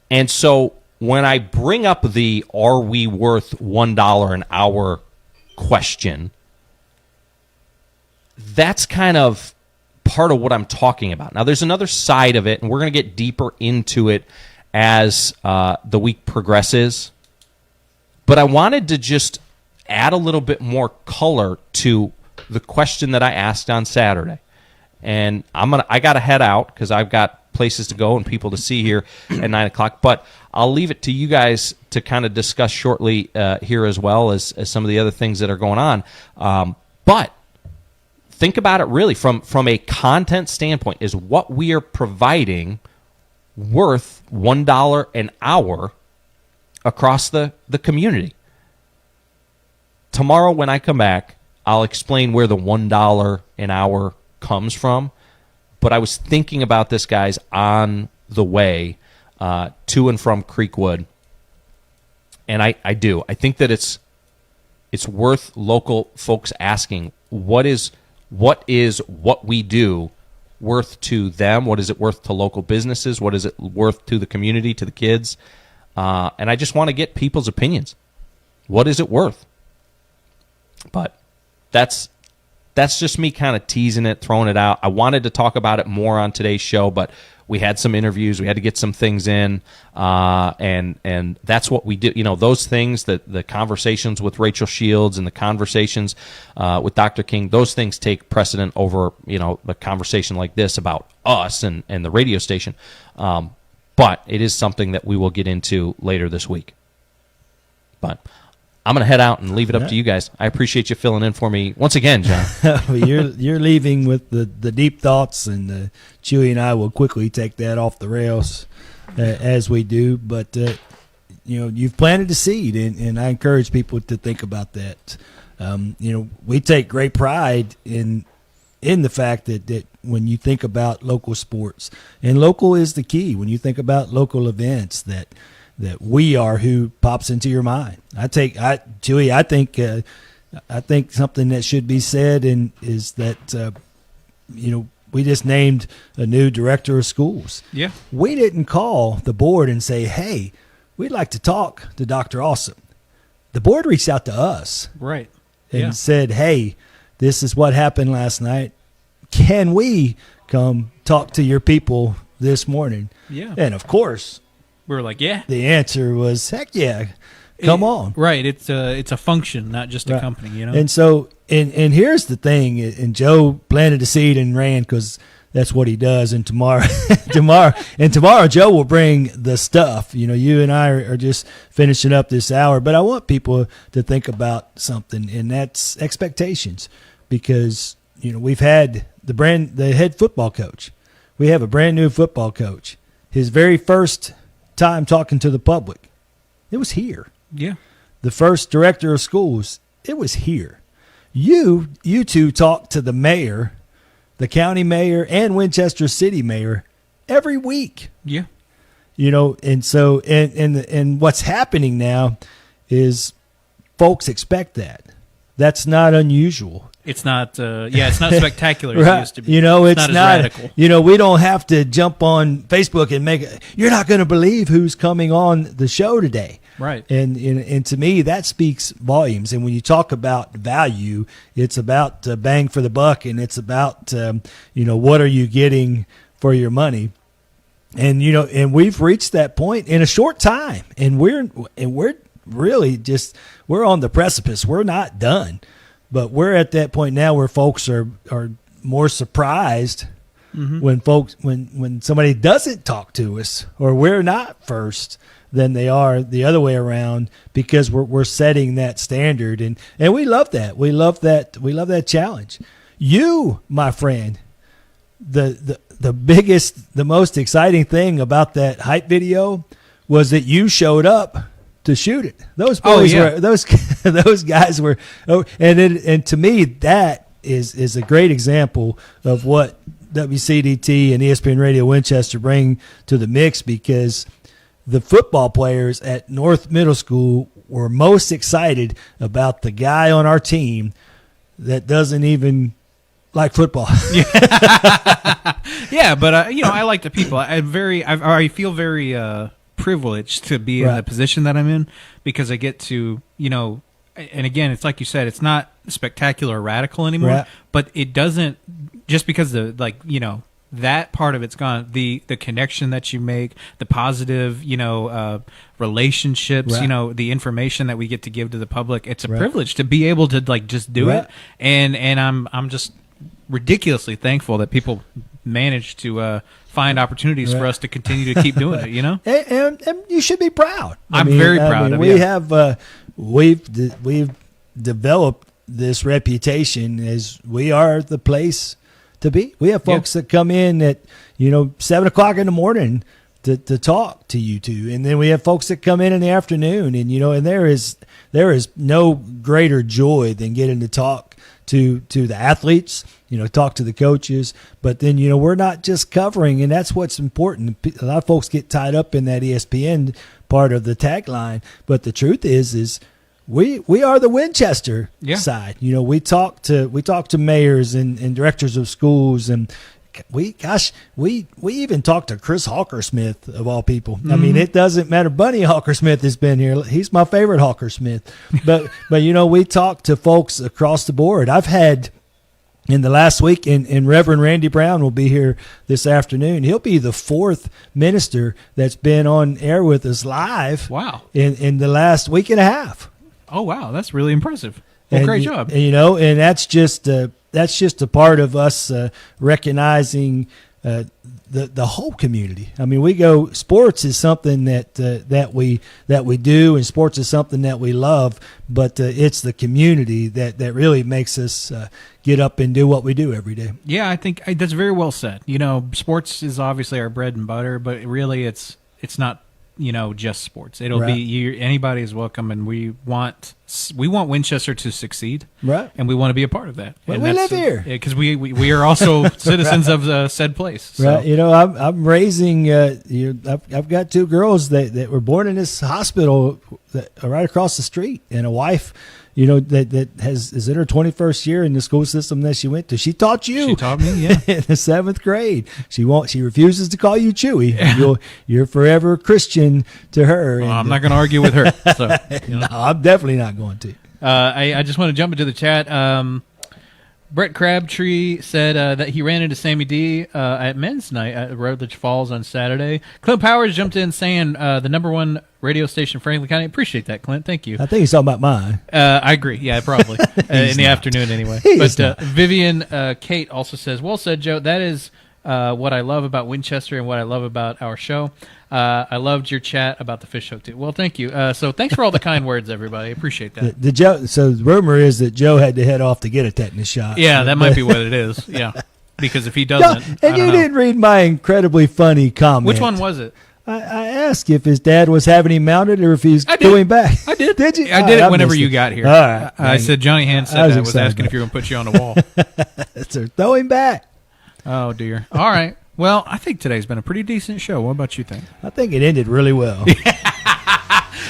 Speaker 1: And so when I bring up the "are we worth $1 an hour" question, that's kind of part of what I'm talking about. Now, there's another side of it, and we're going to get deeper into it as the week progresses. But I wanted to just add a little bit more color to the question that I asked on Saturday. And I got to head out because I've got places to go and people to see here at 9 o'clock. But I'll leave it to you guys to kind of discuss shortly here, as well as some of the other things that are going on. But think about it really from a content standpoint. Is what we are providing worth $1 an hour across the community? Tomorrow when I come back, I'll explain where the $1 an hour comes from. But I was thinking about this, guys, on the way to and from Creekwood. And I do. I think that it's worth local folks asking, what is what we do worth to them? What is it worth to local businesses? What is it worth to the community, to the kids? And I just want to get people's opinions. What is it worth? But that's just me kind of teasing it, throwing it out. I wanted to talk about it more on today's show, but we had some interviews. We had to get some things in, and that's what we do. Those things, the conversations with Rachel Shields and the conversations with Dr. King, those things take precedent over, the conversation like this about us and the radio station. But it is something that we will get into later this week. But I'm going to head out and leave it up to you guys. I appreciate you filling in for me once again, John.
Speaker 9: Well, you're leaving with the deep thoughts, and Chewy and I will quickly take that off the rails as we do. But you've planted a seed, and I encourage people to think about that. We take great pride in the fact that when you think about local sports, and local is the key. When you think about local events, that we are who pops into your mind. I think something that should be said is that we just named a new director of schools.
Speaker 2: Yeah.
Speaker 9: We didn't call the board and say, hey, we'd like to talk to Dr. Awesome. The board reached out to us.
Speaker 2: Right.
Speaker 9: And said, hey, this is what happened last night. Can we come talk to your people this morning?
Speaker 2: Yeah.
Speaker 9: And, of course,
Speaker 2: we were like, yeah.
Speaker 9: The answer was, heck yeah, come on.
Speaker 2: Right. It's a function, not just a company,
Speaker 9: And so, and here's the thing, and Joe planted a seed and ran because that's what he does. And tomorrow, Joe will bring the stuff. You and I are just finishing up this hour, but I want people to think about something, and that's expectations, because we've had the head football coach. We have a brand new football coach. His very first time talking to the public, it was here.
Speaker 2: Yeah.
Speaker 9: The first director of schools, it was here. You two talk to the mayor, the county mayor, and Winchester City mayor every week.
Speaker 2: Yeah.
Speaker 9: And so and what's happening now is folks expect that. That's not unusual.
Speaker 2: It's not it's not spectacular as
Speaker 9: right.
Speaker 2: it used to be.
Speaker 9: It's
Speaker 2: not as
Speaker 9: not
Speaker 2: radical.
Speaker 9: We don't have to jump on Facebook and you're not going to believe who's coming on the show today.
Speaker 2: Right.
Speaker 9: And to me, that speaks volumes. And when you talk about value, it's about bang for the buck, and it's about, what are you getting for your money? And, and we've reached that point in a short time, and we're really we're on the precipice. We're not done, but we're at that point now where folks are more surprised when somebody doesn't talk to us, or we're not first, than they are the other way around, because we're setting that standard, and we love that. We love that challenge. You, my friend, the biggest, the most exciting thing about that hype video was that you showed up to shoot it. Those boys were those guys were, and to me that is a great example of what WCDT and ESPN Radio Winchester bring to the mix, because the football players at North Middle School were most excited about the guy on our team that doesn't even like football.
Speaker 2: Yeah, but I like the people. I feel very privileged to be in the position that I'm in, because I get to, and again, it's like you said, it's not spectacular or radical anymore, but it doesn't, just because that part of it's gone, the connection that you make, the positive, relationships, the information that we get to give to the public. It's a privilege to be able to just do it. And I'm just ridiculously thankful that people manage to find opportunities for us to continue to keep doing it,
Speaker 9: And you should be proud.
Speaker 2: I'm very proud of
Speaker 9: we have we've developed this reputation as we are the place to be. We have folks that come in at 7:00 in the morning to talk to you two, and then we have folks that come in the afternoon, and and there is no greater joy than getting to talk to the athletes, talk to the coaches. But then we're not just covering, and that's what's important. A lot of folks get tied up in that ESPN part of the tagline, but the truth is we are the Winchester side. We talk to mayors and directors of schools, and we even talked to Chris Hawker-Smith, of all people. I mean, it doesn't matter. Bunny Hawker-Smith has been here. He's my favorite Hawker-Smith. But we talk to folks across the board. I've had in the last week, and Reverend Randy Brown will be here this afternoon. He'll be the fourth minister that's been on air with us live.
Speaker 2: Wow.
Speaker 9: In the last week and a half.
Speaker 2: Oh, wow. That's really impressive. Well, great job.
Speaker 9: And that's just a part of us recognizing the whole community. I mean, sports is something that we do, and sports is something that we love, but it's the community that really makes us get up and do what we do every day.
Speaker 2: Yeah, I think that's very well said. Sports is obviously our bread and butter, but really it's not just sports. It'll
Speaker 9: Right.
Speaker 2: be anybody is welcome, and we want Winchester to succeed,
Speaker 9: Right.
Speaker 2: And we want to be a part of that.
Speaker 9: Well,
Speaker 2: And
Speaker 9: we
Speaker 2: that's-
Speaker 9: live here.
Speaker 2: because we are also citizens of said place. So.
Speaker 9: Right, I'm raising. I've got two girls that were born in this hospital that are right across the street, and a wife, that is in her 21st year in the school system that she went to. She taught you.
Speaker 2: She taught me, yeah,
Speaker 9: in the 7th grade. She refuses to call you Chewy. You're forever Christian to her.
Speaker 2: Well, I'm not going to argue with her. So,
Speaker 9: No, I'm definitely not going to.
Speaker 2: I just want to jump into the chat. Brett Crabtree said that he ran into Sammy D at men's night at Rutledge Falls on Saturday. Clint Powers jumped in saying the number one radio station, Franklin County. Appreciate that, Clint. Thank you.
Speaker 9: I think he's talking about mine.
Speaker 2: I agree. Yeah, probably. In the afternoon anyway.
Speaker 9: He's
Speaker 2: But
Speaker 9: not.
Speaker 2: Vivian Kate also says, well said, Joe. That is what I love about Winchester and what I love about our show. I loved your chat about the fish hook, too. Well, thank you. So thanks for all the kind words, everybody. Appreciate that.
Speaker 9: So the rumor is that Joe had to head off to get a tetanus shot.
Speaker 2: Yeah, that might be what it is. Yeah. Because if he doesn't,
Speaker 9: and you didn't read my incredibly funny comment.
Speaker 2: Which one was it?
Speaker 9: I asked if his dad was having him mounted or if he's going back.
Speaker 2: I did.
Speaker 9: Did you?
Speaker 2: I did it whenever you got here.
Speaker 9: All right.
Speaker 2: I said Johnny Hand said that. Was asking if you were going to put you on the wall.
Speaker 9: So throw him back.
Speaker 2: Oh, dear. All right. Well, I think today's been a pretty decent show. What about you think?
Speaker 9: I think it ended really well.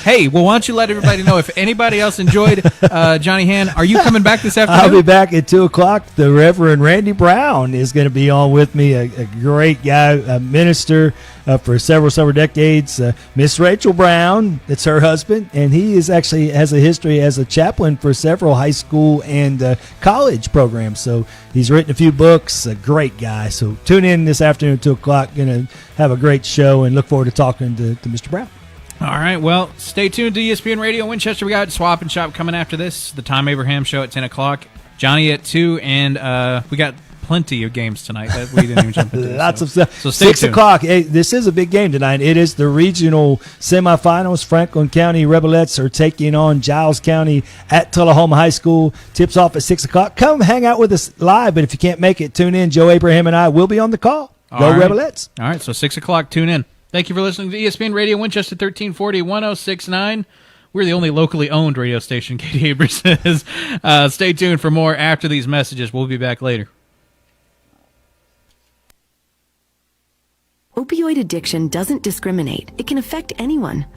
Speaker 2: Hey, well, why don't you let everybody know if anybody else enjoyed Johnny Hand? Are you coming back this afternoon?
Speaker 9: I'll be back at 2:00. The Reverend Randy Brown is going to be on with me. A great guy, a minister for several decades. Miss Rachel Brown, it's her husband, and he is actually has a history as a chaplain for several high school and college programs. So he's written a few books. A great guy. So tune in this afternoon at 2:00. Going to have a great show and look forward to talking to Mr. Brown.
Speaker 2: All right, well, stay tuned to ESPN Radio Winchester. We got Swap and Shop coming after this. The Tom Abraham Show at 10 o'clock. Johnny at 2, and we got plenty of games tonight that we didn't even jump into.
Speaker 9: Lots of stuff.
Speaker 2: So stay
Speaker 9: 6
Speaker 2: tuned.
Speaker 9: o'clock. Hey, this is a big game tonight. It is the regional semifinals. Franklin County Rebelettes are taking on Giles County at Tullahoma High School. Tips off at 6 o'clock. Come hang out with us live, but if you can't make it, tune in. Joe Abraham and I will be on the call. Go
Speaker 2: All right.
Speaker 9: Rebelettes.
Speaker 2: All right, so 6 o'clock, tune in. Thank you for listening to ESPN Radio Winchester 1340 1069. We're the only locally owned radio station, Katie Abrams says. Stay tuned for more after these messages. We'll be back later.
Speaker 14: Opioid addiction doesn't discriminate. It can affect anyone.